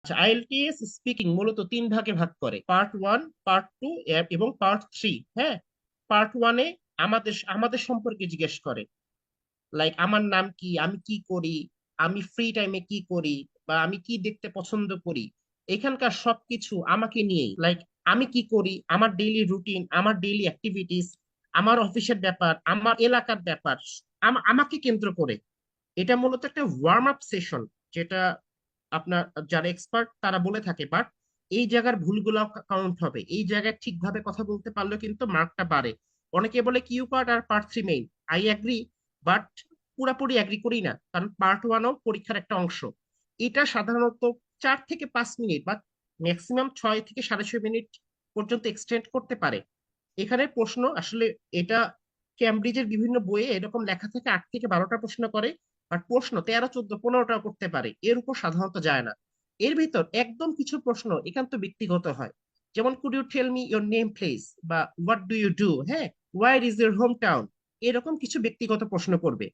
আচ্ছা, IELTS speaking মূলত তিন ভাগে ভাগ করে, পার্ট ওয়ান, পার্ট টু এবং পার্ট থ্রি। হ্যাঁ, পার্ট ওয়ানে আমাদের আমাদের সম্পর্কে জিজ্ঞেস করে, লাইক আমার নাম কি, আমি কি করি, আমি ফ্রি টাইমে কি করি, বা আমি কি দেখতে পছন্দ করি। এখানকার সবকিছু আমাকে নিয়েই, লাইক আমি কি করি, আমার ডেইলি রুটিন, আমার ডেইলি অ্যাক্টিভিটিস, আমার অফিসের ব্যাপার, আমার এলাকার ব্যাপার, আমাকে কেন্দ্র করে। এটা মূলত একটা ওয়ার্ম আপ সেশন, যেটা আপনার যারা এক্সপার্ট তারা বলে থাকে। বাট এই জায়গার ভুলগুলো কাউন্ট হবে, এই জায়গায় ঠিকভাবে কথা বলতে পারলে কিন্তু মার্কটা বাড়ে। অনেকে বলে কিউ পার্ট আর part three main, I agree, but পুরাপুরি অ্যাগ্রি করি না, কারণ পার্ট ওয়ানও পরীক্ষার একটা অংশ। এটা সাধারণত 4 থেকে 5 মিনিট বা ম্যাক্সিমাম 6 থেকে 6.5 মিনিট পর্যন্ত এক্সটেন্ড করতে পারে। এখানে প্রশ্ন আসলে, এটা ক্যামব্রিজের বিভিন্ন বইয়ে এরকম লেখা থেকে 8 থেকে 12টা প্রশ্ন করে, আর প্রশ্ন 13, 14, 15টা করতে পারে, এর উপর সাধারণত যায় না। এর ভিতর একদম কিছু প্রশ্ন একান্ত ব্যক্তিগত হয়, যেমন could you tell me your name place, বা হোয়াট ডু ইউ ডু, হ্যাঁ, where is your home town, এরকম কিছু ব্যক্তিগত প্রশ্ন করবে।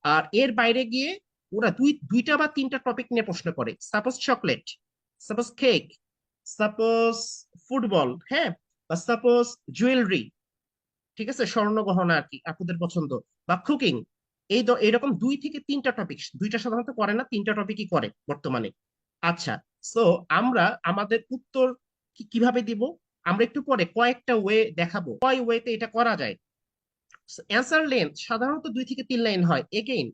আর এর বাইরে গিয়ে ওরা দুইটা বা তিনটা টপিক নিয়ে প্রশ্ন করে, suppose chocolate, suppose cake, suppose football, হ্যাঁ, বা সাপোজ জুয়েলারি, ঠিক আছে, স্বর্ণ গহনা আর কি আপুদের পছন্দ, বা কুকিং। এরকম 2 থেকে 3টা টপিক, দুইটা সাধারণত করে না, 3টা টপিকই করে বর্তমানে। আচ্ছা, সো আমরা আমাদের উত্তর কিভাবে দিব, আমরা একটু পরে কয়েকটা ওয়ে দেখাবো, কয় ওয়েতে এটা করা যায়। অ্যান্সার লেন্থ সাধারণত 2 থেকে 3 লাইন হয়। এগেইন,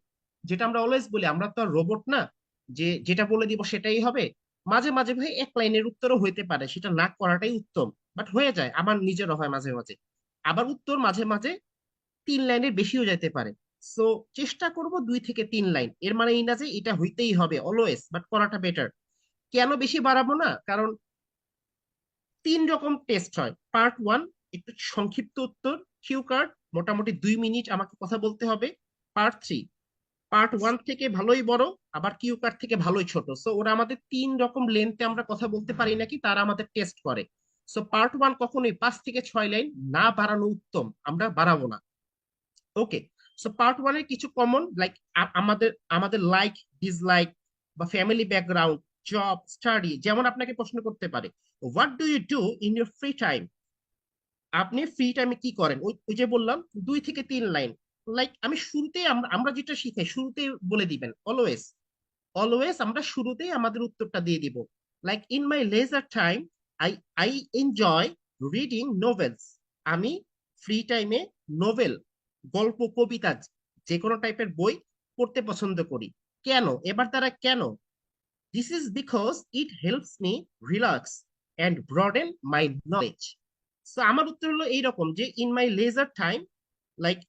যেটা আমরা অলওয়েজ বলি, আমরা তো আর রোবট না যে যেটা বলে দিব সেটাই হবে। মাঝে মাঝে ভাই 1 লাইনের উত্তরও হইতে পারে, সেটা না করাটাই উত্তম, বাট হয়ে যায়, আমার নিজেরও হয় মাঝে মাঝে। আবার উত্তর মাঝে মাঝে 3 লাইনের বেশিও যেতে পারে। সো চেষ্টা করব 2 থেকে 3 লাইন, এর মানে এই না যে এটা হইতেই হবে অলওয়েজ, বাট করাটা বেটার। কেন বেশি বাড়াবো না, কারণ 3 রকম টেস্ট হয়। পার্ট ওয়ান একটু সংক্ষিপ্ত উত্তর, কিউ কার্ড, মোটামুটি 2 মিনিট আমাকে কথা বলতে হবে। পার্ট থ্রি পার্ট ওয়ান থেকে ভালোই বড়, আবার কিউ কার্ড থেকে ভালোই ছোট। সো ওরা আমাদের 3 রকম লেন্থে আমরা কথা বলতে পারি নাকি তারা আমাদের টেস্ট করে। সো পার্ট ওয়ান কখনোই 5 থেকে 6 লাইন না বাড়ানো উত্তম, আমরা বাড়াবো না। ওকে, সো পার্ট ওয়ানের কিছু কমন, লাইক আমাদের আমাদের লাইক, ডিসলাইক, বা ফ্যামিলি ব্যাকগ্রাউন্ড, জব, স্টাডি। যেমন আপনাকে প্রশ্ন করতে পারে, what do you do in your free time, আপনি ফ্রি টাইমে কি করেন। ওই ওই যে বললাম 2 থেকে 3 লাইন। লাইক আমি শুরুতেই, আমরা আমরা যেটা শিখাই শুরুতেই বলে দিবেন, অলওয়েজ অলওয়েজ আমরা শুরুতেই আমাদের উত্তরটা দিয়ে দিব। Like in my leisure time, I I enjoy reading novels, আমি ফ্রি টাইমে নোভেল, গল্প, কবিতা, যে কোনো টাইপের বই পড়তে পছন্দ করি। কেন, এবার তারা কেন, this is because it helps me relax and broaden my knowledge. So আমার উত্তর হলো এইরকম যে in my leisure time, like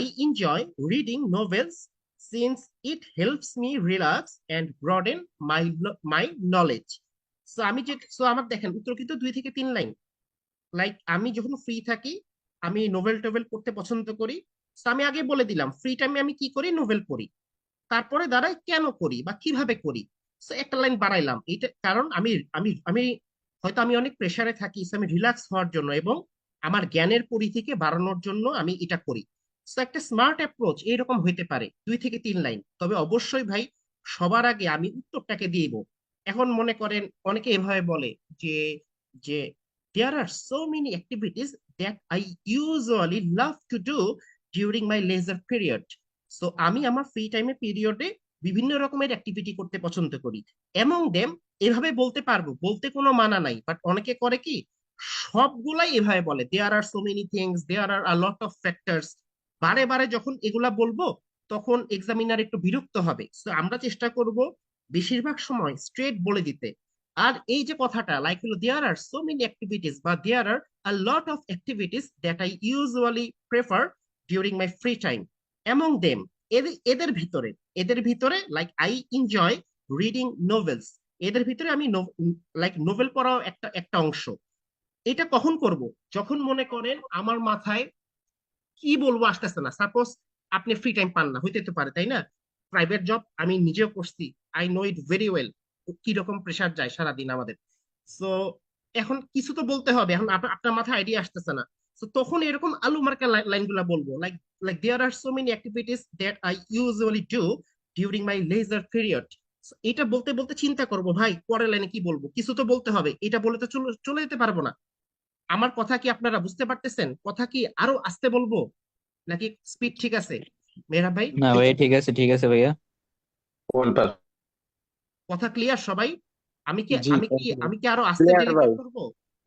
I enjoy reading novels since it helps me relax and broaden my knowledge. So আমি যে, so আমার দেখেন উত্তর কিন্তু 2 থেকে 3 লাইন। লাইক আমি যখন ফ্রি থাকি, আমি নোভেল টোভেল পড়তে পছন্দ করি। তো আমি আগে বলে দিলাম ফ্রি টাইমে আমি কি করি, নোভেল পড়ি। তারপরে দাঁড়ায় কেন করি বা কিভাবে করি। সো একটা লাইন বাড়াইলাম, এটা কারণ আমি আমি আমি হয়তো আমি অনেক প্রেসারে থাকি, so আমি রিল্যাক্স হওয়ার জন্য এবং আমার জ্ঞানের পরিধিকে বাড়ানোর জন্য আমি এটা করি। সো একটা স্মার্ট অ্যাপ্রোচ এইরকম হইতে পারে 2 থেকে 3 লাইন। তবে অবশ্যই ভাই, সবার আগে আমি উত্তরটাকে দিব। এখন মনে করেন অনেকে এভাবে বলে যে যে there are so many activities that I usually love to do during my leisure period. So আমি আমার ফ্রি টাইমে পিরিয়ডে বিভিন্ন রকমের অ্যাক্টিভিটি করতে পছন্দ করি। এমং দেম, এভাবে বলতে পারবো, বলতে কোনো মানা নাই, বাট অনেকে করে কি সবগুলাই এভাবে বলে, there are so many things, there are a lot of factors. বারে বারে যখন এগুলা বলবো তখন এক্সামিনার একটু বিরক্ত হবে। সো আমরা চেষ্টা করব বেশিরভাগ সময় স্ট্রেট বলে দিতে। আর এই যে কথাটা, লাইক হলো there are so many activities বা there are a lot of activities that I usually prefer during my free time, among them, এদের ভিতরে, এদের ভিতরে like I enjoy reading novels, এদের ভিতরে আমি লাইক নোভেল পড়াও একটা একটা অংশ। এটা কখন করব, যখন মনে করেন আমার মাথায় কি বলবো আসতেছে না। সাপোজ আপনি ফ্রি টাইম পান না, হইতে তো পারে তাই না, প্রাইভেট জব আমি নিজেও করছি, I know it very well, কি রকম প্রেসার যায় সারাদিন আমাদের। সো এখন কিছু তো বলতে হবে, এখন আপনার মাথায় আইডিয়া আসতেছে না। তো তখন এরকম আলু মার্কা লাইন গুলা বলবো, like like there are so many activities that I usually do during my leisure period. এটা বলতে বলতে চিন্তা করব ভাই পরের লাইনে কি বলবো, কিছু তো বলতে হবে, এটা বলে তো চলে চলে যেতে পারবো না। আমার কথা কি আপনারা বুঝতে পারতেছেন? কথা কি আরো আস্তে বলবো নাকি স্পিড ঠিক আছে? মেহরাব ভাই, না ভাইয়া, ঠিক আছে ভাইয়া। কোনটা? কথা ক্লিয়ার সবাই? আমি কি জি, আমি কি আমি কি আরো আস্তে ক্লিয়ার ডেলিভার ভাই, করব?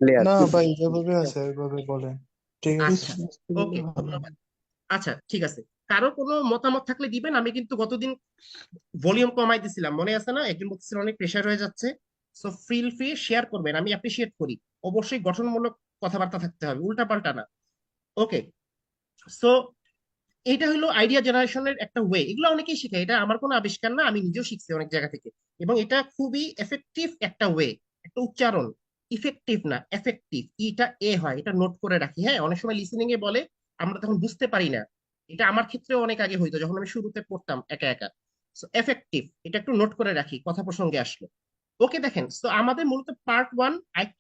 ক্লিয়ার। না ভাই, যেভাবে আছে ওইভাবে বলেন, ঠিক আছে। আচ্ছা, ওকে, ধন্যবাদ। আচ্ছা ঠিক আছে, কারো কোনো মতামত থাকলে দিবেন। আমি কিন্তু গতদিন ভলিউম কমাই দিছিলাম, মনে আছে না? একজন বলছিল অনেক প্রেশার হয়ে যাচ্ছে। সো ফিল ফ্রি শেয়ার করবেন, আমি অ্যাপ্রিসিয়েট করি। অবশ্যই গঠনমূলক কথাবার্তা থাকতে হবে, উল্টাপাল্টা না। ওকে, সো এটা হলো আইডিয়া জেনারেশনের একটা ওয়ে। এগুলো অনেকেই শিখে, এটা আমার কোনো আবিষ্কার না, আমি নিজেও শিখছি অনেক জায়গা থেকে। এবং এটা খুবই এফেক্টিভ একটা ওয়ে, একটা উচ্চারণ। ইফেক্টিভ না, এফেক্টিভ, এটা এ হয়, এটা নোট করে রাখি। হ্যাঁ, অনেক সময় লিসেনিং এ বলে, আমরা তখন বুঝতে পারি না। এটা আমার ক্ষেত্রেও অনেক আগে হইতো যখন আমি শুরুতে পড়তাম একা একা। সো এফেক্টিভ, এটা একটু নোট করে রাখি, কথা প্রসঙ্গে আসলো। ওকে, দেখেন, তো আমাদের মূলত পার্ট ওয়ান,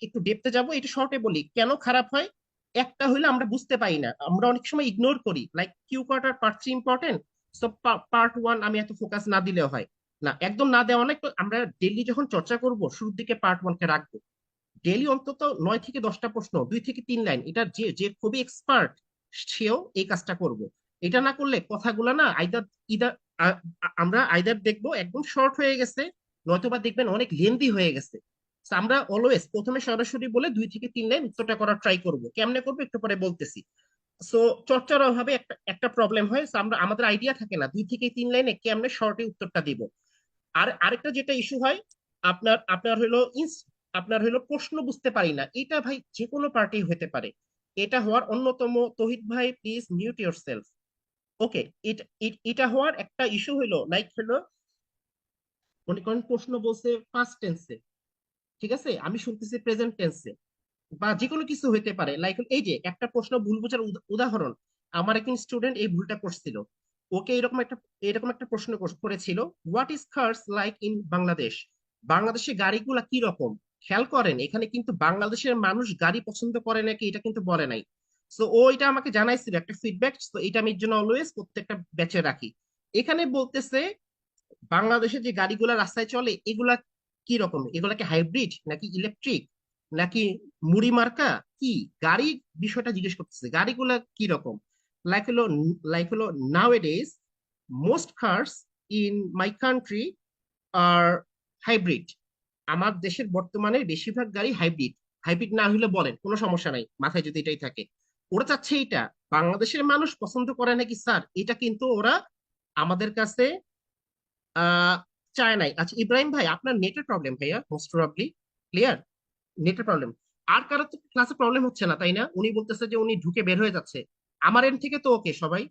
একটু ডেপতে যাব, এটা শর্টে বলি কেন খারাপ হয়। একটা হইলো আমরা বুঝতে পারি না, আমরা অনেক সময় ইগনোর করি, লাইক কিউ কোয়ার্টার part three important, so part one আমি এত ফোকাস না দিলেও হয়। না, একদম না দেওয়া না, একটু আমরা ডেইলি যখন চর্চা করব শুরুর দিকে পার্ট ওয়ান কে রাখবো। ডেইলি অন্তত 9 থেকে 10টা প্রশ্ন, 2 থেকে 3 লাইন, এটা যে যে খুবই এক্সপার্ট সেও এই কাজটা করব। এটা না করলে কথাগুলো না আইদার ইদার আমরা আইদার দেখবো একদম শর্ট হয়ে গেছে, নয়তোবা দেখবেন অনেক লেন্দি হয়ে গেছে। So, আমরা অলওয়েজ প্রথমে সরাসরি বলে 2 থেকে 3 লাইন উত্তরটা করার ট্রাই করব। কেমনে করবো একটু পরে বলতেছি। সো চর্চার অভাবে একটা একটা প্রবলেম হয়। So, আমাদের আইডিয়া থাকে না 2 থেকে 3 লাইনে কেমনে শর্টে উত্তরটা দিব। আর আরেকটা যেটা ইস্যু হয়, আপনার আপনার হলো আপনার হলো প্রশ্ন বুঝতে পারি না, এটা ভাই যে কোনো পার্টি হতে পারে। এটা হওয়ার অন্যতম, তহিদ ভাই প্লিজ মিউট ইউর সেলফ। ওকে, এটা হওয়ার একটা ইস্যু হলো, লাইক হলো মনে করেন প্রশ্ন বলছে ফার্স্ট টেন্সে, ঠিক আছে, আমি শুনতেছি প্রেজেন্ট টেন্সে, বা যে কোনো কিছু হইতে পারে। লাইক এই যে একটা প্রশ্ন ভুল বোঝার উদাহরণ, আমার একজন স্টুডেন্ট এই ভুলটা করছিল। ওকে এরকম একটা প্রশ্ন করেছিল, what is cars like in Bangladesh? বাংলাদেশে গাড়িগুলা কি রকম? খেয়াল করেন, এখানে কিন্তু বাংলাদেশের মানুষ গাড়ি পছন্দ করে নাকি এটা কিন্তু বলে নাই। সো ও এটা আমাকে জানাইছিল একটা ফিডব্যাক, তো এটা আমি এর জন্য অলওয়েজ প্রত্যেকটা ব্যাচে রাখি। এখানে বলতেছে বাংলাদেশে যে গাড়িগুলা রাস্তায় চলে এগুলা কি রকম, এগুলা কি হাইব্রিড নাকি ইলেকট্রিক নাকি মুড়ি মার্কা, কি গাড়ি, বিষয়টা জিজ্ঞেস করতেছে গাড়িগুলা কি রকম। লাইক হলো লাইক হলো nowadays most cars in my country are hybrid. আমার দেশের বর্তমানে বেশিরভাগ গাড়ি হাইব্রিড। হাইব্রিড না হলে বলেন, কোনো সমস্যা নাই, মাথায় যদি এটাই থাকে। ওরা চাচ্ছে এটা বাংলাদেশের মানুষ পছন্দ করে নাকি স্যার, এটা কিন্তু ওরা আমাদের কাছে আহ চায় নাই। আচ্ছা ইব্রাহিম ভাই, আপনার নেটের প্রবলেম ভাইয়া, মোস্ট প্রবাবলি। ক্লিয়ার, নেটের প্রবলেম। আর কারো তো ক্লাসে প্রবলেম হচ্ছে না তাই না? উনি বলতেছে যে উনি ঢুকে বের হয়ে যাচ্ছে। আমার এন্ড থেকে তো ওকে সবাই?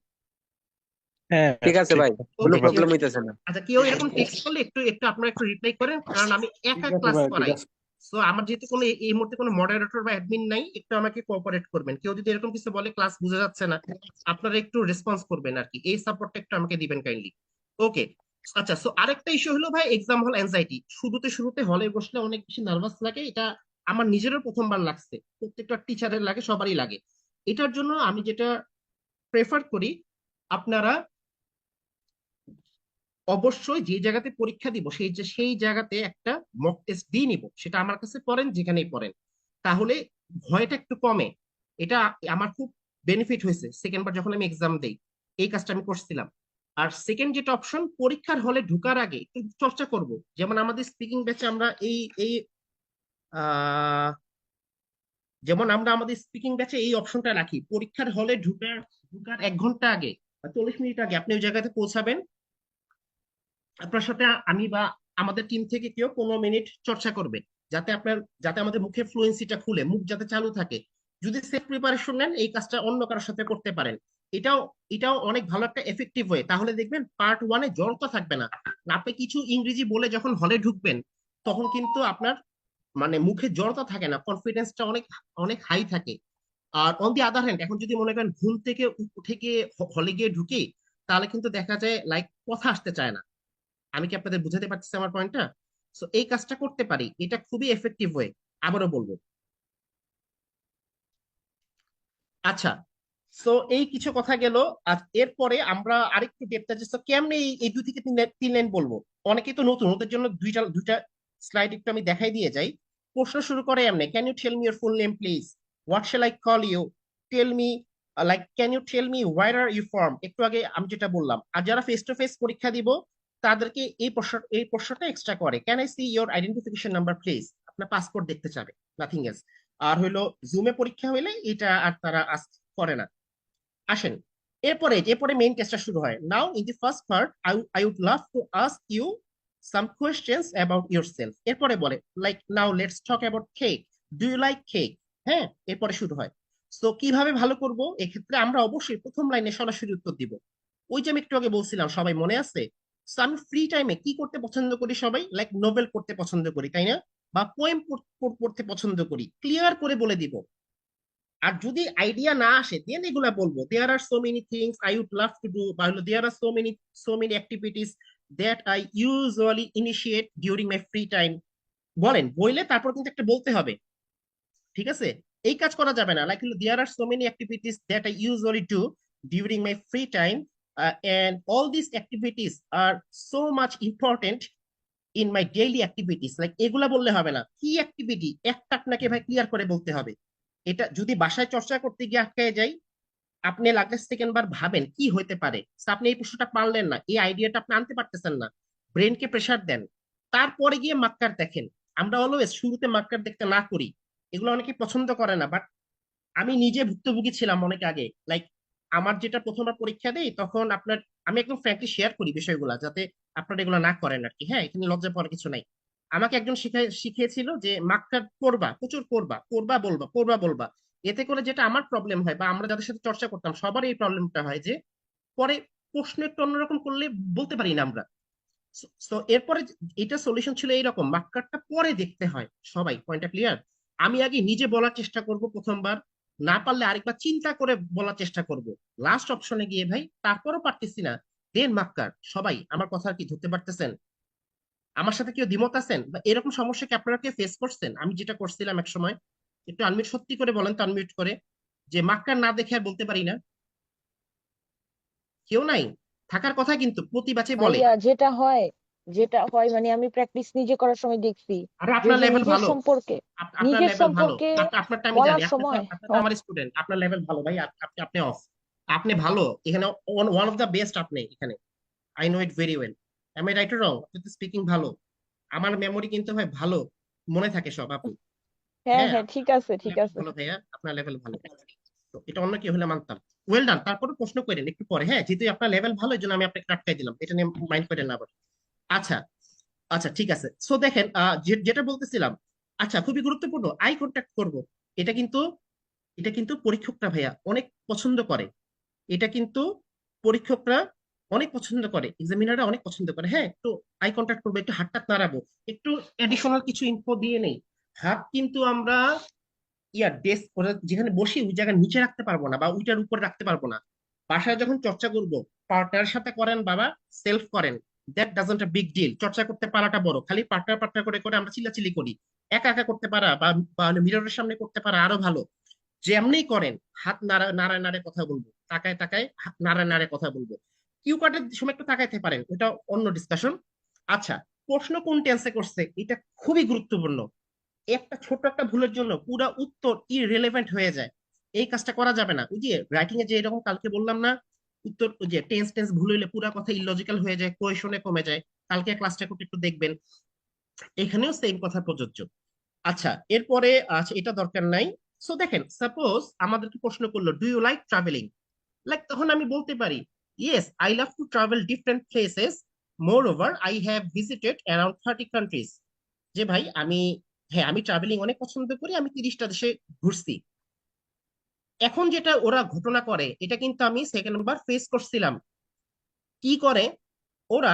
হ্যাঁ, ঠিক আছে ঠিক। ভাই, কোনো ওকে, কেউ প্রবলেম হইতেছে না। আচ্ছা কেউ এরকম টেক্সট করলে একটু একটু আপনারা একটু রিপ্লাই করেন, কারণ আমি ঠিক একা আছে ক্লাস ভাই, ঠিক করাই। আছে। সো আমার যেহেতু কোনো এই মুহূর্তে কোনো মডারেটর বা অ্যাডমিন নাই, একটু আমাকে কোঅপারেট করবেন। কেউ যদি এরকম কিছু বলে ক্লাস বুঝে যাচ্ছে না, আপনারা একটু রেসপন্স করবেন আর কি, এই সাপোর্টটা একটু আমাকে দিবেন কাইন্ডলি। ওকে, আচ্ছা, সো আরেকটা ইস্যু হলো ভাই এক্সাম হল অ্যাংজাইটি। শুরুতে শুরুতে হলে বসলে অনেক বেশি নার্ভাস লাগে, এটা আমার নিজেরও প্রথমবার লাগছে, প্রত্যেকটা টিচারের লাগে, সবারই লাগে। এটার জন্য আমি যেটা প্রেফার করি, আপনারা অবশ্যই যে জায়গাতে পরীক্ষা দিব সেই জায়গাতে একটা মক টেস্ট দিয়ে নিব, সেটা আমার কাছে পড়েন যেখানেই পড়েন, তাহলে ভয়টা একটু কমে। এটা আমার খুব বেনিফিট হয়েছে সেকেন্ড বার যখন আমি এক্সাম দেই, এই কাজটা আমি করছিলাম। আর সেকেন্ড যেটা অপশন, পরীক্ষার হলে ঢুকার আগে একটু চর্চা করব। যেমন আমাদের স্পিকিং ব্যাচে আমরা এই এই আহ যেমন আমরা আমাদের স্পিকিং ব্যাচে এই অপশনটা রাখি, পরীক্ষার হলে ঢুকার ঢুকার 1 ঘন্টা আগে বা 40 মিনিট আগে আপনি ওই জায়গাতে পৌঁছাবেন। আপনার সাথে আমি বা আমাদের টিম থেকে কেউ 15 মিনিট চর্চা করবে, যাতে আমাদের মুখের ফ্লুয়েন্সিটা খুলে, মুখ যাতে চালু থাকে। যদি সেফ প্রিপারেশন নেন, এই কাজটা অন্য কারোর সাথে করতে পারেন। এটাও এটাও অনেক ভালো একটা এফেক্টিভ ওয়ে, তাহলে দেখবেন পার্ট ওয়ানে জড়তা থাকবে না। আপনি কিছু ইংরেজি বলে যখন হলে ঢুকবেন, তখন কিন্তু আপনার মানে মুখে জড়তা থাকে না, কনফিডেন্সটা অনেক অনেক হাই থাকে। আর অন দি আদার হ্যান্ড, এখন যদি মনে করেন ঘুম থেকে উঠে গিয়ে হলে গিয়ে ঢুকি, তাহলে কিন্তু দেখা যায় লাইক কথা আসতে চায় না। আমি কি আপনাদের বুঝাতে পারতেছি আমার পয়েন্টটা? সো এই কাজটা করতে পারি, এটা খুবই এফেক্টিভ ওয়ে, আবারও বলবো। আচ্ছা, সো এই কিছু কথা গেল। আর এরপরে আমরা আরেকটু ডেপথে যাচ্ছি। So, কেমনে এই 2 থেকে 3 লাইন বলবো? অনেকেই তো নতুন, ওদের জন্য দুইটা দুইটা স্লাইড একটু আমি দেখাই দিয়ে যাই। প্রশ্ন শুরু করে এমনি, can you tell me your full name please, what shall I call you, tell me, like can you tell me where are you from, একটু আগে আমি যেটা বললাম। আর যারা ফেস টু ফেস পরীক্ষা দিব তাদেরকে এই প্রশ্নটা এক্সট্রা করে, can I see your identification number please, আপনার পাসপোর্ট দেখতে চাবে, নাথিং এলস। আর হইলো জুমে পরীক্ষা হইলে এটা আর তারা আস্ক করে না। আসেন, এরপরে মেইন টেস্টটা শুরু হয়। Now in the first part I would love to ask you some questions about yourself. এরপরে বলে like now let's talk about cake, do you like cake. হ্যাঁ, এরপরে শুরু হয়। সো কিভাবে ভালো করব? এক্ষেত্রে আমরা অবশ্যই প্রথম লাইনে সরাসরি উত্তর দিব। ওই যে আমি একটু আগে বলছিলাম, সবাই মনে আছে? সো আমি ফ্রি টাইমে কি করতে পছন্দ করি? সবাই লাইক নোবেল পড়তে পছন্দ করি, তাই না? বা পোয়েম পড়তে পছন্দ করি, ক্লিয়ার করে বলে দিব। আর যদি আইডিয়া না আসে দেন এগুলা বলবো, there are so many things I would love to do, বা হলো there are so many activities that I usually initiate during my free time. বলেন, বইলে তারপর কিন্তু একটা বলতে হবে, ঠিক আছে? এই কাজ করা যাবে না, like there are so many activities that I usually do during my free time, and all this activities are so much important in my daily activities. Like এগুলা বললে হবে না, কি অ্যাক্টিভিটি একটা আপনাকে ভাই ক্লিয়ার করে বলতে হবে। এটা যদি বাসায় চর্চা করতে গিয়ে আটকায় যাই, আপনি লাগলে সেকেন্ড বার ভাবেন কি হইতে পারে। So, আপনি এই প্রশ্নটা পারলেন না, এই আইডিয়াটা আপনি আনতে পারতেছেন না, ব্রেনকে প্রেসার দেন, তারপরে গিয়ে মার্কার দেখেন। আমরা অলওয়েজ শুরুতে মার্কার দেখতে না করি, এগুলো অনেকে পছন্দ করে না, বাট আমি নিজে ভুক্তভোগী ছিলাম অনেক আগে। লাইক আমার যেটা প্রথমবার পরীক্ষা দেই তখন আপনার, আমি একদম ফ্র্যাঙ্কলি শেয়ার করি বিষয়গুলো, যাতে আপনারা এগুলো না করেন আর কি। হ্যাঁ, এখানে লজ্জা পাওয়ার কিছু নাই। আমাকে একজন শিখিয়েছিল যে মার্কার করবা, প্রচুর করবা, করবা বলবা, করবা বলবা। এতে করে যেটা আমার প্রবলেম হয়, বা আমরা যাদের সাথে চর্চা করতাম সবার এই প্রবলেমটা হয় যে পরে প্রশ্ন একটু অন্যরকম করলে বলতে পারি না আমরা। তো এরপরে এটা সলিউশন ছিল এইরকম, মার্কারটা পরে দেখতে হয়। সবাই পয়েন্টটা ক্লিয়ার? আমি আগে নিজে বলার চেষ্টা করব প্রথমবার, না পারলে আরেকবার চিন্তা করে বলার চেষ্টা করব, লাস্ট অপশনে গিয়ে ভাই তারপরও পারতেছি না, দেন মার্কার। সবাই আমার কথা কি ধরতে পারতেছেন? আমার সাথে কেউ দ্বিমত আছেন, বা এরকম সমস্যা কি আপনারা কেউ ফেস করছেন? আমি যেটা করছিলাম এক সময়, একটু আনমিউট সত্যি করে বলেন তো, আনমিউট করে, যে মার্কার না দেখে আর বলতে পারি না। কেউ নাই? থাকার কথা কিন্তু প্রতি ব্যাচে বলে। ভাইয়া যেটা হয় মানে আমি প্র্যাকটিস নিজে করার সময় দেখছি আরে যে আপনার যে লেভেল নিজের ভালো, সম্পর্কে আপনার নিজের লেভেল ভালো, সম্পর্কে আপনারটা আমি জানি। বলার আপনি তো সময় আপনি তো আমার স্টুডেন্ট, আপনার লেভেল ভালো ভাই। আপনি অফ, আপনি ভালো এখানে, ওয়ান অফ দা বেস্ট আপনি এখানে। I know it very well. Am I right or wrong? আপনি তো স্পিকিং ভালো। আমার মেমোরি কিন্তু ভাই ভালো, মনে থাকে সব আপু। হ্যাঁ হ্যাঁ, হ্যাঁ ঠিক আছে আপনার ঠিক লেভেল আছে। ভালো ভাইয়া, আপনার লেভেল ভালো। তো এটা অন্য কেউ হলে মানতাম। Well done. তারপরে প্রশ্ন করেন একটু পরে, হ্যাঁ, যেহেতু আপনার লেভেল ভালো এই জন্য আমি আপনাকে আটকাই দিলাম, এটা নিয়ে মাইন্ড করেন না আবার। আচ্ছা, আচ্ছা ঠিক আছে। সো দেখেন, যেটা বলতেছিলাম, আচ্ছা খুবই গুরুত্বপূর্ণ, আই কন্ট্যাক্ট করব। এটা কিন্তু এটা কিন্তু পরীক্ষকরা ভাইয়া অনেক পছন্দ করে। এটা কিন্তু পরীক্ষকরা অনেক পছন্দ করে, এক্সামিনাররা অনেক পছন্দ করে। হ্যাঁ, তো আই কন্ট্যাক্ট করবো, একটু হাতটা নাড়াবো, একটু এডিশনাল কিছু ইনফো দিয়ে নেই। হাত কিন্তু আমরা ডেস্ক যেখানে বসি ওই জায়গায় নিচে রাখতে পারবো না, বা ওইটার উপরে রাখতে পারবো না। বাসায় যখন চর্চা করবো, পার্টনারের সাথে করেন বাবা, সেলফ করেন, that doesn't a big deal. চর্চা করতে পারাটা বড়, খালি পার্টনার পার্টনার করে করে আমরা চিল্লাচিল্লি করি। একা একা করতে পারা বা মিররের সামনে করতে পারা আরো ভালো। যেমনি করেন, হাত নাড়া নাড়ায় নাড়ে কথা বলবো, তাকায় তাকায় নাড়ায় নাড়ে কথা বলবো। কিউ কার্ডের সময় একটু তাকাইতে পারেন, ওটা অন্য ডিসকাশন। আচ্ছা, প্রশ্ন কোন টেন্সে করছে এটা খুবই গুরুত্বপূর্ণ। একটা ছোট একটা ভুলের জন্য পুরা উত্তর ইররিলেভেন্ট হয়ে যায়। এই কাজটা করা যাবে না। ওই যে রাইটিং এ যে এরকম কালকে বললাম না, উত্তর ওই যে টেন্স টেন্স ভুল হইলে পুরা কথা ইলজিক্যাল হয়ে যায়, কোহেশনে কমে যায়। কালকে ক্লাসটা করতে একটু দেখবেন, এখানেও সেম কথা প্রযোজ্য। আচ্ছা, এরপরে আচ্ছা এটা দরকার নাই। সো দেখেন, সাপোজ আমাদেরকে প্রশ্ন করলো, do you like travelling? Like তখন আমি বলতে পারি, yes I love to travel different places, moreover I have visited around 30 countries. যে ভাই আমি, হ্যাঁ আমি ট্রাভেলিং অনেক পছন্দ করি, আমি 30টা দেশে ঘুরছি। এখন যেটা ওরা ঘটনা করে এটা কিন্তু আমি সেকেন্ড বার ফেস করছিলাম। কি করে ওরা?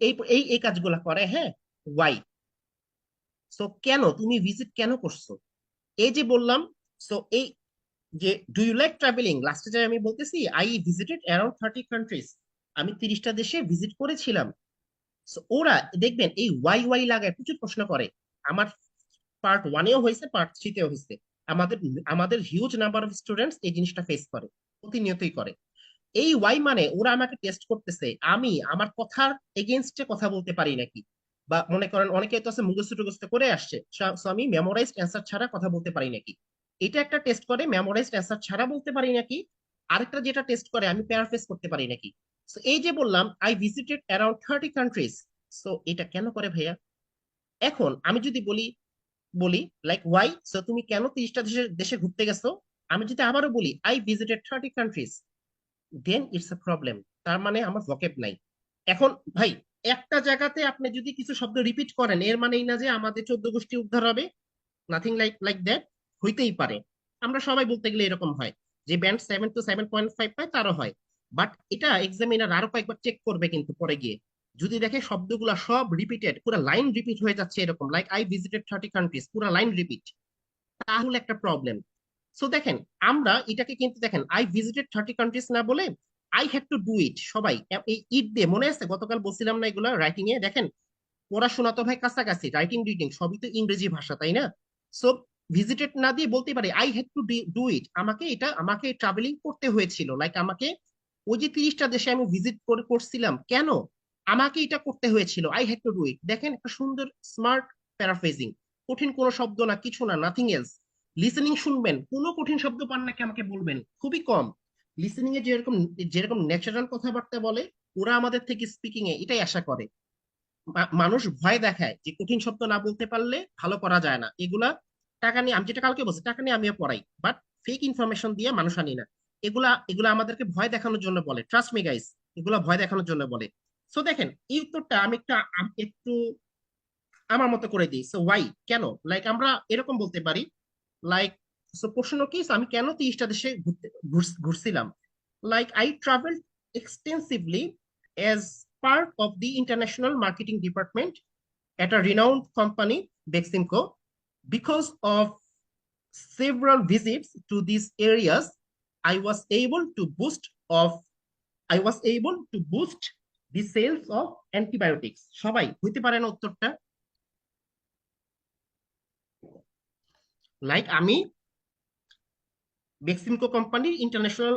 এই এই এই কাজগুলা করে। হ্যাঁ, ওয়াই? সো কেন তুমি ভিজিট কেন করছো? এই যে বললাম, সো এই যে ডু ইউ লাইক ট্রাভেলিং, লাস্টে যে আমি বলতেছি আই ভিজিটেড অ্যারাউন্ড 30 কান্ট্রিজ, আমি 30টা দেশে ভিজিট করেছিলাম। So, ওরা দেখবেন এই ওয়াই ওয়াই লাগায় প্রচুর প্রশ্ন করে। আমার পার্ট ওয়ানেও হয়েছে, পার্ট থ্রিতেও হয়েছে। আমাদের আমাদের হিউজ নাম্বার অফ স্টুডেন্টস এই জিনিসটা ফেস করে, প্রতিনিয়তই করে। এই ওয়াই মানে ওরা আমাকে টেস্ট করতেছে আমি আমার কথার এগেনস্টে কথা বলতে পারি নাকি, বা মনে করেন অনেকে তো আছে মুখস্থ টুখস্থ করে আসছে, সো আমি মেমোরাইজড অ্যান্সার ছাড়া কথা বলতে পারি নাকি। এটা একটা টেস্ট করে মেমোরাইজড অ্যান্সার ছাড়া বলতে পারি নাকি। আরেকটা যেটা টেস্ট করে আমি প্যারাফ্রেজ করতে পারি নাকি। সো এই যে বললাম I visited around 30 countries, so এটা কেন করে ভাইয়া? এখন আমি যদি বলি বলি লাইক ওয়াই, সো তুমি কেন 30টা দেশে দেশে ঘুরতে গেছো, আমি যদি আবারও বলি I visited 30 countries, then it's a problem. তার মানে আমার ভকেব নাই। এখন ভাই, একটা জায়গাতে আপনি যদি কিছু শব্দ রিপিট করেন এর মানেই না যে আমাদের 14 গোষ্ঠী উদ্ধার হবে, নাথিং লাইক লাইক দ্যাট। হইতেই পারে, আমরা সবাই বলতে গেলে এরকম হয়, যে ব্যান্ড 7 to 7.5 পায় তারও হয়। বাট এটা এক্সামিনার আরো কয়েকবার চেক করবে কিন্তু পরে গিয়ে, যদি দেখে শব্দগুলা সব রিপিটেড, পুরো লাইন রিপিট হয়ে যাচ্ছে এরকম, লাইক আই ভিজিটেড 30 কান্ট্রিজ, পুরো লাইন রিপিট, তাহলে একটা প্রবলেম। সো দেখেন, আমরা এটাকে কিন্তু দেখেন আই ভিজিটেড 30 কান্ট্রিজ না বলে আই হ্যাড টু ডু ইট, সবাই এই ইট দিয়ে, মনে আছে গতকাল বলছিলাম না এগুলা রাইটিং এ? দেখেন, পড়াশোনা তো ভাই কাছাকাছি, রাইটিং রিডিং সবই তো ইংরেজি ভাষা, তাই না? সো ভিজিটেড না দিয়ে বলতে পারে আই হ্যাড টু ডু ইট, আমাকে ট্রাভেলিং করতে হয়েছিল, লাইক আমাকে ওই যে 30টা দেশে আমি ভিজিট করছিলাম, কেন আমাকে এটা করতে হয়েছিল, আই হ্যাড টু ডু ইট। দেখেন একটা সুন্দর স্মার্ট প্যারাফ্রেজিং, কঠিন কোনো শব্দ না, কিছু না, নাথিং এলস। লিসেনিং শুনবেন, কোনো কঠিন শব্দ পান নাকি আমাকে বলবেন, খুবই কম। লিসেনিং এ যেরকম যেরকম ন্যাচারাল কথাবার্তা বলে, ওরা আমাদের থেকে স্পিকিং এ এটাই আশা করে। মানুষ ভয় দেখায় যে কঠিন শব্দ না বলতে পারলে ভালো করা যায় না, এগুলা টাকা নিয়ে, আমি যেটা কালকে বলছি, টাকা নিয়ে আমিও পড়াই, বাট ফেক ইনফরমেশন দিয়ে মানুষ আনি না। এগুলা এগুলা আমাদেরকে ভয় দেখানোর জন্য বলে, ট্রাস্ট মি গাইস, এগুলা ভয় দেখানোর জন্য বলে। সো দেখেন, এই উত্তরটা আমি একটু আমার মতো করে দিই। সো ওয়াই কেন, লাইক আমরা এরকম বলতে পারি, লাইক, সো প্রশ্ন কি, আমি কেন 30টা দেশে ঘুরছিলাম, like I travel extensively as part of the international marketing department at a renowned company, Beximco. Because of several visits to these areas, I was able to of I was able to boost the sales of antibiotics. সবাই হইতে পারে না উত্তরটা? Like আমি বেক্সিমকো কোম্পানির international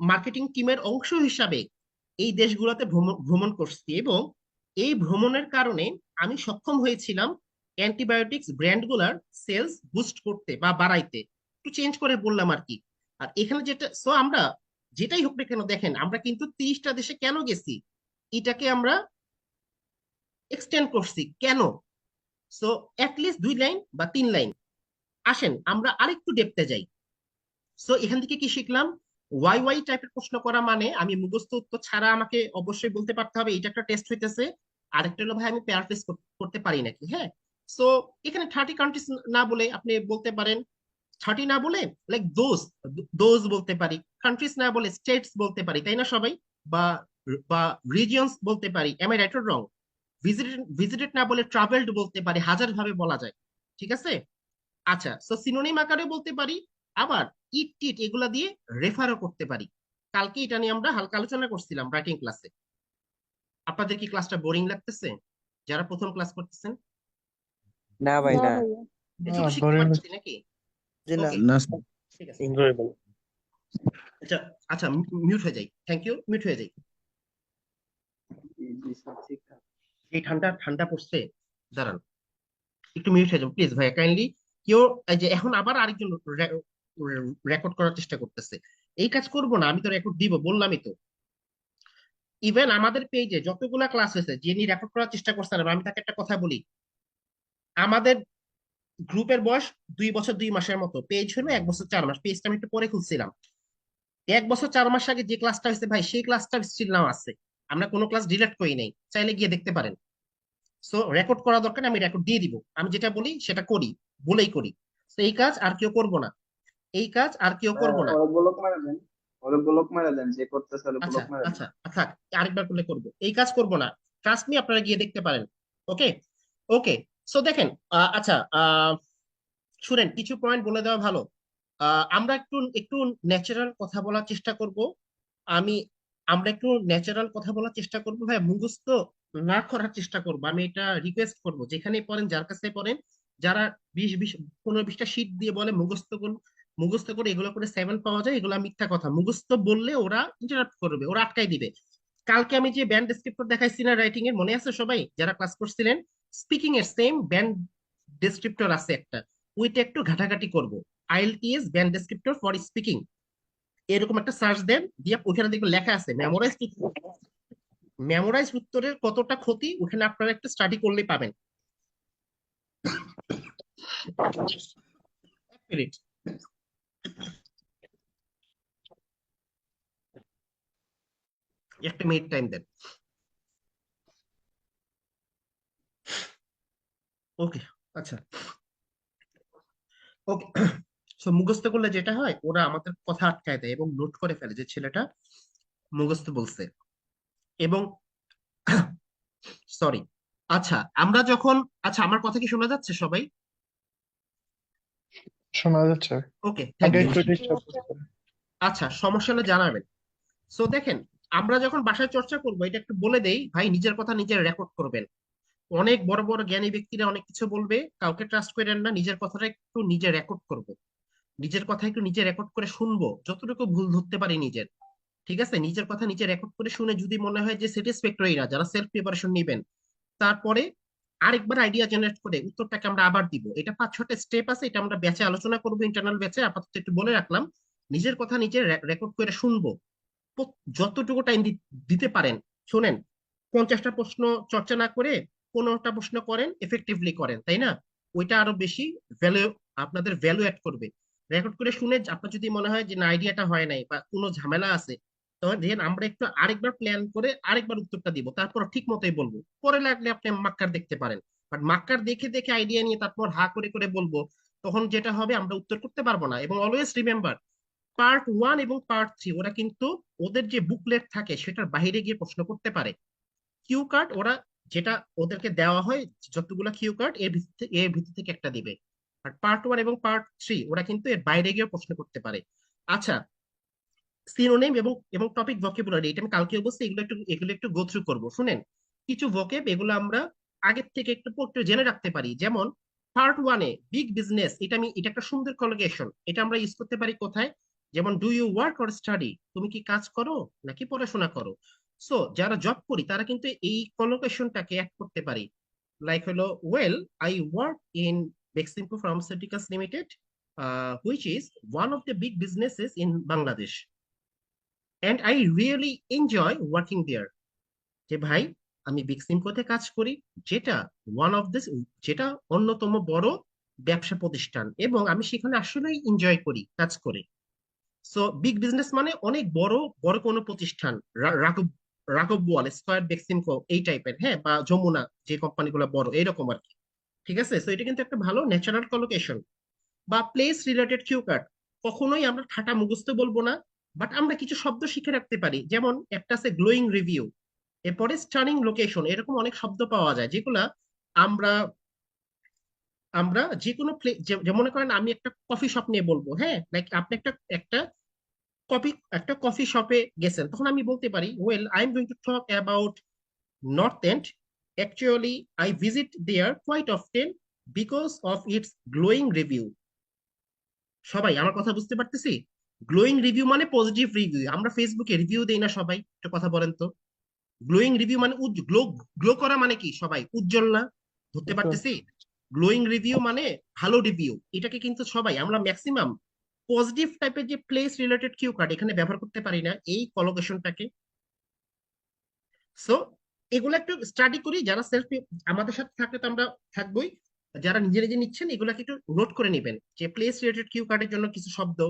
marketing টিমের অংশ হিসাবে এই দেশগুলোতে ভ্রমণ করছি, এবং এই ভ্রমণের কারণে আমি সক্ষম হয়েছিলাম অ্যান্টিবায়োটিক্স ব্র্যান্ডগুলার সেলস বুস্ট করতে বা বাড়াইতে। একটু চেঞ্জ করে বললাম আর কি। আর এখানে যেটা, সো আমরা যেটাই হোক না কেন, দেখেন আমরা কিন্তু 30টা দেশে কেন গেছি, এটাকে আমরা এক্সটেন্ড করছি কেন। সো অ্যাটলিস্ট 2 লাইন বা 3 লাইন। আসেন আমরা আরেকটু ডেপতে যাই। সো এখান থেকে কি শিখলাম, ওয়াই ওয়াই টাইপের প্রশ্ন করা মানে আমি মুখস্থ উত্তর ছাড়া আমাকে অবশ্যই বলতে পারতে হবে এটা একটা টেস্ট হইতেছে, আরেকটা হলো ভাই আমি প্যারাফ্রেজ করতে পারি নাকি। হ্যাঁ, সো এখানে 30 কান্ট্রিজ না বলে আপনি বলতে পারেন, 30 না বলে লাইক দোজ বলতে পারি, কান্ট্রিজ না বলে স্টেটস বলতে পারি, তাই না সবাই? বা বা রিজিয়নস বলতে পারি, am I right or wrong? Visited না বলে ট্রাভেলড বলতে পারি, হাজার ভাবে বলা যায়, ঠিক আছে? আচ্ছা, সো সিনোনিম আকারে বলতে পারি, আবার ইট টিট এগুলা দিয়ে রেফারও করতে পারি। কালকে এটা নিয়ে আমরা হালকা আলোচনা করছিলাম রাইটিং ক্লাসে। আপনাদের কি ক্লাসটা বোরিং লাগতেছে যারা প্রথম ক্লাস করতেছেন? না ভাই না না। ভাইয়া। ছোট শিখতে পারতেছি নাকি? জি না। ওকে, না ঠিক আছে। enjoyable. আচ্ছা আচ্ছা, মিউট হয়ে যাই, থ্যাংক ইউ, মিউট হয়ে যাই। এই ঠান্ডা ঠান্ডা পড়ছে, দাঁড়ান একটু মিউট হয়ে যাবো প্লিজ ভাইয়া, কাইন্ডলি। কেউ এই যে এখন আবার আরেকজন রেকর্ড করার চেষ্টা করতেছে, এই কাজ করব না, আমি তো রেকর্ড দিব বললামই তো। ইভেন আমাদের পেজে যতগুলা ক্লাস হয়েছে, যিনি রেকর্ড করার চেষ্টা করছেন, আমি তাকে একটা কথা বলি, আমাদের গ্রুপের বয়স 2 বছর 2 মাসের মতো, পেজ হলো 1 বছর 4 মাস, পেজটা আমি একটু পরে খুলছিলাম। 1 বছর 4 মাস আগে যে ক্লাসটা হয়েছে ভাই, সেই ক্লাসটা স্টিল নাও আছে, আমরা কোনো ক্লাস ডিলিট করি নাই, চাইলে গিয়ে দেখতে পারেন। সো রেকর্ড করা দরকার, আমি রেকর্ড দিয়ে দিব, আমি যেটা বলি সেটা করি, বলেই করি। তো এই কাজ আর কেউ করবো না, এই কাজ আর কেউ করবো না। ওরে ব্লক মারা দেন, ওরে ব্লক মারা দেন, যে করতেছে ওরে আচ্ছা ব্লক মারা দেন। আচ্ছা আচ্ছা, আরেকবার করলে করবো, এই কাজ করবো না, ট্রাস্ট মি, আপনারা গিয়ে দেখতে পারেন। ওকে ওকে, সো দেখেন, আচ্ছা, শুনেন কিছু পয়েন্ট বলে দেওয়া ভালো। আমরা একটু একটু ন্যাচারাল কথা বলার চেষ্টা করব। আমি আমরা একটু ন্যাচারাল কথা বলার চেষ্টা করবো ভাই, মুখস্থ না করার চেষ্টা করবো, আমি এটা রিকোয়েস্ট করবো, যেখানে পড়েন যার কাছে পড়েন যারা 15-20টা শীট দিয়ে বলে মুখস্থ করে এগুলো করে 7 পাওয়া যায়, এগুলো মিথ্যা কথা। মুখস্থ বললে ওরা ইন্টারাপ্ট করবে, ওরা আটকাই দিবে। কালকে আমি যে ব্যান্ড ডেসক্রিপ্টর দেখাইছি না রাইটিং এর, মনে আছে সবাই যারা ক্লাস করছিলেন? স্পিকিং এর সেম ব্যান্ড ডেসক্রিপ্টর আছে একটা, ওইটা একটু ঘাটাঘাটি করব। IELTS band descriptor for speaking, এরকম একটা সার্চ দেন, দিয়ে ওখানে দেখবেন লেখা আছে মেমোরাইজ উত্তরের কতটা ক্ষতি, ওখানে আপনারা একটা স্টাডি করলেই পাবেন। এক মিনিট। একটা মিনিট টাইম দেন। ওকে, আচ্ছা, ওকে। সো মুখস্থ করলে যেটা হয়, ওরা আমাদের কথা আটকায় দেয় এবং নোট করে ফেলে যে ছেলেটা মুখস্থ বলছে। এবং সরি, আচ্ছা আমরা যখন, আচ্ছা আমার কথা কি শোনা যাচ্ছে সবাই? শোনা যাচ্ছে। ওকে, থ্যাংক আগে ইউ। একটু ডিস্টার্ব করছে। আচ্ছা, সমস্যা হলে জানাবেন। সো দেখেন, আমরা যখন বাসায় চর্চা করবো, এটা একটু বলে দেই ভাই, নিজের কথা নিজের রেকর্ড করবেন। অনেক বড় বড় জ্ঞানী ব্যক্তিরা অনেক কিছু বলবে, কাউকে ট্রাস্ট করেন না, নিজের কথাটা একটু নিজে রেকর্ড করবো। নিজের কথা একটু নিজে রেকর্ড করে শুনবো, যতটুকু ভুল ধরতে পারি নিজের। ঠিক আছে, নিজের কথা নিজে রেকর্ড করে শুনে যদি মনে হয় যে স্যাটিসফ্যাক্টরি না, যারা সেলফ প্রিপারেশন নেবেন, তারপরে আরেকবার আইডিয়া জেনারেট করে উত্তরটাকে আমরা আবার দিব। এটা 5-6টা স্টেপ আছে, এটা আমরা ব্যাচে আলোচনা করবো, ইন্টারনাল ব্যাচে। আপাতত একটু বলে রাখলাম, নিজের কথা নিজে রেকর্ড করে শুনবো। যতটুকু টাইম দিতে পারেন। শুনেন, 50টা প্রশ্ন চর্চা না করে 15টা প্রশ্ন করেন, এফেক্টিভলি করেন, তাই না? ওইটা আরো বেশি ভ্যালু, আপনাদের ভ্যালু অ্যাড করবে। রেকর্ড করে শুনে আপনার যদি মনে হয় যে না, আইডিয়াটা হয় নাই বা কোনো ঝামেলা আছে, তখন দেখেন আমরা একটু আরেকবার প্ল্যান করে আরেকবার উত্তরটা দিব, তারপর ঠিক মতোই বলবো। পরে লাগলে আপনি মাক্কার দেখতে পারেন, বাট মাক্কার দেখে দেখে আইডিয়া নিয়ে তারপর হা করে করে বলবো, তখন যেটা হবে আমরা উত্তর করতে পারবো না। এবং অলওয়েজ রিমেম্বার, পার্ট 1 এবং পার্ট 3 ওরা কিন্তু ওদের যে বুকলেট থাকে সেটার বাইরে গিয়ে প্রশ্ন করতে পারে। কিউ কার্ড ওরা, যেটা ওদেরকে দেওয়া হয়, যতগুলো কিউ কার্ড এর ভিতর থেকে একটা দিবে। আর পার্ট 1 এবং পার্ট 3 ওরা কিন্তু এর বাইরে গিয়ে প্রশ্ন করতে পারে। আচ্ছা, সিনোনিম এবং এবং টপিক ভোকাবুলারি, এটা আমি কালকে অবশ্যই এগুলো একটু গো থ্রু করবো। শুনেন, কিছু ভোকেব এগুলো আমরা আগের থেকে একটু পড়তে জেনে রাখতে পারি। যেমন পার্ট 1-এ বিগ বিজনেস, এটা একটা সুন্দর কলোকেশন, এটা আমরা ইউজ করতে পারি কোথায়? যেমন do you work or study, তুমি কি কাজ করো নাকি পড়াশোনা করো? সো যারা জব করি তারা কিন্তু এই কলোকেশনটাকে অ্যাড করতে পারি। লাইক হলো, well I work in Beximco pharmaceuticals limited, which is one of the big businesses in Bangladesh, and I really enjoy working there. যে ভাই, আমি বিগ সিমকোতে কাজ করি, যেটা ওয়ান অফ দিস, যেটা অন্যতম বড় ব্যবসা প্রতিষ্ঠান, এবং আমি সেখানে আসলেই এনজয় করি কাজ করে। সো বিগ বিজনেস মানে অনেক বড় বড় কোনো প্রতিষ্ঠান, রাঘব রাঘব বোয়াল, স্কয়ার, বেক্সিমকো, এই টাইপের, হ্যাঁ, বা যমুনা, যে কোম্পানিগুলো বড় এরকম আর কি। ঠিক আছে, সো এটা কিন্তু একটা ভালো ন্যাচারাল কলোকেশন। বা প্লেস রিলেটেড কিউ কার্ড, কখনোই আমরা ঠাটা মুখস্থ বলবো না, বাট আমরা কিছু শব্দ শিখে রাখতে পারি। যেমন একটা আছে গ্লোয়িং রিভিউ, এরপরে স্টানিং লোকেশন, এরকম অনেক শব্দ পাওয়া যায় যেগুলা আমরা আমরা যে কোনো মনে করেন আমি একটা কফি শপ নিয়ে বলবো, হ্যাঁ, লাইক আপনি একটা একটা একটা কফি শপে গেছেন, তখন আমি বলতে পারি, well I am going to talk about North End, actually I visit there quite often because of its glowing review. সবাই আমার কথা বুঝতে পারতেছি? গ্লোয়িং রিভিউ মানে পজিটিভ রিভিউ, আমরা ফেসবুকে রিভিউ দেই না সবাই? একটা কথা বলেন তো, গ্লোয়িং রিভিউ মানে গ্লো, গ্লো করা মানে কি সবাই উজ্জ্বল না? ধরতে পারতেছি? গ্লোয়িং রিভিউ মানে ভালো রিভিউ, এটাকে কিন্তু সবাই আমরা ম্যাক্সিমাম পজিটিভ টাইপের যে প্লেস রিলেটেড কিউ কার্ড এখানে ব্যবহার করতে পারি না, এই কলোকেশনটাকে। সো এগুলো একটু স্টাডি করি, যারা সেলফ আমাদের সাথে থাকলে তো আমরা থাকবোই, যারা নিজে নিজে নিচ্ছেন এগুলাকে একটু নোট করে নেবেন, যে প্লেস রিলেটেড কিউ কার্ডের জন্য কিছু শব্দ,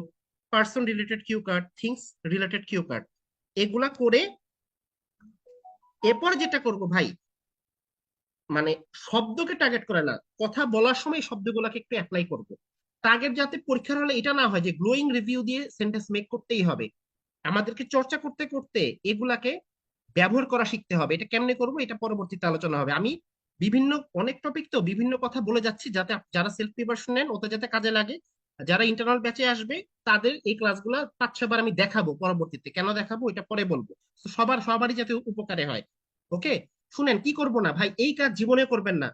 person related cue card, things related cue card, এগুলা করে এরপর যেটা করব ভাই, মানে শব্দকে টার্গেট করে না, কথা বলার সময় শব্দগুলোকে একটু অ্যাপ্লাই করব। টার্গেট যাতে পরীক্ষার হলে এটা না হয় যে গ্লোয়িং রিভিউ দিয়ে সেন্টেন্স মেক করতেই হবে, আমাদেরকে চর্চা করতে করতে এগুলাকে ব্যবহার করা শিখতে হবে। এটা কেমনে করব, এটা পরবর্তীতে আলোচনা হবে। আমি বিভিন্ন অনেক টপিক তো বিভিন্ন কথা বলে যাচ্ছি, যাতে যারা সেলফ প্রিপারেশন নেন ওটা যাতে কাজে লাগে। যারা ইন্টারনাল ব্যাচে আসবে তাদের এই ক্লাসগুলো 5-6 বার আমি দেখাবো, পরবর্তীতে কেন দেখাবো এটা পরে বলবো। তো সবারই যাতে উপকারে হয়। ওকে, শুনেন, কি করব না ভাই, এই কাজ জীবনে করবেন না।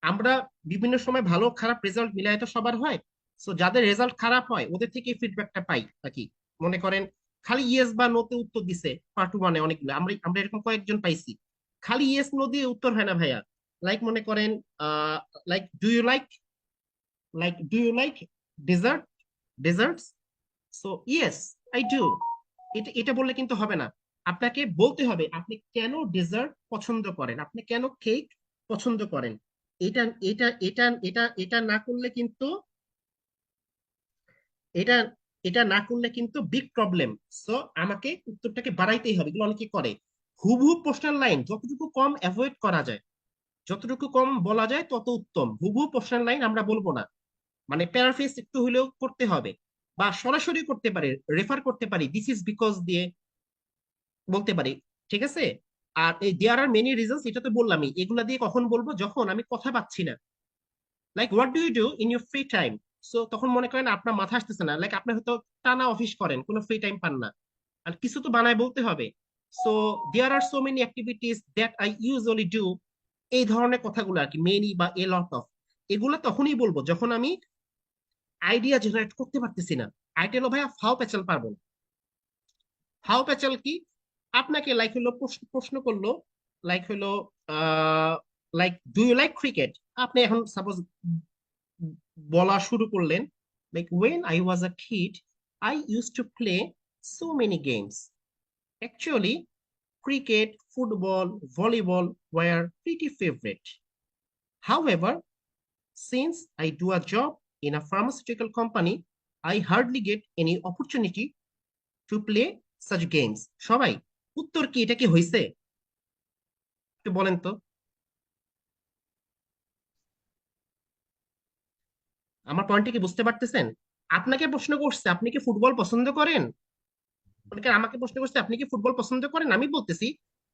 আমরা বিভিন্ন সময় ভালো খারাপ রেজাল্ট মিলাই তো সবার হয়। সো যাদের রেজাল্ট খারাপ হয় ওদের থেকে ফিডব্যাকটা পাই নাকি, মনে করেন খালি ইয়েস বা নোতে উত্তর দিছে পার্ট ওয়ানে অনেকগুলো, আমরা আমরা এরকম কয়েকজন পাইছি খালি ইয়েস নো দিয়ে উত্তর হয় না ভাইয়া। লাইক মনে করেন like do you like dessert desserts, so yes I do. এটা এটা বললে কিন্তু হবে না, আপনাকে বলতে হবে আপনি কেন ডেজার্ট পছন্দ করেন, আপনি কেন কেক পছন্দ করেন। এটা এটা এটা এটা এটা না করলে কিন্তু এটা এটা না করলে কিন্তু বিগ প্রবলেম। সো আমাকে উত্তরটাকে বাড়াইতেই হবে, এগুলো অনেকে করে। হুবহু প্রশ্নের লাইন যতটুকু কম অ্যাভয়েড করা যায়, যতটুকু কম বলা যায় তত উত্তম। হুবহু প্রশ্নের লাইন আমরা বলবো না, মানে প্যারাফ্রেজ একটু হলেও করতে হবে, বা সরাসরি করতে পারি, রেফার করতে পারি, দিস ইজ বিকজ দিয়ে বলতে পারি। ঠিক আছে। আর এই দেয়ার আর মেনি রিজনস, এটা তো বললামই, এগুলা দিয়ে কখন বলবো, যখন আমি কথা পাচ্ছি না। Like what do you do in your free time, so তখন মনে করেন আপনার মাথা আসতেছে না, লাইক আপনি হয়তো টানা অফিস করেন, কোনো ফ্রি টাইম পান না, আর কিছু তো বানায় বলতে হবে। So there are so many activities that I usually do, এই ধরনের কথাগুলো আর কি, মেনি বা এ লট অফ, এগুলো তখনই বলবো যখন আমি আইডিয়া জেনারেট করতে পারতেছি না। আইডিয়া ভাইয়া ফাও পেঁচাল পারবো না। ফাও পেঁচাল কি, আপনাকে লাইক হলো প্রশ্ন প্রশ্ন করলো, লাইক হলো like do you like cricket, আপনি এখন সাপোজ বলা শুরু করলেন, like when I was a kid I use to play so many games, actually cricket, football, volleyball were pretty favorite. However, since I do a job in a pharmaceutical company, I hardly get any opportunity to play such games. সবাই উত্তর কি, এটা কি হয়েছে একটু বলেন তো। আমার পয়েন্টটা কি বুঝতে পারতেছেন? আপনাকে প্রশ্ন করছে আপনি কি ফুটবল পছন্দ করেন, অনেকে আমাকে প্রশ্ন করছে আপনি কি ফুটবল পছন্দ করেন, আমি বলতেছি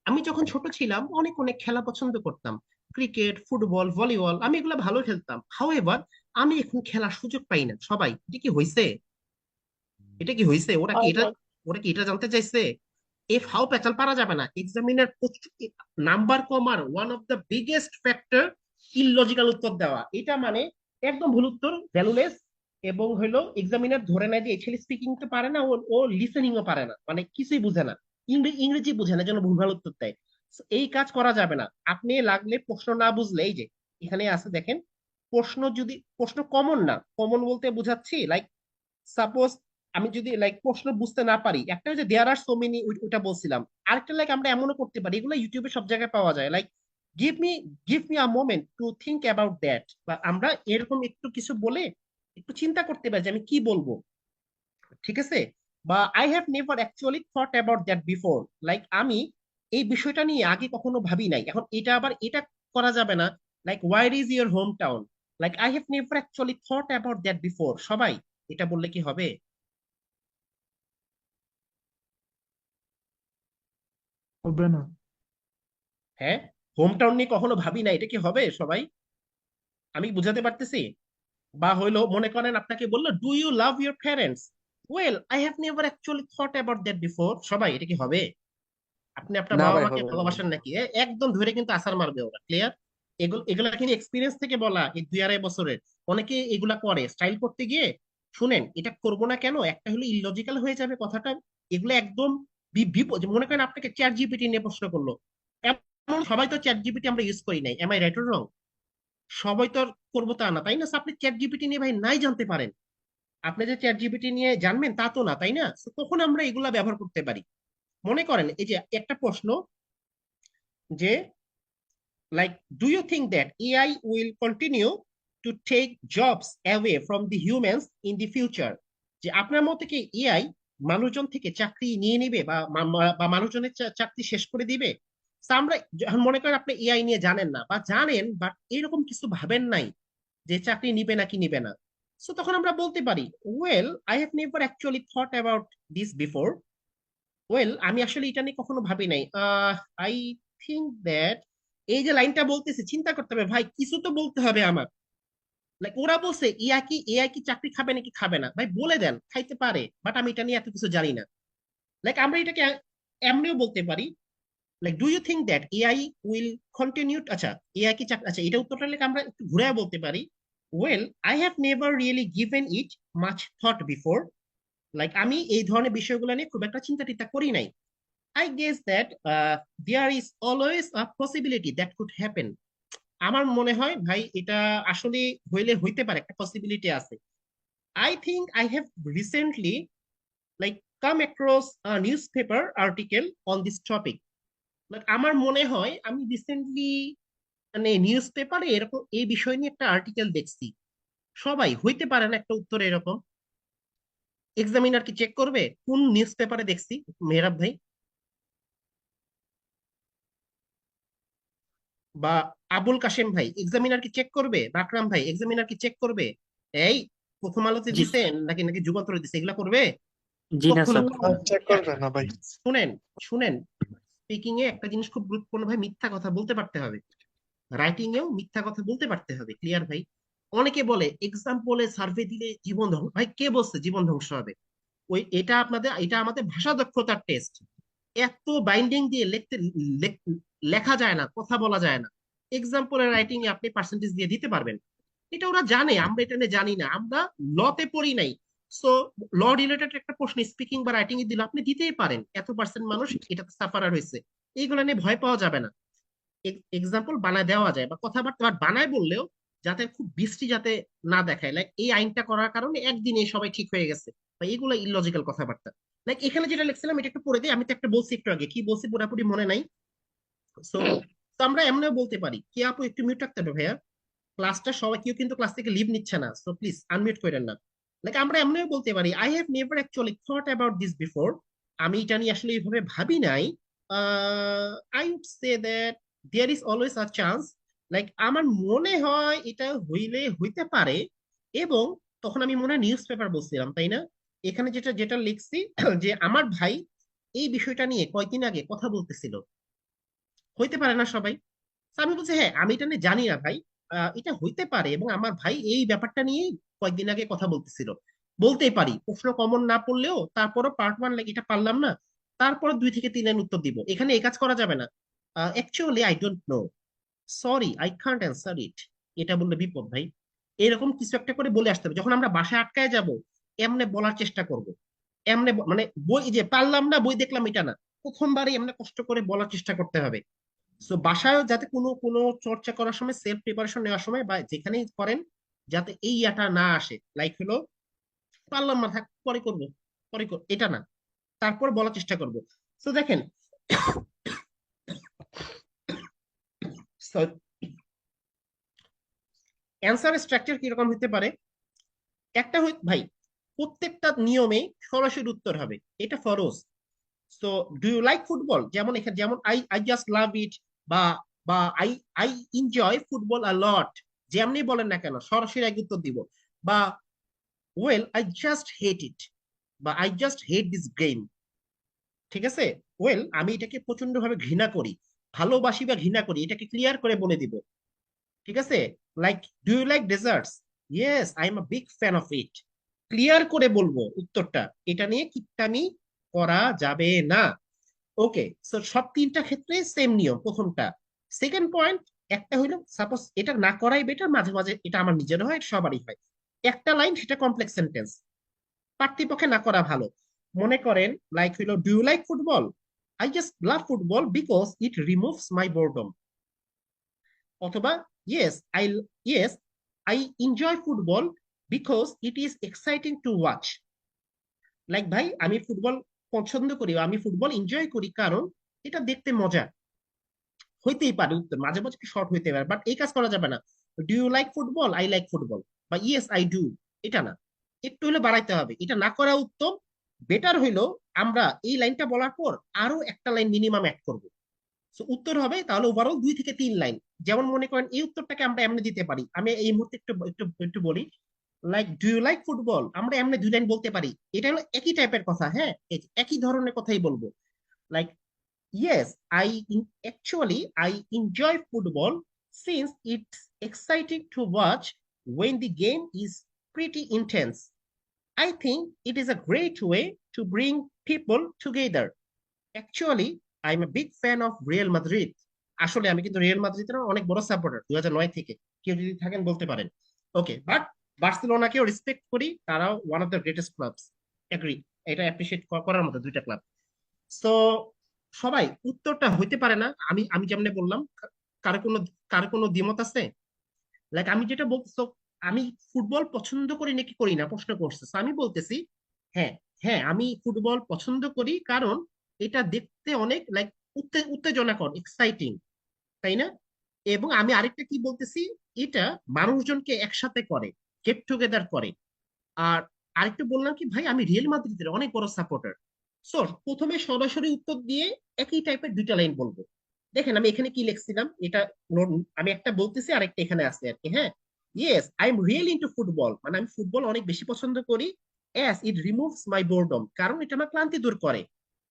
আমি যখন ছোট ছিলাম অনেক অনেক খেলা পছন্দ করতাম, ক্রিকেট, ফুটবল, ভলিবল, আমি এগুলো ভালো খেলতাম। হাউ এভার আমি এখন খেলার সুযোগ পাই না। সবাই এটা কি হয়েছে, এটা কি হয়েছে, অলরাইট। ওরা কি এটা জানতে চাইছে? এ ফাও পেঁচাল পারা যাবে না। এক্সামিনার নাম্বার কমার one of the biggest factor illogical উত্তর দেওয়া, এটা মানে একদম ভুল উত্তর, ভ্যালুলেস। এবং হলো এক্সামিনার ধরে নেয় যে এই ছেলে স্পিকিং তো পারে না, ও ও লিসেনিং ও পারে না, মানে কিছুই বুঝে না, ইংরেজি বুঝে না, যেন ভুলভাল উত্তর দেয়। So, এই কাজ করা যাবে না। আপনি লাগলে প্রশ্ন না বুঝলে, এই যে এখানে আছে দেখেন, প্রশ্ন যদি প্রশ্ন কমন না, কমন বলতে বুঝাচ্ছি লাইক সাপোজ আমি যদি লাইক প্রশ্ন বুঝতে না পারি, একটা যে দেয়ার আর সো মেনি, ওইটা বলছিলাম। আরেকটা লাইক আমরা এমনও করতে পারি, এগুলো ইউটিউবে সব জায়গায় পাওয়া যায়, like give me give me a moment to think about that, বা আমরা এরকম একটু কিছু বলে একটু চিন্তা করতে পারি যে আমি কি বলবো। ঠিক আছে। বা I have never actually thought about that before, like আমি এই বিষয়টা নিয়ে আগে কখনো ভাবি নাই। এখন এটা আবার এটা করা যাবে না, like where is your home town, like I have never actually thought about that before. সবাই এটা বললে কি হবে? হবে না। হ্যাঁ, হোম টাউন নিয়ে কখনো ভাবি না, এটা কি হবে সবাই? আমি বুঝাতে পারতেছি? বা হইলো মনে করেন আপনাকে বললো do you love your parents, well I have never actually thought about that before. সবাই এটা কি হবে? আপনি আপনার না বাবা ভাই, মাকে হবে না। ভালোবাসেন নাকি? একদম ধরে কিন্তু আছাড় মারবে ওরা, ক্লিয়ার। এগুলো এগুলা কিন্তু এক্সপিরিয়েন্স থেকে বলা, এই 2-2.5 বছরের। অনেকে এগুলা করে স্টাইল করতে গিয়ে, শুনেন এটা করবো না কেন, একটা হলো ইললজিক্যাল হয়ে যাবে কথাটা। এগুলো একদম বিপদ। মনে করেন আপনাকে চ্যাট জিপিটি নিয়ে প্রশ্ন করলো, এমন সবাই তো চ্যাট জিপিটি আমরা ইউজ করি নাই, am I right or wrong? সবাই তো আর করবো তা না, তাই না? So, আপনি চ্যাট জিপিটি নিয়ে ভাই নাই জানতে পারেন, আপনি যে চ্যাট জিপিটি নিয়ে জানবেন তা তো না, তাই না? So, তখন আমরা এগুলা ব্যবহার করতে পারি। মনে করেন এই যে একটা প্রশ্ন, যে like do you think that AI will continue to take jobs away from the humans in the future? যে আপনার মতে কি এআই মানুষজন থেকে চাকরি নিয়ে নিবে, বা বা মানুষজনের চাকরি শেষ করে দিবে? So, আমরা যখন মনে করেন আপনি এআই নিয়ে জানেন না, বা জানেন বাট এরকম কিছু ভাবেন নাই যে চাকরি নিবে নাকি নিবে না, সো তখন আমরা বলতে পারি well I have never actually thought about this before, well আমি আসলে এটা নিয়ে কখনো ভাবি নাই, আই থিঙ্ক দ্যাট। এই যে লাইনটা বলতেছে, চিন্তা করতে হবে ভাই, কিছু তো বলতে হবে আমার। লাইক ওরা বলছে এআই কি চাকরি খাবে নাকি খাবে না, ভাই বলে দেন খাইতে পারে, বাট আমি এটা নিয়ে এত কিছু জানি না। লাইক আমরা এটাকে এমনিও বলতে পারি, like do you think that AI will continue, আচ্ছা এআই কি আচ্ছা এটা উত্তরটা লেগে আমরা একটু ঘুরে বলতে পারি, well I have never really given it much thought before. Like আমি এই ধরনের বিষয়গুলো নিয়ে খুব একটা চিন্তা টিন্তা করি নাই। I guess that there is always a possibility that could happen. আমার মনে হয় ভাই এটা আসলে হইতে পারে, একটা পসিবিলিটি আছে। I think I have recently like come across a newspaper article on this topic. Like আমার মনে হয় আমি রিসেন্টলি মানে নিউজ পেপারে এরকম এই বিষয় নিয়ে একটা আর্টিকেল দেখছি। সবাই হইতে পারে না একটা উত্তর এরকম। এক্সামিনার কি চেক করবে কোন নিউজ পেপারে দেখছি? মেহরাব ভাই বা আবুল কাশেম ভাই এক্সামিনার কি চেক করবে? বা আকরাম ভাই এক্সামিনার কি চেক করবে? এই প্রথম আলোতে জি দিছেন নাকি নাকি যুগান্তরে দিছে, এগুলা করবে? জি না কখনো স্যার। চেক করবে না ভাই। শুনেন শুনেন, স্পিকিং এ একটা জিনিস খুব গুরুত্বপূর্ণ ভাই, মিথ্যা কথা বলতে পারতে হবে। রাইটিং এও মিথ্যা কথা বলতে পারতে হবে, ক্লিয়ার ভাই? অনেকে বলে এক্সাম্পলে সার্ভে দিলে জীবন ধ্বংস, ভাই কে বলছে জীবন ধ্বংস হবে? ওই এটা আমাদের ভাষা দক্ষতার টেস্ট। এত বাইন্ডিং দিয়ে লেখা যায় না, কথা বলা যায় না। এক্সাম্পলের রাইটিং এ আপনি পার্সেন্টেজ দিয়ে দিতে পারবেন, এটা ওরা জানে, আমরা এটা নিয়ে জানি না, আমরা লতে পড়ি নাই। সো ল রিলেটেড একটা প্রশ্ন স্পিকিং বা রাইটিং এ দিলে আপনি দিতেই পারেন, এত পার্সেন্ট মানুষ এটাতে সাফারার হয়েছে। এইগুলো নিয়ে ভয় পাওয়া যাবে না। এক্সাম্পল বানায় দেওয়া যায় বা কথাবার্তা বানায় বললেও যাতে খুব বৃষ্টি যাতে না দেখায়, লাইক এই আইনটা করার কারণে একদিনে সবাই ঠিক হয়ে গেছে, বা এগুলো ইললজিক্যাল কথাবার্তা। লাইক এখানে যেটা লিখছিলাম এটা একটু পড়ে দিই, আমি তো একটা বলছি একটু আগে, কি বলছি পুরোপুরি মনে নাই। সো আমরা এমনিও বলতে পারি, কি আপু একটু মিউট রাখতে হবে ভাইয়া, ক্লাসটা সবাই কেউ কিন্তু ক্লাস থেকে লিভ নিচ্ছে না, সো প্লিজ আনমিউট করেন না। লাইক আমরা এমনিও বলতে পারি, I have never actually thought about this before. আমি এটা নিয়ে আসলে এইভাবে ভাবি নাই। I would say that there is always a chance. Like আমার মনে হয় এটা হইতে পারে। এবং তখন আমি মনে হয় নিউজ পেপার বলছিলাম, তাই না? এখানে যেটা যেটা লিখছি যে আমার ভাই এই বিষয়টা নিয়ে কয়েকদিন আগে কথা বলতেছিল, হইতে পারে না সবাই? তো আমি বলছি হ্যাঁ আমি এটা নিয়ে জানি না ভাই, এটা হইতে পারে, এবং আমার ভাই এই ব্যাপারটা নিয়ে কয়েকদিন আগে কথা বলতেছিল। বলতেই পারি, প্রশ্ন কমন না পড়লেও তারপরও পার্ট ওয়ান লাগে এটা পারলাম না, তারপর 2 থেকে 3 লাইন উত্তর দিব, এখানে এই কাজ করা যাবে না। Actually I don't know, sorry I can't answer it, এটা বললে বিপদ ভাই। এরকম কিছু একটা করে বলে আসতে হবে, যখন আমরা বাসায় আটকায় যাব এমনে বলার চেষ্টা করব। মানে বই যে পারলাম না বই দেখলাম এটা না, প্রথমবারই এমনি কষ্ট করে বলার চেষ্টা করতে হবে। সো বাসায় যাতে কোনো কোনো চর্চা করার সময়, সেলফ প্রিপারেশন নেওয়ার সময় বা যেখানেই করেন, যাতে এই ইয়াটা না আসে, লাইক হলো পারলাম না থাক পরে করবো, এটা না, তারপর বলার চেষ্টা করব। তো দেখেন অ্যান্সার স্ট্রাকচার কিরকম হতে পারে, একটা ভাই প্রত্যেকটা নিয়মে সরাসরি উত্তর হবে, এটা ফরজ। So do you like football, যেমন এখানে যেমন I I just love it, বা বা I I enjoy football a lot, যেমনি বলেন না কেন সরাসরি এক উত্তর দিব। বা well I just hate it, বা I just hate this game. ঠিক আছে, ওয়েল আমি এটাকে প্রচন্ড ভাবে ঘৃণা করি, ভালোবাসি বা ঘৃণা করি, এটাকে ক্লিয়ার করে বলে দিব। ঠিক আছে, like do you like desserts, yes I am a big fan of it, clear করে বলবো উত্তরটা, এটা নিয়ে কিপটামি করা যাবে না। ওকে, সো সব 3টা ক্ষেত্রে সেম নিয়ম প্রথমটা। সেকেন্ড পয়েন্ট, একটা হইলো সাপোজ এটা না করাই বেটার, মাঝে মাঝে এটা আমার নিজের হয়, সবারই হয়, একটা লাইন সেটা কমপ্লেক্স সেন্টেন্স, পার্থিপক্ষে না করা ভালো। মনে করেন লাইক হইলো do you like football, I just love football because it removes my boredom. অথবা yes I yes I enjoy football because it is exciting to watch. Like ভাই আমি ফুটবল পছন্দ করি, আমি ফুটবল এনজয় করি কারণ এটা দেখতে মজা। হইতেই পারে উত্তর, মাঝে মাঝে শর্ট হইতে পারে, বাট এই কাজ করা যাবে না। Do you like football, I like football, বা ইয়েস আই ডু, এটা না, একটু হলে বাড়াইতে হবে, এটা না করা উত্তম। বেটার হইলো আমরা এই লাইনটা বলার পর আরো একটা লাইন মিনিমাম অ্যাড করব। সো উত্তর হবে তাহলে ওভারঅল 2 থেকে 3 লাইন। যেমন মনে করেন এই উত্তরটাকে আমরা এমনি দিতে পারি, আমি এই মুহূর্তে একটু একটু একটু বলি, like do you like football, আমরা এমনি 2 লাইন বলতে পারি, এটা হলো একই টাইপের কথা, হ্যাঁ একই ধরনের কথাই বলবো। Like yes, actually I enjoy football since it's exciting to watch when the game is pretty intense. I think it is a great way to bring people together. Actually, I am a big fan of Real Madrid. আসলে আমি কিন্তু Real মাদ্রিদের অনেক বড় supporter 2009 থেকে। কেউ যদি থাকেন বলতে পারেন। ওকে, বাট বার্সেলোনাকেও রেসপেক্ট করি, তারাও one of the greatest clubs. Agree, এটা অ্যাপ্রিসিয়েট করার মতো দুইটা ক্লাব। সো সবাই উত্তরটা হইতে পারে না। আমি আমি যেমন বললাম, কারো কোনো কারো কোনো দ্বিমত আছে? লাইক আমি যেটা বলছো, আমি ফুটবল পছন্দ করি নাকি করি না প্রশ্ন করছে। So আমি বলতেছি হ্যাঁ, হ্যাঁ আমি ফুটবল পছন্দ করি, কারণ এটা দেখতে অনেক লাইক উত্তেজনাকর, এক্সাইটিং, তাই না? এবং আমি আরেকটা কি বলতেছি, এটা মানুষজনকে একসাথে করে, গেট টুগেদার করে। আর আরেকটু বললাম কি ভাই, আমি রিয়েল মাদ্রিদের অনেক বড় সাপোর্টার। সো প্রথমে সরাসরি উত্তর দিয়ে একই টাইপের দুইটা লাইন বলবো। দেখেন আমি এখানে কি লিখছিলাম, এটা আমি একটা বলতেছি আর একটা এখানে আছে আর কি। হ্যাঁ, yes I am really into football, মানে আমি ফুটবল অনেক বেশি পছন্দ করি। As it removes my boredom, কারণ এটা আমার ক্লান্তি দূর করে।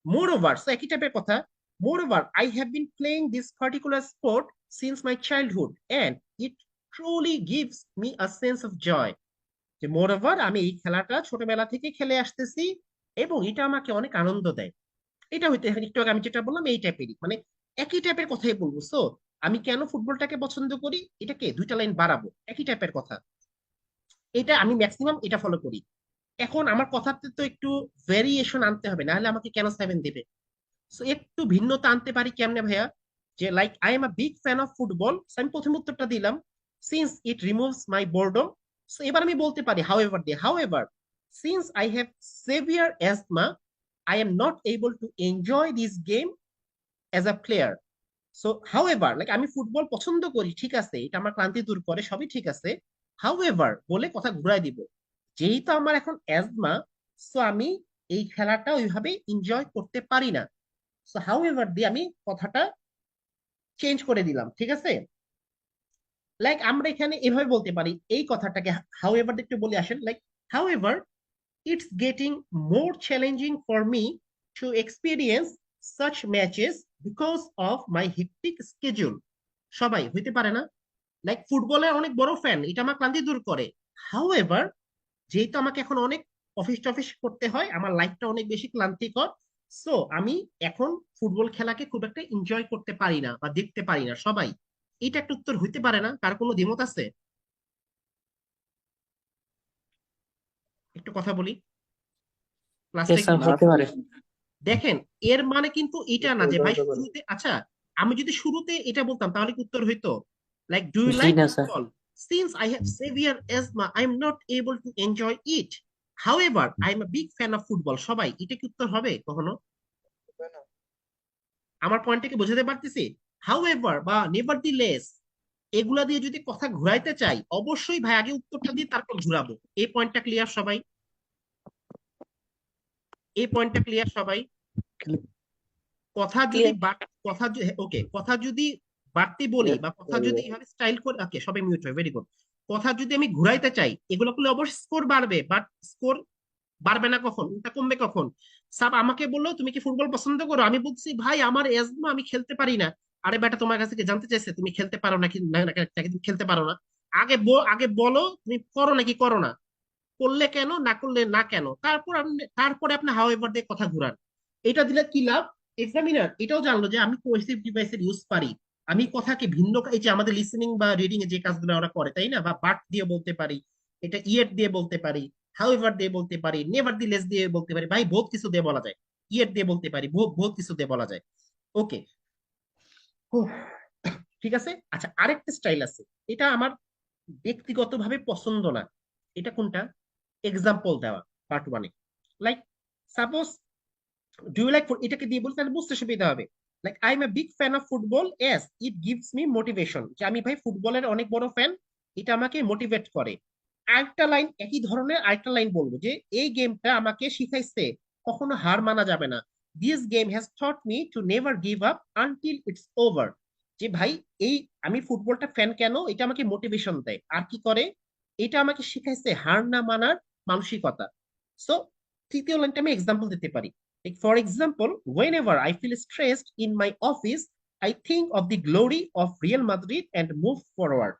মোর ওভার, সো একই টাইপের কথা। Moreover I have been playing this particular sport since my childhood and it truly gives me a sense of joy. যে মোর ওভার আমি এই খেলাটা ছোটবেলা থেকে খেলে আসতেছি এবং এটা আমাকে অনেক আনন্দ দেয়। এটা হইতে একটু আগে আমি যেটা বললাম এই টাইপেরই, মানে একই টাইপের কথাই বলবো। সো আমি কেন ফুটবলটাকে পছন্দ করি, এটাকে দুইটা লাইন বাড়াবো, একই টাইপের কথা। এটা আমি ম্যাক্সিমাম এটা ফলো করি। এখন আমার কথাতে তো একটু ভেরিয়েশন আনতে হবে, না হলে আমাকে কেন 7 দেবে? সো একটু ভিন্নতা আনতে পারি কেমনে ভাইয়া? যে like I am a big fan of football, আমি প্রথম উত্তরটা দিলাম since it removes my boredom. So এবার আমি বলতে পারি হাউএভার দিয়ে, however since I have severe asthma I am not able to enjoy this game as a player. So however like আমি ফুটবল পছন্দ করি, ঠিক আছে, এটা আমার ক্লান্তি দূর করে, সবই ঠিক আছে। হাউএভার বলে কথা ঘুরাই দিব, যেহেতু আমার এখন অ্যাজমা, সো আমি এই খেলাটা ওইভাবে এনজয় করতে পারি না। সো হাউএভার দিয়ে আমি কথাটা চেঞ্জ করে দিলাম, ঠিক আছে? লাইক আমরা এখানে এভাবে বলতে পারি এই কথাটাকে, হাউএভার একটু বলে আসেন। Like however it's getting more challenging for me to experience such matches because of my hectic schedule. সবাই হইতে পারে না? লাইক ফুটবলের অনেক বড় ফ্যান, এটা আমার ক্লান্তি দূর করে। হাউএভার যেহেতু আমাকে এখন অনেক অফিস টফিস করতে হয়, আমার লাইফটা অনেক বেশি ক্লান্তিকর। সো আমি এখন ফুটবল খেলাকে খুব একটা এনজয় করতে পারি না বা দেখতে পারি না। সবাই, এটা একটা উত্তর হইতে পারে না? কার কোনো দ্বিমত আছে? একটু কথা বলি, ক্লাসটা Yes, একটু স্যার হতে পারে। দেখেন। এর মানে কিন্তু এটা না যে ভাই হতে পারে। শুরুতে, আচ্ছা আমি যদি শুরুতে এটা বলতাম তাহলে কি উত্তর হইতো? লাইক ডু ইউ জি লাইক না sir. Football, since I have severe asthma I am not able to enjoy it, however I am a big fan of football. সবাই, এটা কি উত্তর হবে কখনো? আমার পয়েন্টটাকে বোঝাতে পারতেছি? হাউএভার বা নেভারদিলেস, এগুলা দিয়ে যদি কথা ঘুরাইতে চাই, অবশ্যই ভাই আগে উত্তরটা দিয়ে তারপর ঘুরাবো। এই পয়েন্টটা ক্লিয়ার সবাই? এই পয়েন্টটা ক্লিয়ার সবাই? কথা যদি ক্লিয়ার। কথা ওকে, কথা যদি বাড়তি বলি বা কথা যদি এভাবে স্টাইল করে, ওকে সবাই মিউট হয়, ভেরি গুড। কথা যদি আমি ঘুরাইতে চাই, এগুলো করলে অবশ্যই স্কোর বাড়বে, বাট স্কোর বাড়বে না কখন, এটা কমবে কখন? সাব আমাকে বললো তুমি কি ফুটবল পছন্দ করো, আমি বলছি ভাই আমার এজমা, আমি খেলতে পারি না। আরে বেটা, তোমার কাছে কি জানতে চাইছে তুমি খেলতে পারো নাকি নাকি তুমি খেলতে পারো না? আগে বলো তুমি করো নাকি করো না, করলে কেন, না করলে না কেন, তারপরে আপনি হাউএভার দিয়ে কথা ঘুরান। এটা দিলে কি লাভ? এক্সামিনার এটাও জানলো যে আমি কোহেসিভ ডিভাইসের ইউজ পারি। আমি কথাকে ভিন্ন, এই যে আমাদের লিসেনিং বা রিডিং এ যে কাজগুলো ওরা করে, তাই না, বা বাট দিয়ে বলতে পারি, এটা ইয়েট দিয়ে বলতে পারি, হাউএভার দিয়ে বলতে পারি, নেভারদিলেস দিয়ে বলতে পারি, ভাই বহুত কিছু দিয়ে বলা যায়, ইয়েট দিয়ে বলতে পারি, বহুত বহুত কিছু দিয়ে বলা যায়। ওকে, ঠিক আছে। আচ্ছা আরেকটা স্টাইল আছে, এটা আমার ব্যক্তিগতভাবে পছন্দ না। এটা কোনটা? এক্সাম্পল দেওয়া, পার্ট 1-এ। Like suppose, do you like, এটাকে দিয়ে বলি তাহলে বুঝতে সুবিধা হবে। Like I am a big fan of football as it gives me motivation, যে আমি ভাই ফুটবলের অনেক বড় ফ্যান, এটা আমাকে মোটিভেট করে। আরেকটা লাইন, একই ধরনের আরেকটা লাইন বলবো, যে এই গেমটা আমাকে শিখাইছে কখনো হার মানা যাবে না। This game has taught me two never give up until it's over. যে ভাই এই আমি ফুটবলটা ফ্যান কেন, এটা আমাকে মোটিভেশন দেয়, আর কি করে, এটা আমাকে শিখাইছে হার না মানার মানসিকতা। সো তৃতীয় লাইনটা আমি এক্সাম্পল দিতে পারি। Like for example, whenever I feel stressed in my office, I think of the glory of Real Madrid and move forward.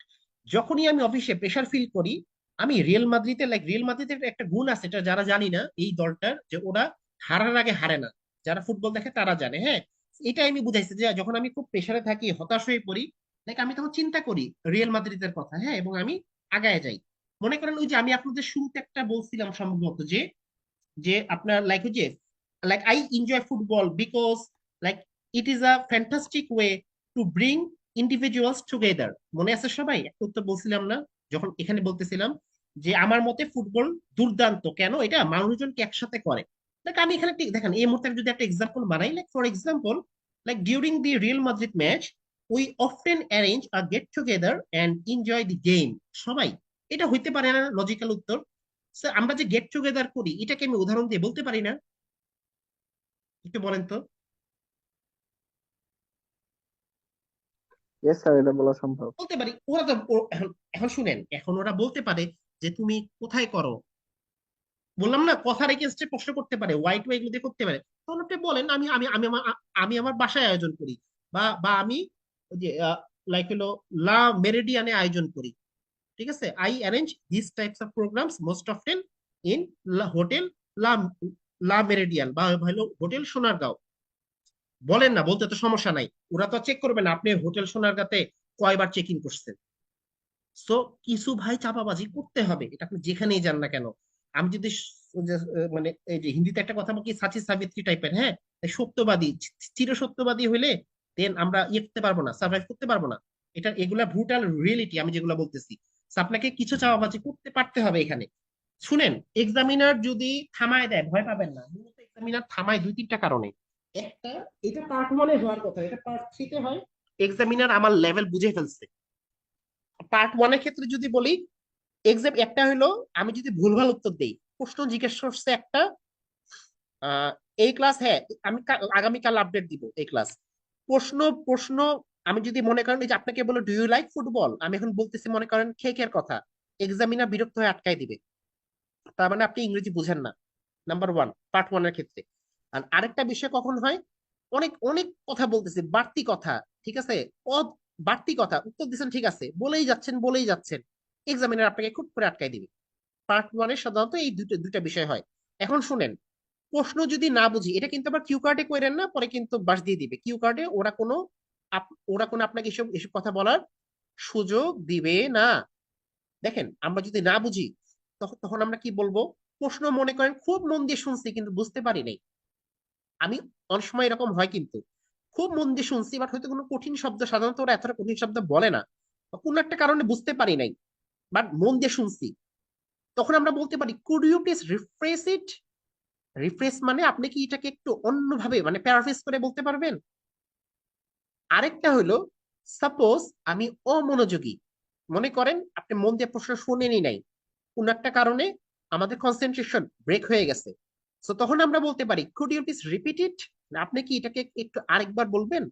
যখনই আমি অফিসে প্রেশার ফিল করি, আমি রিয়েল মাদ্রিদের, লাইক রিয়েল মাদ্রিদের একটা গুণ আছে, এটা যারা জানি না এই দলটার, যে ওরা হারার আগে হারে না। যারা ফুটবল দেখে তারা জানে, হ্যাঁ। এটাই আমি বুঝাইছি যে যখন আমি খুব প্রেসারে থাকি, হতাশ হয়ে পড়ি, লাইক আমি তখন চিন্তা করি রিয়াল মাদ্রিদের কথা, হ্যাঁ, এবং আমি আগায় যাই। মনে করেন ওই যে আমি আপনাদের শুরুতে একটা বলছিলাম সম্ভবত, যে যে আপনার লাইক ওই যে like I enjoy football because like it is a fantastic way to bring individuals together. মনে আছে সবাই? একটা উত্তর বলছিলাম না যখন এখানে বলতেছিলাম যে আমার মতে ফুটবল দুর্দান্ত, কেন এটা মানুষজনকে একসাথে করে। লাইক আমি এখানে দেখেন এই মুহূর্তে আমি যদি একটা এক্সাম্পল বানাই, like for example, like during the Real Madrid match we often arrange a get together and enjoy the game. সবাই, এটা হইতে পারে না লজিক্যাল উত্তর? স্যার আমরা যে গেট টুগেদার করি এটাকে আমি উদাহরণ দিয়ে বলতে পারি না? একটু বলেন তো। ইয়েস স্যার, এটা বলা সম্ভব। বলতে পারি, ওরা তো এখন এখন শুনেন, এখন ওরা বলতে পারে যে তুমি কোথায় করো, বললাম না কথার এগেনস্টে প্রশ্ন করতে পারে, ওয়াই টু এগুলো দিয়ে করতে পারে। তখন আপনি বলেন আমি আমি আমি আমার আমি আমার বাসায় আয়োজন করি, বা বা আমি ওই যে লাইক হলো লা মেরিডিয়ানে আয়োজন করি। ঠিক আছে, I arrange this types of programs most often in hotel লা লা মেরিডিয়ান, বা হলো হোটেল সোনারগাঁও। বলেন না, বলতে তো সমস্যা নাই, ওরা তো চেক করবে না আপনি হোটেল সোনারগাঁতে কয়বার চেক ইন করছেন। সো কিছু ভাই চাপাবাজি করতে হবে, এটা আপনি যেখানেই যান না কেন। আমি যদি মানে এই যে হিন্দিতে একটা কথা বলি সাচি সাবিত্রী টাইপের, হ্যাঁ, এই সত্যবাদী, চির সত্যবাদী হইলে দেন আমরা ইয়ে করতে পারবো না, সার্ভাইভ করতে পারবো না। এটা এগুলা ব্রুটাল রিয়েলিটি আমি যেগুলো বলতেছি। So আপনাকে কিছু চাপাবাজি করতে পারতে হবে এখানে। শুনেন, এক্সামিনার যদি থামায় দেয় ভয় পাবেন না, মূলত এক্সামিনার থামায় দুই তিনটা কারণে। একটা, এটা পার্ট ওয়ানে হওয়ার কথা, এটা পার্ট থ্রিতে হয়। এক্সামিনার আমার লেভেল বুঝে ফেলছে। পার্ট ওয়ানের ক্ষেত্রে যদি বলি, এক্সাম একটা হলো আমি যদি ভুলভাল উত্তর দেই, প্রশ্ন জিজ্ঞেস করছে একটা, এই ক্লাস, হ্যাঁ আমি আগামীকাল আপডেট দিব এই ক্লাস। প্রশ্ন প্রশ্ন আমি যদি মনে করেন এই যে আপনাকে বলো ডু ইউ লাইক ফুটবল, আমি এখন বলতেছি মনে করেন খেকের কথা, এক্সামিনার বিরক্ত হয়ে আটকাই দিবে, তার মানে আপনি ইংরেজি বুঝেন না। নাম্বার ওয়ান, পার্ট ওয়ানের ক্ষেত্রে। আর আরেকটা বিষয় কখন হয়, অনেক অনেক কথা বলতেছে, বাড়তি কথা, ঠিক আছে, বাড়তি কথা উত্তর দিচ্ছেন, ঠিক আছে, বলেই যাচ্ছেন, এক্সামিনার আপনাকে খুব করে আটকাই দিবে। পার্ট ওয়ানে সাধারণত এই দুটো দুটা বিষয় হয়। এখন শুনেন, প্রশ্ন যদি না বুঝি, এটা কিন্তু আবার কিউ কার্ডে করেন না, পরে কিন্তু বাস দিয়ে দিবে কিউ কার্ডে, ওরা কোনো আপনাকে এসব এসব কথা বলার সুযোগ দিবে না। দেখেন আমরা যদি না বুঝি, তখন তখন আমরা কি বলবো, প্রশ্ন মনে করেন খুব মন দিয়ে শুনছি কিন্তু বুঝতে পারি নাই। আমি অনেক সময় এরকম হয় কিন্তু, খুব মন দিয়ে শুনছি বাট হয়তো কোনো কঠিন শব্দ, সাধারণত ওরা এতটা কঠিন শব্দ বলে না, বা কোনো একটা কারণে বুঝতে পারি নাই, বাট মন দিয়ে শুনছি। তখন আমরা বলতে পারি could you please refresh it. Refresh মানে আপনি কি এটাকে একটু অন্যভাবে মানে প্যারাফ্রেজ করে বলতে পারবেন। আরেকটা হলো, সাপোজ আমি অমনোযোগী, মনে করেন আপনি মন দিয়ে প্রশ্ন শুনেনি নাই, কোন একটা কারণে আমাদের কনসেন্ট্রেশন ব্রেক হয়ে গেছে। তো তখন আমরা বলতে পারি could you please repeat it, আপনি কি এটাকে একটু আরেকবার বলবেন,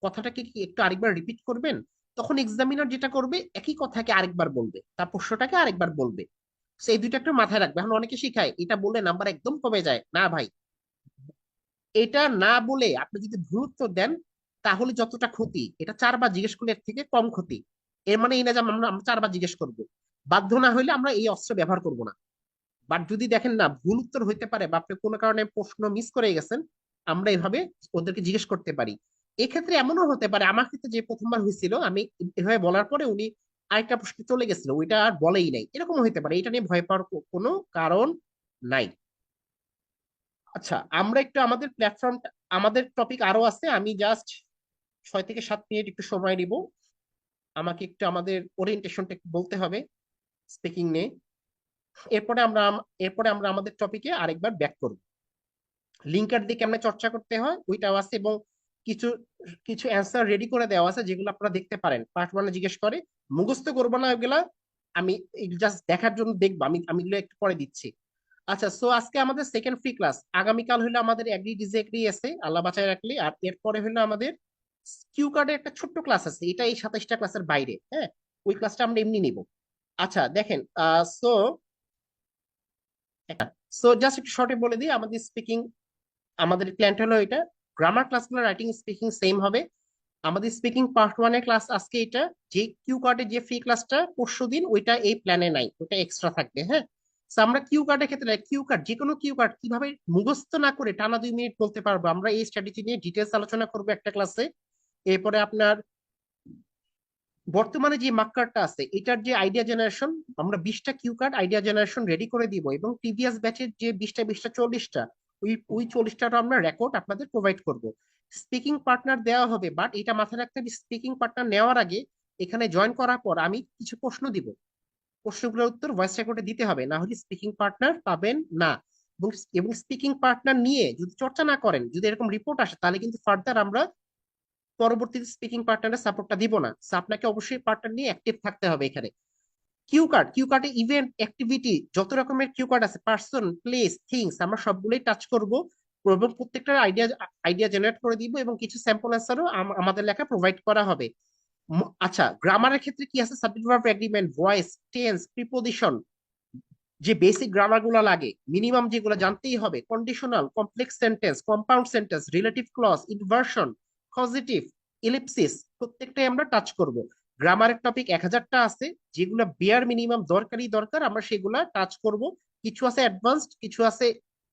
কথাটাকে কি একটু আরেকবার রিপিট করবেন। তখন এক্সামিনার যেটা করবে, একই কথাকে আরেকবার বলবে, তার প্রশ্নটাকে আরেকবার বলবে। সেই দুইটা একটু মাথায় রাখবে। এখন অনেকে শিখায় এটা বললে নাম্বার একদম কমে যায়, না ভাই, এটা না বলে আপনি যদি ভুল উত্তর দেন, তাহলে যতটা ক্ষতি, এটা চারবার জিজ্ঞেস করলে এর থেকে কম ক্ষতি। এর মানে এই না যে আমরা চারবার জিজ্ঞেস করব, বাধ্য না হইলে আমরা এই অস্ত্র ব্যবহার করব না। বাট যদি দেখেন না ভুল উত্তর হইতে পারে, বা আপনি কোনো কারণে প্রশ্ন মিস করে গেছেন, আমরা এভাবে ওদেরকে জিজ্ঞেস করতে পারি। এক্ষেত্রে এমনও হতে পারে, আমার ক্ষেত্রে যে প্রথমবার হয়েছিল, আমি এভাবে বলার পরে উনি আরেকটা প্রশ্ন চলে গেছিল, ওইটা আর বলেই নাই, এরকম হতে পারে। এটা নিয়ে ভয় পাওয়ার কোনো কারণ নাই। আচ্ছা, আমরা একটু আমাদের প্ল্যাটফর্ম, আমাদের টপিক আরো আছে, আমি জাস্ট 6 থেকে 7 মিনিট একটু সময় নিব, আমাকে একটু আমাদের ওরিয়েন্টেশনটা একটু বলতে হবে স্পিকিং নিয়ে। এরপরে আমরা আমাদের টপিকে আরেকবার ব্যাক করব। লিঙ্কার দিয়ে কেমনে চর্চা করতে হয় ওইটাও আছে, এবং কিছু কিছু অ্যান্সার রেডি করে দেওয়া আছে যেগুলো আপনারা দেখতে পারেন, পার্ট ওয়ানে জিজ্ঞেস করে, মুখস্থ করবো না ওইগুলা, আমি জাস্ট দেখার জন্য দেখবো, আমি এগুলো একটু পরে দিচ্ছি। আচ্ছা, সো আজকে আমাদের সেকেন্ড ফ্রি ক্লাস, আগামীকাল হলো আমাদের এগ্রি ডিসএগ্রি আছে, আল্লাহ বাঁচায় রাখলে, আর এরপরে হলো আমাদের কিউ কার্ডের একটা ছোট্ট ক্লাস আছে, এটা এই 27টা ক্লাসের বাইরে, হ্যাঁ, ওই ক্লাসটা আমরা এমনি নিব। আচ্ছা দেখেন, সো সো জাস্ট একটু শর্টে বলে দিই আমাদের স্পিকিং, আমাদের প্ল্যান হলো এটা, গ্রামার ক্লাসগুলো রাইটিং স্পিকিং সেম হবে। আমাদের স্পিকিং পার্ট ওয়ানের ক্লাস আজকে এটা, যে কিউ কার্ডে যে ফ্রি ক্লাসটা পরশু দিন, ওইটা এই প্ল্যানে নাই, ওটা এক্সট্রা থাকবে, হ্যাঁ। So, আমরা কিউ কার্ডের ক্ষেত্রে কিউ কার্ড যে কোনো কিউ কার্ড কিভাবে মুখস্থ না করে টানা 2 মিনিট বলতে পারবো, আমরা এই স্ট্র্যাটেজি নিয়ে ডিটেলস আলোচনা করবো একটা ক্লাসে। এরপরে আপনার বর্তমানে যে মার্ক কার্ডটা আছে এটার যে আইডিয়া জেনারেশন, আমরা 20টা cue card idea generation ready করে দিব, এবং প্রিভিয়াস ব্যাচের যে 20টা 40টা ওই 40টার আমরা রেকর্ড আপনাদের প্রোভাইড করব। স্পিকিং পার্টনার দেওয়া হবে, বাট এটা মাথায় রাখতে হবে স্পিকিং পার্টনার নেওয়ার আগে এখানে জয়েন করার পর আমি কিছু প্রশ্ন দিব, প্রশ্নগুলোর উত্তর ভয়েস রেকর্ডে দিতে হবে, না হলে স্পিকিং পার্টনার পাবেন না। এবং স্পিকিং পার্টনার নিয়ে যদি চর্চা না করেন, যদি এরকম রিপোর্ট আসে, তাহলে কিন্তু ফার্দার আমরা পরবর্তীতে স্পিকিং পার্টনারের সাপোর্টটা দিব না। So, আপনাকে অবশ্যই পার্টনার নিয়ে অ্যাক্টিভ থাকতে হবে এখানে। কিউ কার্ডে ইভেন্ট অ্যাক্টিভিটি যত রকমের কিউ কার্ড আছে, পার্সন, প্লেস, থিংস, আমরা সবগুলোই টাচ করব এবং প্রত্যেকটার আইডিয়া জেনারেট করে দিব, এবং কিছু স্যাম্পল অ্যান্সারও আমাদের লেখা প্রোভাইড করা হবে। আচ্ছা, গ্রামারের ক্ষেত্রে কি আছে? Subject verb agreement, voice, tense, preposition, যে বেসিক গ্রামার গুলো লাগে মিনিমাম যেগুলো জানতেই হবে, conditional, complex sentence, compound sentence, relative clause, inversion, positive, ellipsis, প্রত্যেকটাই আমরা টাচ করব। গ্রামারের টপিক 1000টা আছে, যেগুলো বেয়ার মিনিমাম দরকার, আমরা সেগুলা টাচ করব। কিছু আছে অ্যাডভান্সড, কিছু আছে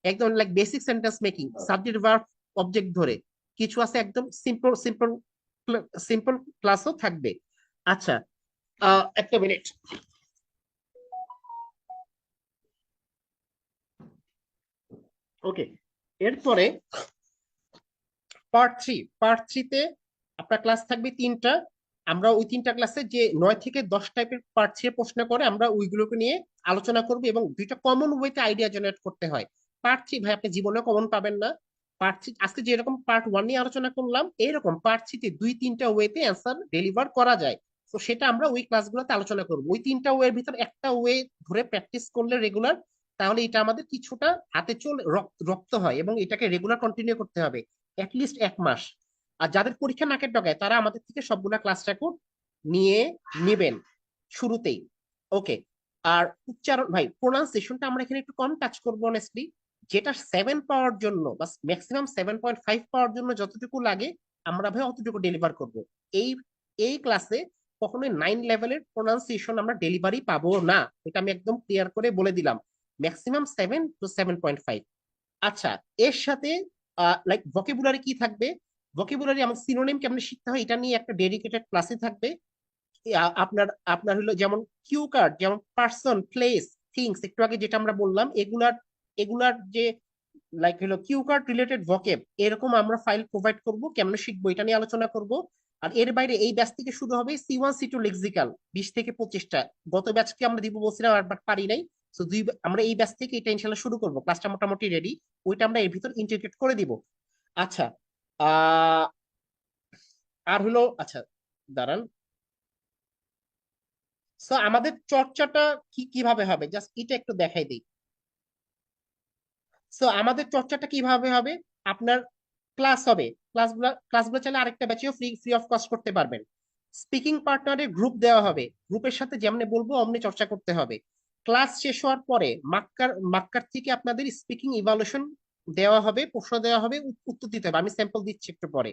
একদম like basic sentence making, subject verb object ধরে, কিছু আছে একদম সিম্পল সিম্পল সিম্পল ক্লাসও থাকবে। আচ্ছা, একটা মিনিট। ওকে, এরপরে পার্ট থ্রিতে আপনার ক্লাস থাকবে 3টা। আমরা ওই 3টা ক্লাসে যে 9 থেকে 10 টাইপের পার্ট 3 প্রশ্ন করে আমরা ওইগুলোকে নিয়ে আলোচনা করব, এবং 2টা কমন ওয়েতে আইডিয়া জেনারেট করতে হয়। পার্ট 3 ভাই আপনি জীবনে কমন পাবেন না। পার্ট 3 আজকে যেরকম পার্ট 1 নিয়ে আলোচনা করলাম, এরকম পার্ট 3তে 2-3টা ওয়েতে অ্যান্সার ডেলিভার করা যায়। তো সেটা আমরা ওই ক্লাসগুলোতে আলোচনা করব। ওই 3টা ওয়ের ভিতর একটা ওয়ে ধরে প্র্যাকটিস করলে রেগুলার, তাহলে এটা আমাদের কিছুটা হাতে চলে রপ্ত হয়, এবং এটাকে রেগুলার কন্টিনিউ করতে হবে অ্যাটলিস্ট 1 মাস। আর যাদের পরীক্ষা নাকের ডগায় তারা আমাদের থেকে সবগুলা ক্লাস রেকর্ড নিয়ে নেবেন শুরুতেই। ওকে, আর উচ্চারণ ভাই প্রোনাউন্সিয়েশনটা আমরা এখানে একটু কম টাচ করবো অনেস্টলি। যেটা 7 পাওয়ার জন্য বা ম্যাক্সিমাম 7.5 পাওয়ার জন্য যতটুকু লাগে আমরা ভাই অতটুকু ডেলিভার করব। এই এই ক্লাসে কখনোই 9 লেভেলের প্রোনাউন্সিয়েশন আমরা ডেলিভারি পাবো না, এটা আমি একদম ক্লিয়ার করে বলে দিলাম। Maximum 7 to 7.5। আচ্ছা, এর সাথে লাইক ভোকাবুলারি কি থাকবে? ভোকাবুলারি আমাদের সিনোনিম কেমনে শিখতে হয় এটা নিয়ে একটা ডেডিকেটেড ক্লাসই থাকবে। আপনার আপনার হলো যেমন কিউ কার্ড, যেমন পার্সন, প্লেস, থিংস, একটু আগে যেটা আমরা বললাম, এগুলার এগুলার যে লাইক হলো কিউ কার্ড রিলেটেড ভোকেব, এরকম আমরা ফাইল প্রোভাইড করব, কেমনে শিখবো এটা নিয়ে আলোচনা করব। আর এর বাইরে এই ব্যাচ থেকে শুরু হবে C1 C2 লেক্সিক্যাল 20 থেকে 25টা। গত ব্যাচকে আমরা দিব বলছিলাম, বাট পারি নাই। তো আমরা এই ব্যাচ থেকে এটা ইনশাল্লাহ শুরু করবো, ক্লাসটা মোটামুটি রেডি, ওইটা আমরা এর ভিতর ইন্টিগ্রেট করে দিব। আচ্ছা, আহ আর হলো, আচ্ছা দাঁড়ান। সো আমাদের চর্চাটা কিভাবে হবে জাস্ট এটা একটু দেখাই দিই। সো আমাদের চর্চাটা কিভাবে হবে? আপনার ক্লাস হবে, ক্লাসগুলো চাইলে আরেকটা ব্যাচেও ফ্রি অফ কস্ট করতে পারবেন। স্পিকিং পার্টনারের গ্রুপ দেওয়া হবে, গ্রুপের সাথে যেমনি বলবো অমনি চর্চা করতে হবে। ক্লাস শেষ হওয়ার পরে মার্কার থেকে আপনাদের স্পিকিং ইভালুয়েশন দেওয়া হবে, প্রশ্ন দেওয়া হবে, উত্তর দিতে হবে, আমি স্যাম্পল দিচ্ছি একটু পরে।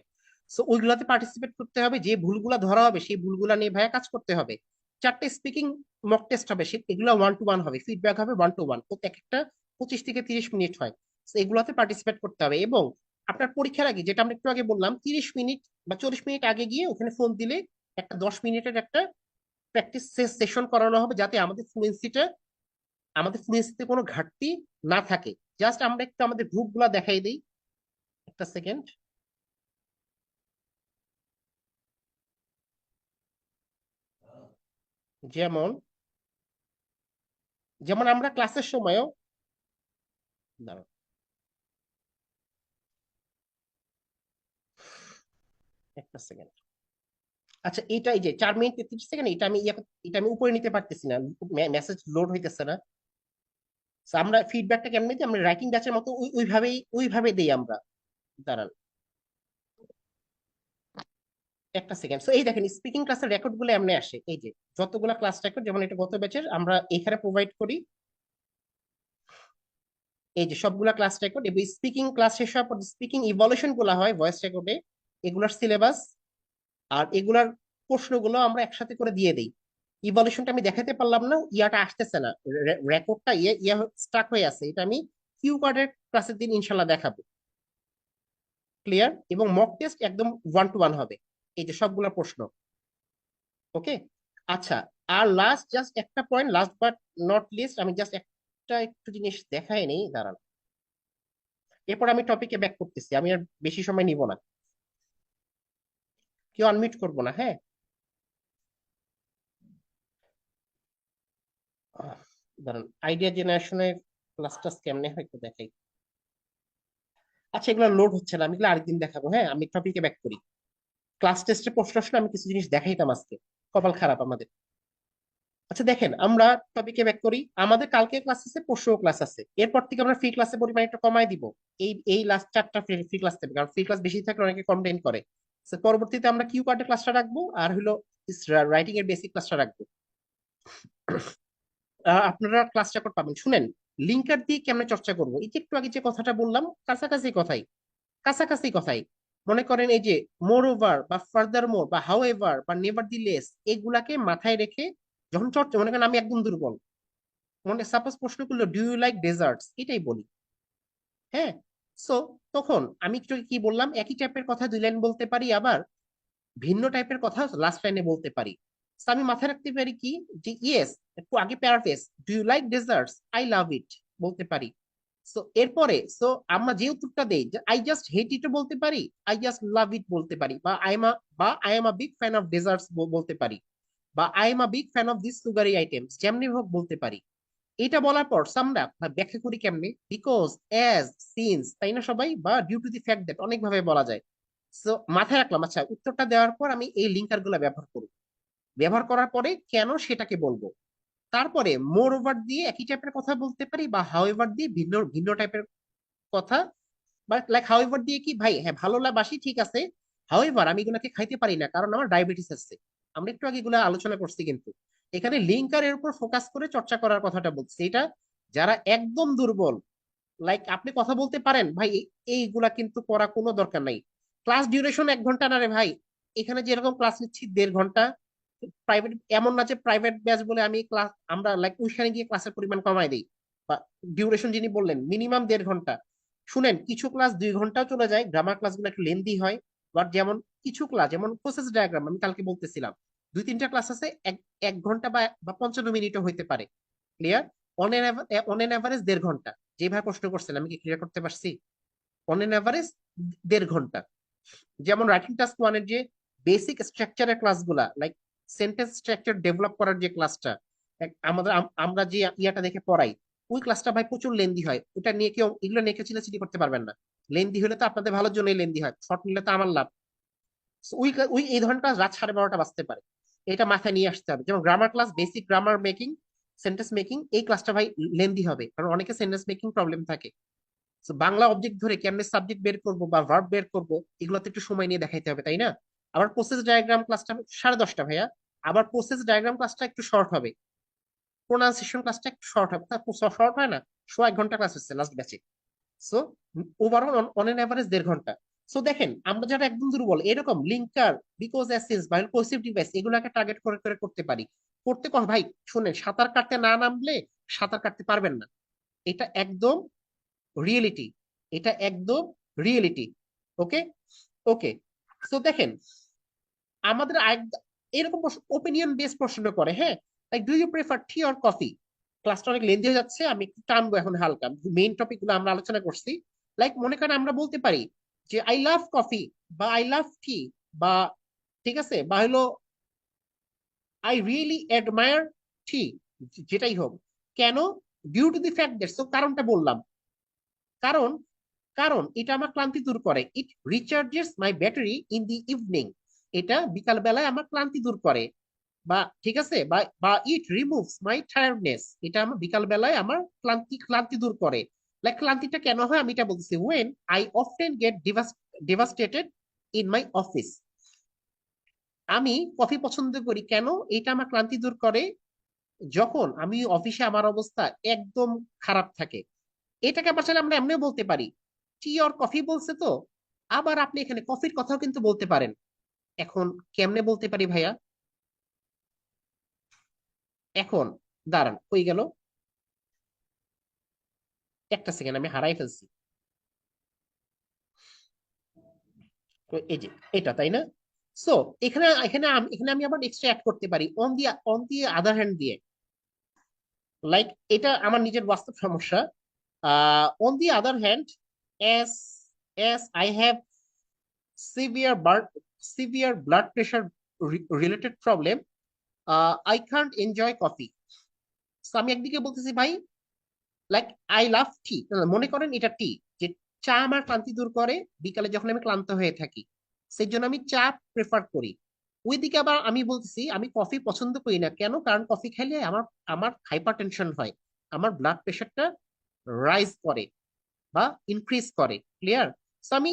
সো ওইগুলাতে পার্টিসিপেট করতে হবে, যে ভুলগুলা ধরা হবে সেই ভুলগুলা নিয়ে ভাইয়া কাজ করতে হবে। 4টে স্পিকিং মক টেস্ট হবে, এগুলো 1 to 1 হবে, ফিডব্যাক হবে 1 to 1, এক একটা 25 থেকে 30 মিনিট হয়। তো এগুলাতে পার্টিসিপেট করতে হবে, এবং আপনার পরীক্ষার আগে যেটা আমরা একটু আগে বললাম 30 মিনিট বা 40 মিনিট আগে গিয়ে ওখানে ফোন দিলে একটা 10 মিনিটের একটা প্র্যাকটিস সেশন করানো হবে, যাতে আমাদের ফ্লুয়েন্সিতে কোনো ঘাটতি না থাকে। জাস্ট আমরা একটু আমাদের গ্রুপ গুলা দেখাই দিই, একটা সেকেন্ড। যেমন যেমন আমরা ক্লাসের সময়ও, দাঁড়াও, একটা সেকেন্ড। আচ্ছা, এই যে 4 মিনিট 33 সেকেন্ড, এটা আমি উপরে নিতে পারতেছি না, মেসেজ লোড হইতেছে না। So আমরা ফিডব্যাকটা কেমন দিই? আমরা রাইটিং ব্যাচের মতো ওইভাবে দিই আমরা। দাঁড়ান একটা সেকেন্ড। সো এই দেখেন স্পিকিং ক্লাসের রেকর্ড গুলো এমনি আসে, এই যে যতগুলা ক্লাস রেকর্ড, যেমন এটা গত ব্যাচের, আমরা এখানে প্রোভাইড করি। এই যে সবগুলা ক্লাস রেকর্ড, এবং স্পিকিং ক্লাস শেষ হওয়ার পর স্পিকিং ইভলিউশন গুলা হয় ভয়েস রেকর্ডে, এগুলার সিলেবাস আর এগুলার প্রশ্নগুলো আমরা একসাথে করে দিয়ে দিই। ইভলিউশনটা আমি দেখাতে পারলাম না, ইয়াটা আসতেছে না, রেকর্ডটা ইয়া স্টাক হয়ে আছে, এটা আমি কিউ কার্ডের ক্লাসের দিন ইনশাল্লাহ দেখাবো। ক্লিয়ার? এবং মক টেস্ট একদম 1 to 1 হবে, এই যে সবগুলা প্রশ্ন। ওকে, আচ্ছা। আর লাস্ট জাস্ট একটা point, last but not list, আমি জাস্ট একটা একটু জিনিস দেখাই নেই, দাঁড়ান। এরপর আমি টপিকে ব্যাক করতেছি, আমি আর বেশি সময় নিব না, কেউ আনমিউট করবো না, হ্যাঁ। আহ, দাঁড়ান, আইডিয়া জেনারেশনের ক্লাসটা কেমনে হয় একটু দেখাই। আচ্ছা, এগুলো লোড হচ্ছে না, আমি এগুলো আরেকদিন দেখাবো, হ্যাঁ। আমি টপিকে ব্যাক করি। ক্লাস টেস্টে প্রশ্ন আসলে আমি কিছু জিনিস দেখাইতাম আজকে, কপাল খারাপ আমাদের। আচ্ছা দেখেন, আমরা টপিকে ব্যাক করি। আমাদের কালকে ক্লাস আছে, পরশুও ক্লাস আছে, এরপর থেকে আমরা ফ্রি ক্লাসের পরিমাণ একটু কমাই দিব। এই এই লাস্ট 4টা ফ্রি ক্লাস দেবে, কারণ ফ্রি ক্লাস বেশি থাকলে অনেকে কমপ্লেন করে। So, পরবর্তীতে আমরা কিউ কার্ডের ক্লাসটা রাখবো, আর হলো রাইটিং এর বেসিক ক্লাসটা রাখবো। আপনারা ক্লাস রেকর্ড পাবেন। শুনেন, লিঙ্কার দিয়ে কেমনে চর্চা করবো, এই যে একটু আগে যে কথাটা বললাম, কাছাকাছি কথাই, কাছাকাছি কথাই। মনে করেন এই যে মোর ওভার বা ফার্দার মোর বা হাউ এভার বা নেভার দি লেস, এগুলাকে মাথায় রেখে যখন চর্চা, মনে করেন আমি একদম দুর্বল, মনে সাপোজ প্রশ্ন করলো ডু ইউ লাইক ডেজার্টস, এটাই বলি, হ্যাঁ। সো তখন আমি একটু কি বললাম, একই টাইপের কথা 2 লাইন বলতে পারি, আবার ভিন্ন টাইপের কথা লাস্ট লাইনে বলতে পারি। So, আমি মাথায় রাখতে পারি কি, যে ইয়েস, একটু আগে paraphrase, do you like desserts, I love it বলতে পারি। সো এরপরে আমরা যে উত্তরটা দেই, আই জাস্ট হেট ইট বলতে পারি, আই জাস্ট লাভ ইট বলতে পারি, বা I am a big fan of deserts বলতে পারি, বা I am a big fan of this sugary items, যেমনি হোক বলতে পারি। এটা বলার পর আমরা ব্যাখ্যা করি কেমনে, বিকজ, অ্যাজ, সিন্স, তাই না সবাই, বা due to the fact that, অনেক ভাবে বলা যায়। সো মাথায় রাখলাম, আচ্ছা উত্তরটা দেওয়ার পর আমি এই লিঙ্কার গুলা ব্যবহার করব, ব্যবহার করার পরে কেন সেটাকে বলবো। তারপরে মোর ওভার দিয়ে একই টাইপের কথা বলতে পারি, বা হাউ এভার দিয়ে ভিন্ন ভিন্ন টাইপের কথা, বা লাইক হাউ এভার দিয়ে কি ভাই, হ্যাঁ ভালো বাসি ঠিক আছে, হাউ এভার আমি এগুলাকে খাইতে পারি না কারণ আমার ডায়াবেটিস আছে। আমরা একটু আগে এগুলো আলোচনা করছি, কিন্তু এখানে লিঙ্কারের উপর ফোকাস করে চর্চা করার কথাটা বলছি। এটা যারা একদম দুর্বল, লাইক আপনি কথা বলতে পারেন ভাই, এইগুলা কিন্তু করা কোনো দরকার নাই। ক্লাস ডিউরেশন 1 ঘন্টা না রে ভাই, এখানে যেরকম ক্লাস নিচ্ছি 1.5 ঘন্টা, প্রাইভেট এমন না যে প্রাইভেট ব্যাচ বলে আমি ক্লাস, আমরা লাইক ওইখানে গিয়ে ক্লাসের পরিমাণ কমাই দিই, বা ডিউরেশন যিনি বললেন মিনিমাম 1.5 ঘন্টা। শুনেন, কিছু ক্লাস 2 ঘন্টাও চলে যায়, গ্রামার ক্লাসগুলো একটু লেন্দি হয়। বাট যেমন কিছু ক্লাস, যেমন প্রসেস ডায়াগ্রাম আমি কালকে বলতেছিলাম, 2-3টা ক্লাস আছে 1 ঘন্টা বা 55 মিনিটও হইতে পারে। ক্লিয়ার? অন এন অ্যাভারেজ 1.5 ঘন্টা। যেভাবে প্রশ্ন করছেন আমি কি ক্লিয়ার করতে পারছি? অন এন অ্যাভারেজ 1.5 ঘন্টা। যেমন রাইটিং টাস্ক 1 এর যে বেসিক স্ট্রাকচারের ক্লাসগুলা, লাইক সেন্টেন্স স্ট্রাকচার ডেভেলপ করার যে ক্লাসটা, আমরা যে ইয়াটা দেখে পড়াই, ওই ক্লাসটা ভাই প্রচুর লেন্দি হয়। ওটা নিয়ে কেউ, এগুলো নিয়ে কেউ চিল্লাচিল্লি করতে পারবেন না। লেন্দি হলে তো আপনাদের ভালোর জন্যই লেন্দি হয়, শর্ট নিলে তো আমার লাভ। So, ওই ওই এই ধরনের ক্লাস রাত 12:30 বাজতে পারে, এটা মাথায় নিয়ে আসতে হবে। যেমন grammar class, basic grammar making, sentence making, এই ক্লাসটা ভাই লেন্দি হবে, কারণ অনেকে সেন্টেন্স মেকিং প্রবলেম থাকে। So, বাংলা অবজেক্ট ধরে কেমনে সাবজেক্ট বের করবো বা ভার্ব বের করবো, এগুলোতে একটু সময় নিয়ে দেখাইতে হবে, তাই না? আবার প্রসেস ডায়াগ্রাম ক্লাসটা 10:30 ভাইয়া, আবার প্রসেস ডায়াগ্রাম ক্লাসটা একটু শর্ট হবে, প্রোনাউন্সিয়েশন ক্লাসটা একটু শর্ট হবে, শর্ট হয় না, 1.5 ঘন্টা ক্লাস হচ্ছে লাস্ট ব্যাচে। So overall on an average 1.5 ঘন্টা। সো দেখেন, আমরা যারা একদম দুর্বল, এরকম লিঙ্কার, বিকজ, অ্যাসিস বা কোহেসিভ ডিভাইস, এগুলাকে টার্গেট করে করে করতে পারি। করতে কর ভাই, শুনেন, সাঁতার কাটতে না নামলে সাঁতার কাটতে পারবেন না, এটা একদম রিয়েলিটি, এটা একদম রিয়েলিটি। ওকে, ওকে। সো দেখেন, আমাদের এরকম ওপিনিয়ন বেস প্রশ্ন করে, হ্যাঁ, like do you prefer tea or coffee. ক্লাসটা অনেক লেন্দি হয়ে যাচ্ছে, আমি একটু টানবো এখন হালকা, মেইন টপিক গুলো আমরা আলোচনা করছি। লাইক মনে করেন আমরা বলতে পারি যে আই লাভ কফি, বা আই লাভ টি, বা ঠিক আছে, বা হলো আই রিয়েলি অ্যাডমায়ার টি, যেটাই হোক কেন, due to the fact that, কারণটা বললাম, কারণ কারণ এটা আমার ক্লান্তি দূর করে, it recharges my battery in the evening, এটা বিকাল বেলায় আমার ক্লান্তি দূর করে, বা ঠিক আছে, বা বা ইট রিমুভস মাই টায়ার্ডনেস, এটা আমার বিকাল বেলায় আমার ক্লান্তি ক্লান্তি দূর করে। লাইক ক্লান্তিটা কেন হয় আমি এটা বলতেছি, when I often get devastated in my office. আমি কফি পছন্দ করি কেন, এটা আমার ক্লান্তি দূর করে যখন আমি অফিসে আমার অবস্থা একদম খারাপ থাকে। এটাকে আবার চাইলে আমরা এমনিও বলতে পারি, টি অর কফি বলছে তো, আবার আপনি এখানে কফির কথাও কিন্তু বলতে পারেন। এখন কেমনে বলতে পারি ভাইয়া? এখন দাঁড়ান, কই গেল, একটা সেকেন্ড, আমি হারাই ফেলছি। তো এই যে এটা, তাই না? সো এখানে আমি আবার এক্সট্রা অ্যাড করতে পারি অন দি আদার হ্যান্ড দিয়ে, লাইক এটা আমার নিজের বাস্তব সমস্যা। On the other hand, as as I have severe blood severe blood pressure related problem, I can't enjoy coffee. So আমি একদিকে বলতেছি ভাই, লাইক আই লাভ টি, মনে করেন এটা টি, যে চা আমার ক্লান্তি দূর করে বিকালে যখন আমি ক্লান্ত হয়ে থাকি, সেই জন্য আমি চা প্রেফার করি। ওইদিকে আবার আমি বলতেছি আমি কফি পছন্দ করি না, কেন? কারণ কফি খেলে আমার আমার হাইপার টেনশন হয়, আমার ব্লাড প্রেশারটা রাইজ করে বা ইনক্রিজ করে। ক্লিয়ার? সো আমি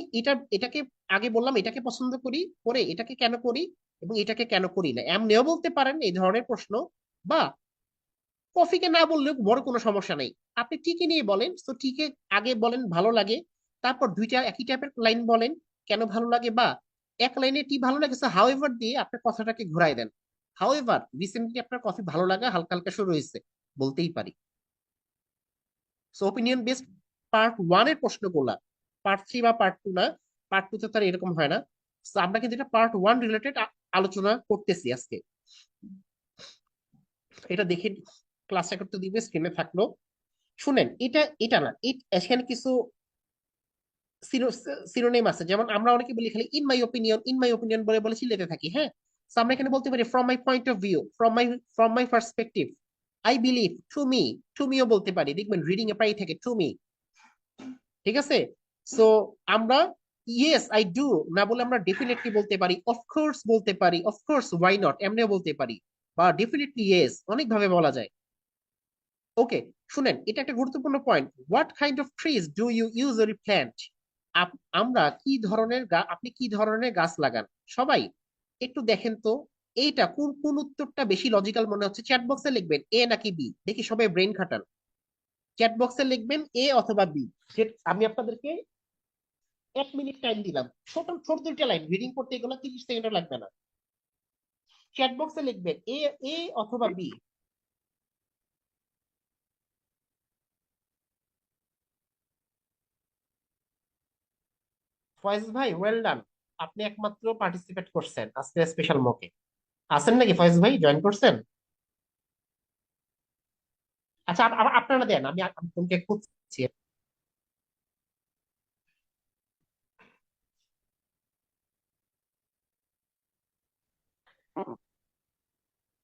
এটাকে আগে বললাম এটাকে পছন্দ করি, করে এটাকে কেন করি এবং এটাকে কেন করি না, এমনিও বলতে পারেন এই ধরনের প্রশ্ন। বা কফিকে না বললেও বড় কোনো সমস্যা নেই, আপনি টিকে নিয়ে বলেন। তো টিকে আগে বলেন ভালো লাগে, তারপর দুইটা একই টাইপের লাইন বলেন কেন ভালো লাগে, বা এক লাইনে টি ভালো লাগে হাউ এভার দিয়ে আপনার কথাটাকে ঘুরাই দেন। হাউ এভার রিসেন্টলি আপনার কফি ভালো লাগা হালকা হালকা শুরু হয়েছে, বলতেই পারি। So opinion based part one এর প্রশ্নগুলা, পার্ট থ্রি বা পার্ট টু না, পার্ট টু তে তার এরকম হয় না। তো আমরা কিন্তু এটা পার্ট ওয়ান রিলেটেড আলোচনা করতেছি আজকে। এটা দেখে ক্লাসটা করতে দিবে, স্ক্রিনে থাকলো। শুনেন, এটা না, এখানে কিছু সিনোনিম আছে, যেমন আমরা অনেকে বলি খালি ইন মাই ওপিনিয়ন বলে বলে চিল্লাতে থাকি, হ্যাঁ? So আমরা এখানে বলতে পারি from my point of view, from my perspective, I believe, to me বলতে পারি, দেখবেন রিডিং এ প্রায় থাকে টু মি। ঠিক আছে? সো আমরা ইয়েস আই ডু না বলে আমরা ডেফিনেটলি বলতে পারি, অফকোর্স বলতে পারি, অফকোর্স ওয়াই নট এমনিও বলতে পারি, বা ডেফিনেটলি ইয়েস, অনেক ভাবে বলা যায়। ওকে, শুনেন, এটা একটা গুরুত্বপূর্ণ point. What kind of trees do you usually plant? আমরা কি ধরনের আপনি কি ধরনের গাছ লাগান? সবাই একটু দেখেন তো, এইটা কোন কোন উত্তরটা বেশি লজিক্যাল মনে হচ্ছে? চ্যাট বক্সে লিখবেন এ নাকি বি, দেখি সবাই ব্রেন খাটান। চ্যাট বক্সে লিখবেন এ অথবা বি। আমি আপনাদেরকে 1 মিনিট টাইম দিলাম, ছোট ছোট দুইটা লাইন রিডিং করতে, এগুলো 30 সেকেন্ডও লাগবে না। চ্যাট বক্সে লিখবেন এ এ অথবা বি। ফয়েজ ভাই ওয়েল ডান, আপনি একমাত্র পার্টিসিপেট করছেন আজকে স্পেশাল মকে। আছেন নাকি ফয়েজ ভাই, জয়েন করছেন? আচ্ছা, আপনারা দেন, আমি তোমাকে খুঁজছি।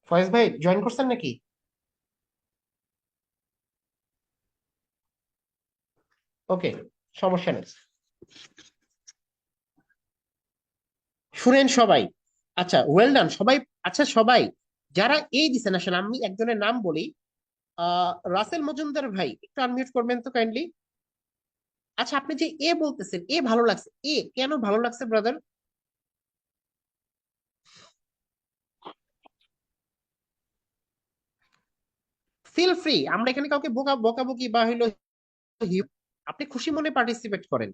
ফয়েজ ভাই জয়েন করছেন নাকি? ওকে, সমস্যা নেই। শুনেন সবাই, আচ্ছা ওয়েল ডান সবাই। আচ্ছা সবাই যারা এই দিচ্ছেন, আসলে আমি একজনের নাম বলি, রাসেল মজুমদার ভাই, একটু আনমিউট করবেন তো কাইন্ডলি। আচ্ছা, আপনি যে এ বলতেছেন এ ভালো লাগছে, এ কেন ভালো লাগছে ব্রাদার? ফিল ফ্রি, আমরা এখানে কাউকে বকাবকি বা হইলো আপনি খুশি মনে পার্টিসিপেট করেন।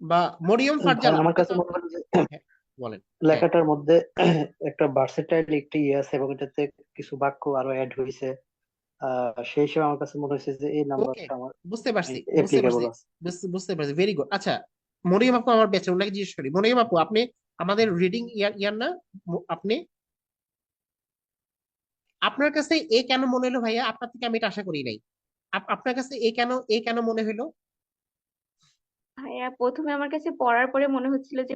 বা মরিয়ম ভাই ফারজানা, আমার আপনি কাছে তো, মনে হয় যে হ্যাঁ, বলেন। হ্যাঁ, লেখাটার মধ্যে একটা ভার্সেটাইল একটা ইয়ে আছে এবং এটাতে কিছু বাক্য আরো অ্যাড হয়েছে। সেই হিসেবে আমার কাছে মনে হয়েছে যে এই ওকে, নাম্বারটা আমার বুঝতে পারছি, বুঝতে অ্যাপ্লিকেবল পারছি, আছে। বুঝতে পারছি, ভেরি গুড। আচ্ছা, মরিয়ম আপু আমার বেঁচে, ওনাকে জিজ্ঞেস করি, মরিয়ম আপু আপনি আমাদের রিডিং ইয়ার ইয়ার না, আপনি, আপনার কাছে এ কেন মনে হলো ভাইয়া? আপনার থেকে আমি এটা আশা করি নাই। আপনার কাছে এ কেন মনে হলো? ভাইয়া প্রথমে আমার কাছে পড়ার পরে মনে হচ্ছিল যে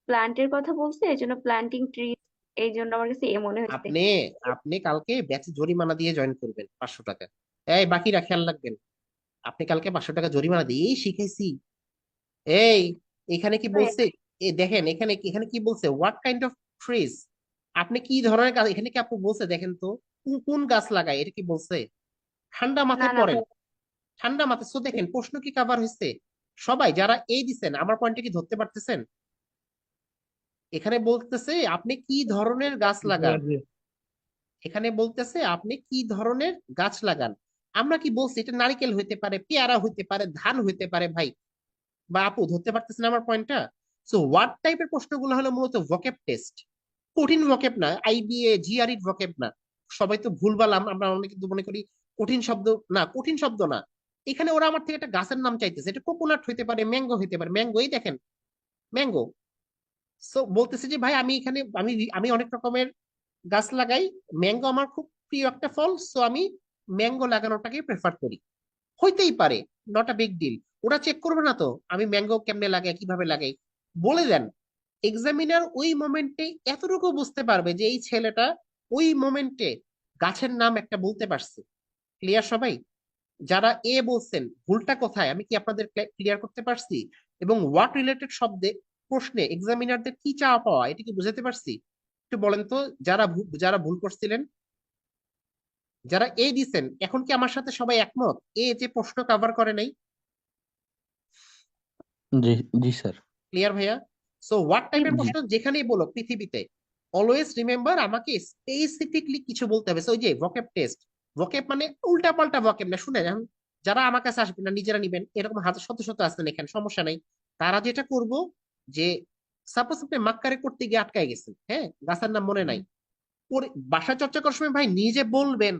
প্লান্টের কথা বলছে, এই জন্য প্লান্টিং ট্রি, এই জন্য আমার কাছে এ মনে হচ্ছে। আপনি আপনি কালকে ব্যাচে জরিমানা দিয়ে জয়েন করবেন 500 টাকা। এই বাকিরা খেয়াল রাখবেন, আপনি কালকে 500 টাকা জরিমানা দিয়ে শিখাইছি। এই, এখানে কি ভাইয়া বলছে? দেখেন এখানে এখানে কি বলছে, হোয়াট কাইন্ড অফ ট্রিজ, আপনি কি ধরনের গাছ, এখানে কি আপু বলছে দেখেন তো, কোন কোন গাছ লাগায়, এটা কি বলছে? ঠান্ডা না মাথায় না পড়েন, ভাইয়া, ঠান্ডা মাথায়। সো দেখেন প্রশ্ন কি কভার হয়েছে? সবাই যারা এই দিচ্ছেন আমার পয়েন্টে কি ধরতে পারতেছেন? এখানে বলতেছে আপনি কি ধরনের গাছ লাগান, এখানে বলতেছে আপনি কি ধরনের গাছ লাগান। আমরা কি বলছি? এটা নারকেল হইতে পারে, পেয়ারা হইতে পারে, ধান হইতে পারে ভাই বা আপু, ধরতে পারতেছেন আমার পয়েন্টটা? সো হোয়াট টাইপের প্রশ্নগুলো হলো মূলত ভোকেব টেস্ট। কঠিন ভকেব না, আইবিএ জিআরই ভকেব না। সবাই তো ভুলভাল, আমরা অনেকে কিন্তু মনে করি কঠিন শব্দ। না, কঠিন শব্দ না। এখানে ওরা আমার থেকে একটা গাছের নাম চাইতেছে, এটা কোকোনাট হইতে পারে, ম্যাঙ্গো হইতে পারে, ম্যাঙ্গো, এই দেখেন ম্যাঙ্গো। সো বলতেছে যে ভাই আমি এখানে আমি আমি অনেক রকমের গাছ লাগাই, ম্যাঙ্গো আমার খুব প্রিয় একটা ফল, সো আমি ম্যাঙ্গো লাগানোটাকে প্রেফার করি। হইতেই পারে, নট আ বিগ ডিল। ওরা চেক করবে না তো আমি ম্যাঙ্গো কেমনে লাগাই, কিভাবে লাগাই, বলে দেন। এক্সামিনার ওই মোমেন্টে এতটুকু বুঝতে পারবে যে এই ছেলেটা ওই মোমেন্টে গাছের নাম একটা বলতে পারছে। ক্লিয়ার সবাই? যারা এ বলছেন ভুলটা কোথায় আমি কি আপনাদের ক্লিয়ার করতে পারছি? এবং হোয়াট রিলেটেড শব্দে প্রশ্নে এক্সামিনারদের কি চাওয়া পাওয়া এটা কি বুঝাতে পারছি? একটু বলেন তো, যারা ভুল করছিলেন, যারা এ দিছেন, এখন কি আমার সাথে সবাই একমত এ যে প্রশ্ন কভার করে নাই? জি জি স্যার। ক্লিয়ার ভাইয়া? সো হোয়াট টাইপের জি প্রশ্ন যেখানেই বলো পৃথিবীতে, অলওয়েজ রিমেম্বার আমাকে স্পেসিফিকলি কিছু বলতে হবে। So, ওই যে ভকেব টেস্ট, ভকেব মানে উল্টা পাল্টা ভকেব না। শুনে এখন যারা আমার কাছে আসবেন না, নিজেরা নিবেন, এরকম হাজার শত শত আছেন এখানে, সমস্যা নাই। তারা যেটা করব যে সাপোজ আপনি মাক্কারে করতে গিয়ে আটকায় গেছেন, হ্যাঁ, গাছের নাম মনে নাই, পরে বাসা চর্চা করার সময় ভাই নিজে বলবেন,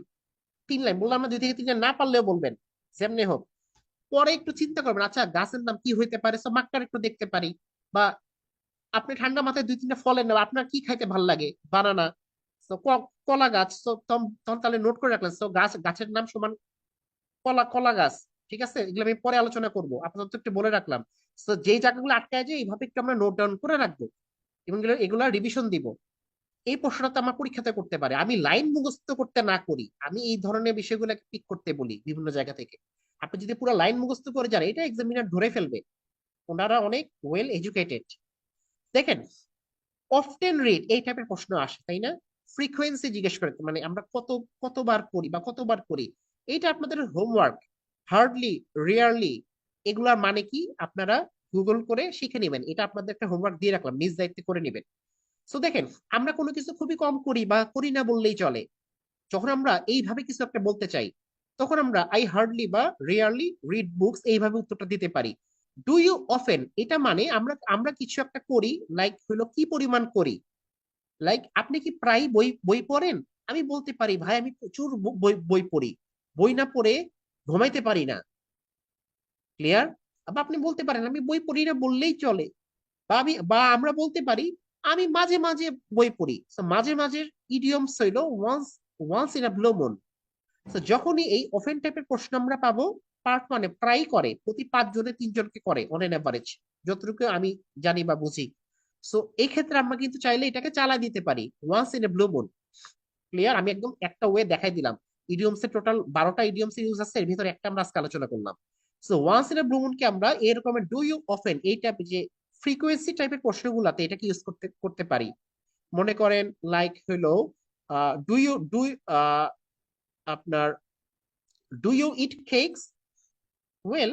3 লাইন বললাম না, 2 থেকে 3 লাইন না পারলেও বলবেন, যেমনি হোক। পরে একটু চিন্তা করবেন, আচ্ছা গাছের নাম কি হইতে পারে, তো মাক্কার একটু দেখতে পারি। বা আপনি ঠান্ডা মাথায় 2-3টা ফলের নাম, আপনার কি খাইতে ভালো লাগে, বানানা, তো কলা গাছ, তো তখন তাহলে নোট করে রাখলেন, তো গাছের নাম সমান কলা, কলা গাছ। ঠিক আছে, এগুলো আমি পরে আলোচনা করবো, আপাতত একটু বলে রাখলাম। তো যেই জায়গাগুলো আটকায় যায় এইভাবে একটু আমরা নোট ডাউন করে রাখবো এবং এগুলা রিভিশন দিব। এই প্রশ্নটা তো আমার পরীক্ষাতে করতে পারে, আমি লাইন মুখস্থ করতে না করি, আমি এই ধরনের বিষয়গুলোকে পিক করতে বলি বিভিন্ন জায়গা থেকে। আপনি যদি পুরো লাইন মুখস্থ করে যান, এটা এক্সামিনার ধরে ফেলবে, ওনারা অনেক ওয়েল এডুকেটেড। দেখেন, অফটেন রিড এই টাইপের প্রশ্ন আসে, তাই না? ফ্রিকোয়েন্সি জিজ্ঞেস করে, মানে আমরা কতবার পড়ি বা কতবার করি, এইটা আপনাদের হোমওয়ার্ক। হার্ডলি, রিয়ারলি, এগুলার মানে কি আপনারা গুগল করে শিখে নেবেন, এটা আপনাদের একটা হোমওয়ার্ক দিয়ে রাখলাম, নিজ দায়িত্বে করে নেবেন। সো দেখেন, আমরা কোনো কিছু খুবই কম করি বা করি না বললেই চলে। যখন আমরা এইভাবে কিছু একটা বলতে চাই, তখন আমরা আই হার্ডলি বা রিয়ারলি রিড বুকস এইভাবে উত্তরটা দিতে পারি। ডু ইউ অফেন, এটা মানে আমরা আমরা কিছু একটা করি, লাইক হলো কি পরিমাণ করি। লাইক আপনি কি প্রায় বই বই পড়েন? আমি বলতে পারি ভাই আমি প্রচুর বই বই পড়ি, বই না পড়ে ঘুমাইতে পারি না। ক্লিয়ার? আবার আপনি বলতে পারেন আমি বই পড়ি না বললেই চলে। বা আমরা বলতে পারি আমি মাঝে মাঝে বই পড়ি। So, মাঝে মাঝে ইডিয়মস হইলো once once in a blue moon. তো যখনই এই অফেন টাইপের প্রশ্ন আমরা পাবো, পার্ট মানে প্রায় করে, প্রতি 5 জনে 3 জনকে করে অন এন অ্যাভারেজ, যতটুকু আমি জানি বা বুঝি। সো এই ক্ষেত্রে আমরা কিন্তু চাইলে এটাকে চালা দিতে পারি, once in a blue moon. Clear? আমি একদম একটা ওয়ে দেখাই দিলাম। ইডিয়মস এর টোটাল 12টা ইডিয়মস ইউজ আছে, এর ভিতরে একটা আমরা আজকে আলোচনা করলাম। So once in a blue moon কে আমরা এরকম ডু ইউ অফেন এই টাইপের যে ফ্রিকোয়েন্সি টাইপের প্রশ্নগুলোতে এটাকে ইউজ করতে করতে পারি। মনে করেন লাইক হলো ডু ইউ ডু আপনার do you eat cakes? Well,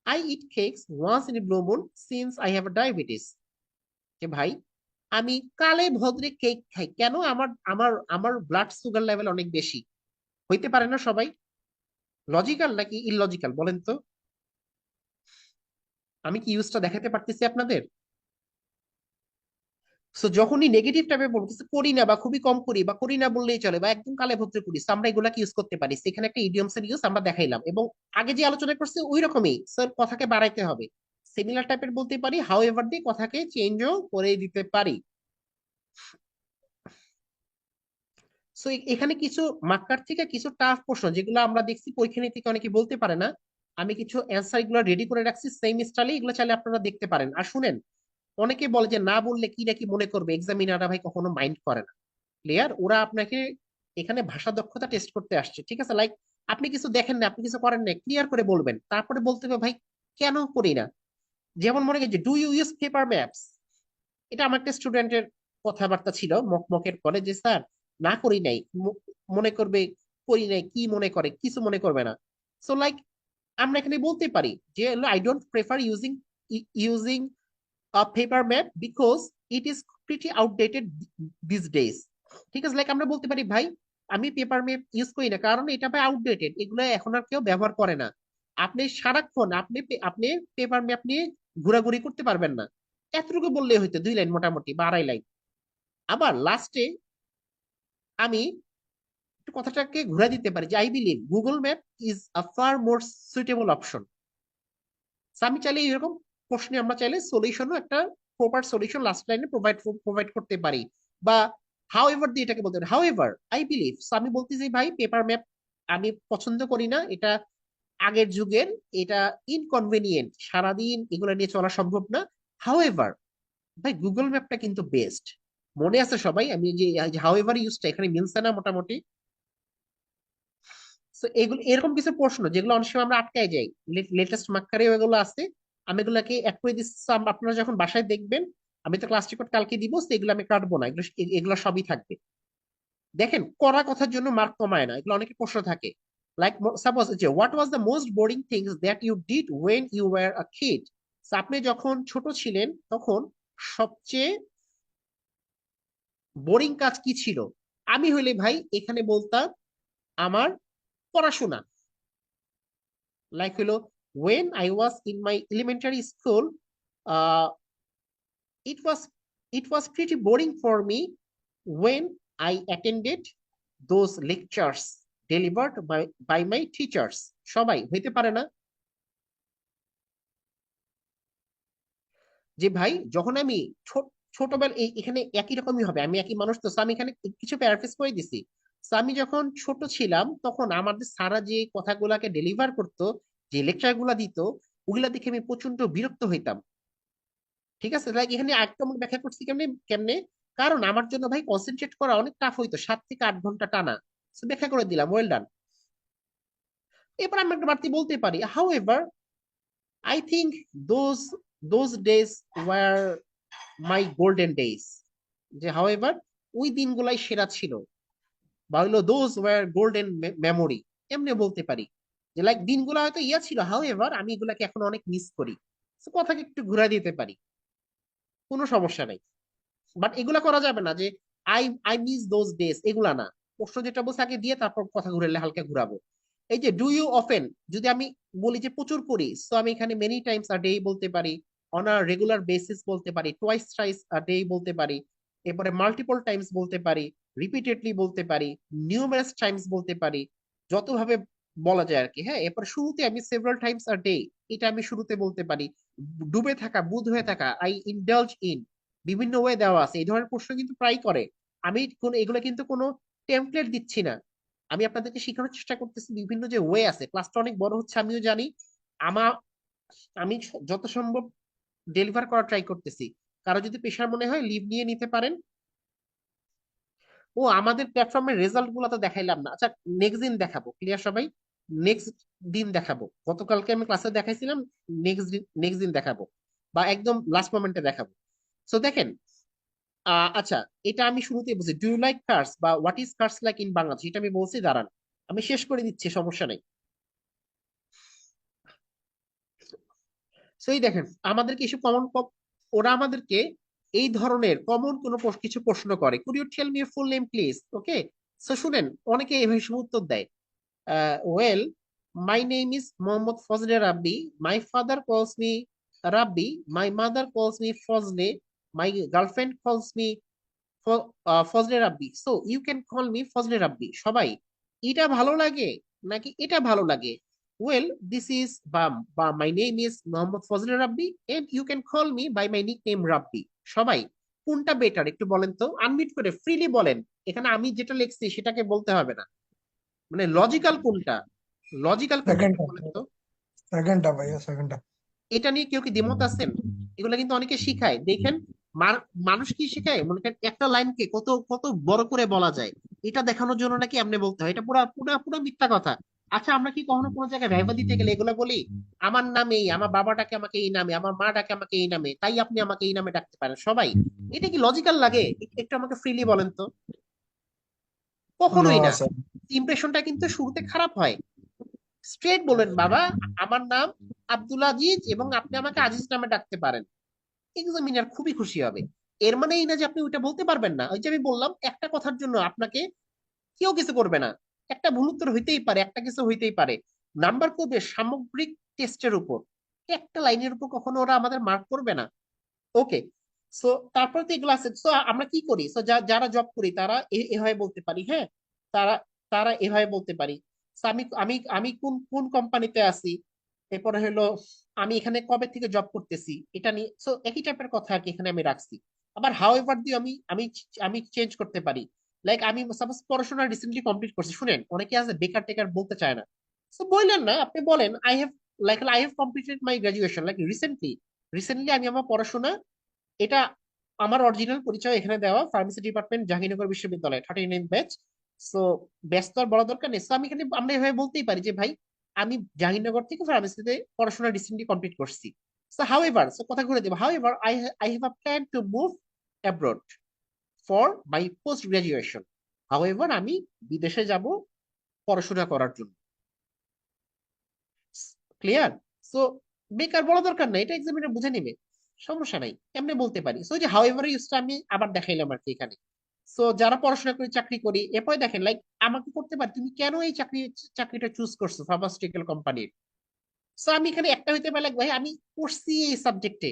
I eat cakes once in a blue moon since I have diabetes. যে ভাই আমি কালে ভদ্রে কেক খাই কেন, আমার আমার আমার ব্লাড সুগার লেভেল অনেক বেশি। হইতে পারে না সবাই? লজিক্যাল নাকি ইললজিক্যাল বলেন তো? আমি কি ইউজটা দেখাতে পারতেছি আপনাদের? সো যখনই নেগেটিভ টাইপের বলবো কিছু করি না বা খুবই কম করি বা করি না বললেই চলে বা একদম কালে ভদ্রে করি, so আমরা এগুলাকে ইউজ করতে পারি। সেখানে একটা ইডিয়মস এর ইউজ আমরা দেখাইলাম এবং আগে যে আলোচনা করছি ওই রকমই স্যার, কথাকে বাড়াইতে হবে। সিমিলার টাইপের বলতে পারি, হাউ এভার দিয়ে কথাকে চেঞ্জও করে দিতে পারি। সো এখানে কিছু মার্কার থেকে কিছু টাফ প্রশ্ন যেগুলো আমরা দেখছি পরীক্ষা নিয়ে থেকে অনেকে বলতে পারে না, আমি কিছু অ্যান্সার এগুলো রেডি করে রাখছি সেম স্টাইলে, এগুলো চাইলে আপনারা দেখতে পারেন। আর শুনেন, অনেকে বলে যে না বললে কি নাকি মনে করবে, এক্সামিনাররা ভাই কখনো মাইন্ড করে না। ক্লিয়ার? ওরা আপনাকে এখানে ভাষা দক্ষতা টেস্ট করতে আসছে, ঠিক আছে? লাইক আপনি কিছু দেখেন না, আপনি কিছু করেন না, ক্লিয়ার করে বলবেন, তারপরে বলতে হবে ভাই কেন করি না। যেমন মনে করি যে do you use paper maps, এটা আমার একটা স্টুডেন্টের কথাবার্তা ছিল মকের পরে, যে স্যার না করি নাই, মনে করবে করি নাই, কি মনে করে, কিছু মনে করবে না। সো লাইক আমরা এখানে বলতে পারি যে I don't prefer using using paper map because it is pretty outdated this days. ঠিক আছে, লাইক আমরা বলতে পারি ভাই আমি পেপার ম্যাপ ইউজ করি না কারণ এটা ভাই আউটডেটেড, এগুলো এখন আর কেউ ব্যবহার করে না। আপনি সারাক্ষণ আপনি পেপার ম্যাপ নিয়ে ঘোরাঘুরি করতে পারবেন না। এতটুকু বললেই হইতো, 2 লাইন মোটামুটি বা 2.5 লাইন। আবার লাস্টে আমি একটু কথাটাকে ঘুরে দিতে পারি যে I believe Google map is a fur more suitable option. আমি চাইলে এরকম প্রশ্নে আমরা চাইলে সলিউশনও একটা প্রপার সলিউশন লাস্ট লাইনে প্রোভাইড করতে পারি, বা হাউ এভার দিয়ে এটাকে বলতে পারি। হাউ এভার আই বিলিভ, আমি বলতেছি ভাই পেপার ম্যাপ আমি পছন্দ করি না, এটা আগের যুগের, এটা ইনকনভেনিয়েন্ট, সারাদিন এগুলো নিয়ে চলা সম্ভব না। হাউ এভার ভাই গুগল ম্যাপটা কিন্তু বেস্ট। মনে আছে সবাই আমি যে হাউ এভার ইউজটা এখানে মিলছে না মোটামুটি? তো এগুলো এরকম কিছু প্রশ্ন যেগুলো অনেক সময় আমরা আটকায় যাই, লেটেস্ট মার্কারেও এগুলো আছে, আমি এগুলাকে অ্যাড করে দিচ্ছি। So, আপনারা যখন বাসায় দেখবেন, আমি তো ক্লাস রিপোর্ট কালকে দিব, তো এগুলো আমি কাটবো না, এগুলো এগুলো সবই থাকবে। দেখেন কড়া কথার জন্য মার্ক কমায় না, এগুলো অনেকের প্রশ্ন থাকে। লাইক সাপোজ যে what was the most boring things that you did when you were a kid. আপনি যখন ছোট ছিলেন তখন সবচেয়ে বোরিং কাজ কি ছিল? আমি হইলে ভাই এখানে বলতাম আমার পড়াশোনা। লাইক হলো when I was in my elementary school, uh, it was it was pretty boring for me when I attended those lectures delivered by my teachers. সবাই হইতে পারে না যে ভাই যখন আমি ছোটবেলা এখানে একই রকমই হবে, আমি একই মানুষ তো, so আমি এখানে কিছু প্যারাফ্রেজ করে দিছি। So আমি যখন ছোট ছিলাম তখন আমাদের স্যারা যে কথাগুলাকে ডেলিভার করতো, যে লেকচার গুলা দিত, ওগুলা দেখে আমি প্রচন্ড বিরক্ত হইতাম। ঠিক আছে, লাইক এখানে একদম ব্যাখ্যা করছি কেমনে কেমনে, কারণ আমার জন্য ভাই কনসেন্ট্রেট করা অনেক টাফ হইতো 7 থেকে 8 ঘন্টা টানা। So ব্যাখ্যা করে দিলাম, ওয়েল ডান। এবার আমি একটা বাড়তি বলতে পারি, however I think those those days were my golden days. যে হাউ এভার ওই দিনগুলাই সেরা ছিল, বা হইলো দোজ ওয়ার গোল্ডেন মেমোরি, এমনি বলতে পারি। যে লাইক দিনগুলো হয়তো ইয়া ছিল, হাউ এভার আমি এগুলাকে এখন অনেক মিস করি। So কথাকে একটু ঘুরে দিতে পারি, কোনো সমস্যা নাই। বাট এগুলা করা যাবে না যে I I miss those days, এগুলা না। প্রশ্ন যেটা বলছে আগে দিয়ে তারপর কথা ঘুরালে হালকা ঘুরাবো। এই যে ডু ইউ অফেন, যদি আমি বলি যে প্রচুর করি, সো আমি এখানে মেনি টাইমস আ ডে বলতে পারি, অন আ রেগুলার বেসিস বলতে পারি, টোয়াইস থ্রাইস আ ডে বলতে পারি, এরপরে মাল্টিপল টাইমস বলতে পারি, রিপিটেডলি বলতে পারি, নিউমারাস টাইমস বলতে পারি, যতভাবে বলা যায় আর কি। হ্যাঁ, এরপর শুরুতে আমি সেভারাল টাইমস আ ডে, এটা আমি শুরুতে বলতে পারি। ডুবে থাকা, বুঁদ হয়ে থাকা, আই ইন্ডালজ ইন, বিভিন্ন ওয়ে দেওয়া আছে। এই ধরনের প্রশ্ন কিন্তু প্রায় করে। আমি কোন এগুলো কিন্তু কোনো টেমপ্লেট দিচ্ছি না, আমি আপনাদেরকে শেখানোর চেষ্টা করতেছি বিভিন্ন যে ওয়ে আছে। ক্লাসটা অনেক বড় হচ্ছে আমিও জানি, আমার আমি যত সম্ভব ডেলিভার করার ট্রাই করতেছি। কারো যদি প্রেশার মনে হয় লিভ নিয়ে নিতে পারেন। ও আমাদের প্ল্যাটফর্মের রেজাল্ট গুলো তো দেখাইলাম না, আচ্ছা নেক্সট দিন দেখাবো, ক্লিয়ার সবাই? নেক্সট দিন দেখাবো, গতকালকে আমি ক্লাসে দেখাইছিলাম, নেক্সট দিন দেখাবো, বা একদম লাস্ট মোমেন্টে দেখাবো। সো দেখেন, আচ্ছা এটা আমি শুরুতে বলছি, ডু ইউ লাইক কার্স বা what is cars like in Bangladesh, এটা আমি বলছি, দাঁড়ান আমি শেষ করে দিচ্ছি, সমস্যা নেই। সেই দেখেন আমাদেরকে এসব কমন, ওরা আমাদেরকে এই ধরনের কমন কোনো কিছু প্রশ্ন করে, could you tell me your full name please. Okay, so শুনেন অনেকে এভাবে সব উত্তর দেয়, well my name is Mohammad Fazle Rabbi, my father calls me Rabbi, my mother calls me Fazle, my girlfriend calls me Fazle Rabbi, so you can call me Fazle Rabbi. সবাই এটা ভালো লাগে নাকি এটা ভালো লাগে? ওয়েল দিস ইজ বা my name is Mohammad Fazle Rabbi and you can call me by my nickname Rabbi. সবাই কোনটা বেটার একটু বলেন তো, আনমিউট করে ফ্রিলি বলেন। এখানে আমি যেটা লিখছি সেটাকে বলতে হবে না, মানে লজিক্যাল কোনটা, লজিক্যাল কোনটা একটু সেকেন্ডটা বলেন তো। সেকেন্ডটা ভাইয়া সেকেন্ডটা। এটা নিয়ে কেউ কি দ্বিমত আছেন? এগুলা কিন্তু অনেকে শিখায় দেখেন, মানুষ কি শিখায় মনে করেন একটা লাইনকে কত কত বড় করে বলা যায়, এটা দেখানোর জন্য নাকি এমনি বলতে হয়, এটা পুরা পুরা পুরা মিথ্যা কথা। আচ্ছা আমরা কি কখনো কোনো জায়গায় ভাইবা দিতে গেলে এগুলা বলি, আমার নাম এই, আমার বাবা ডাকে আমাকে এই নামে, আমার মা ডাকে আমাকে এই নামে, তাই আপনি আমাকে এই নামে ডাকতে পারেন সবাই? এটা কি লজিক্যাল লাগে? একটু আমাকে ফ্রিলি বলেন তো। নো কখনোই না। স্যার। ইমপ্রেশনটা কিন্তু শুরুতে খারাপ হয়। স্ট্রেট বলেন, বাবা আমার নাম আব্দুল আজিজ এবং আপনি আমাকে আজিজ নামে ডাকতে পারেন, এক্সামিনার খুবই খুশি হবে। এর মানে এই না যে আপনি ওইটা বলতে পারবেন না। ওই যে আমি বললাম একটা কথার জন্য আপনাকে কেউ কিছু করবে না, একটা ভুল উত্তর হইতেই পারে, একটা কিছু হইতেই পারে। নাম্বার করবে সামগ্রিক টেস্টের উপর, একটা লাইনের উপর কখনো ওরা আমাদের মার্ক করবে না। ওকে, সো তারপর তো এগুলো আছে। সো আমরা কি করি, সো যারা জব করি তারা এভাবে বলতে পারি, হ্যাঁ, তারা তারা এভাবে বলতে পারি। So আমি আমি আমি কোন কোন কোম্পানিতে আছি, এরপরে হলো আমি এখানে কবে থেকে জব করতেছি, এটা নিয়ে সো একই টাইপের কথা আর কি এখানে আমি রাখছি। আবার হাউ এভার দিয়ে আমি আমি আমি চেঞ্জ করতে পারি। লাইক আমি সাপোজ পড়াশোনা রিসেন্টলি কমপ্লিট করছি, শুনেন অনেকে আছে বেকার টেকার বলতে চায় না। তো বললেন না, আপনি বলেন I have completed my graduation like recently. Recently আমি আমার পড়াশোনা, এটা আমার অরিজিনাল পরিচয় এখানে দেওয়া, ফার্মেসি ডিপার্টমেন্ট জাহাঙ্গীরনগর বিশ্ববিদ্যালয় 39 ব্যাচ। সো ব্যাচ তো আর বলা দরকার নেই। So আমি এখানে আমরা এভাবে বলতেই পারি যে ভাই আমি জাহাঙ্গীরনগর থেকে ফার্মেসিতে পড়াশোনা রিসেন্টলি কমপ্লিট করছি। সো হাউ এভার, সো কথা ঘুরে দেবো, how ever I have a plan to move abroad for my post graduation. How ever আমি বিদেশে যাব পড়াশোনা করার জন্য। ক্লিয়ার? সো বেকার বলা দরকার নাই, এটা এক্সামিনার বুঝে নিবে, সমস্যা নাই, এমনি বলতে পারি। সো যে হাউ এভার ইউজটা আমি আবার দেখাইলাম আর কি এখানে। সো যারা পড়াশোনা করি চাকরি করি এরপরে দেখেন লাইক আমাকে করতে পারি, তুমি কেন এই চাকরিটা চুজ করছো ফার্মাসিউটিক্যাল কোম্পানির। সো আমি এখানে একটা হইতে পারি like, ভাই আমি পড়ছি এই সাবজেক্টে,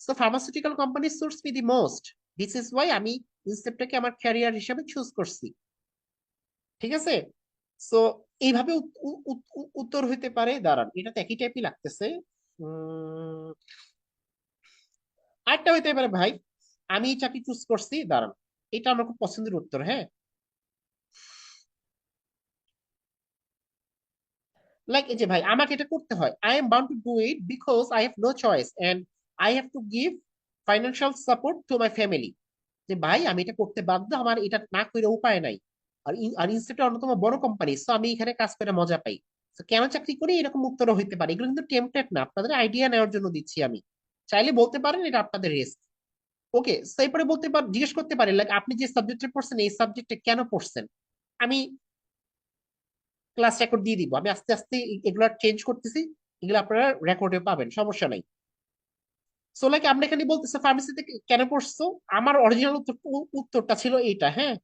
so pharmaceutical company suits me the most, this is Y আমি ইনসেপ্টটাকে আমার ক্যারিয়ার হিসেবে চুজ করছি। ঠিক আছে? সো এইভাবে উত্তর হইতে পারে। দাঁড়ান, এটা তো একই টাইপই লাগতেছে। উম, আরেকটা হইতে পারে ভাই আমি এই চাকরি চুজ করছি, দাঁড়ান, এটা আমার খুব পছন্দের উত্তর, হ্যাঁ। লাইক এই যে ভাই আমাকে এটা করতে হয়, I am bound to do it because I have no choice and I have to give financial support to my family. যে ভাই আমি এটা করতে বাধ্য, আমার এটা না করে উপায় নাই। আর ইনস্টিটিউট অন্যতম বড় কোম্পানি, সো আমি এখানে কাজ করে মজা পাই। তো কেন চাকরি করি, এরকম উত্তরও হইতে পারে। এগুলো কিন্তু টেমপ্লেট না, আপনাদের আইডিয়া নেওয়ার জন্য দিচ্ছি আমি, চাইলে বলতে পারেন, এটা আপনাদের রিস্ক। ওকে, এরপরে বলতে পার, জিজ্ঞেস করতে পারেন লাইক আপনি যে সাবজেক্টে পড়ছেন এই সাবজেক্টে কেন পড়ছেন। আমি ক্লাস রেকর্ড দিয়ে দিব, আমি আস্তে আস্তে এগুলো চেঞ্জ করতেছি, এগুলো আপনারা রেকর্ডে পাবেন, সমস্যা নাই। সো লাইক আমরা এখানে বলতেছে ফার্মেসিতে কেন পড়ছো, আমার অরিজিনাল উত্তরটা ছিল এইটা, হ্যাঁ।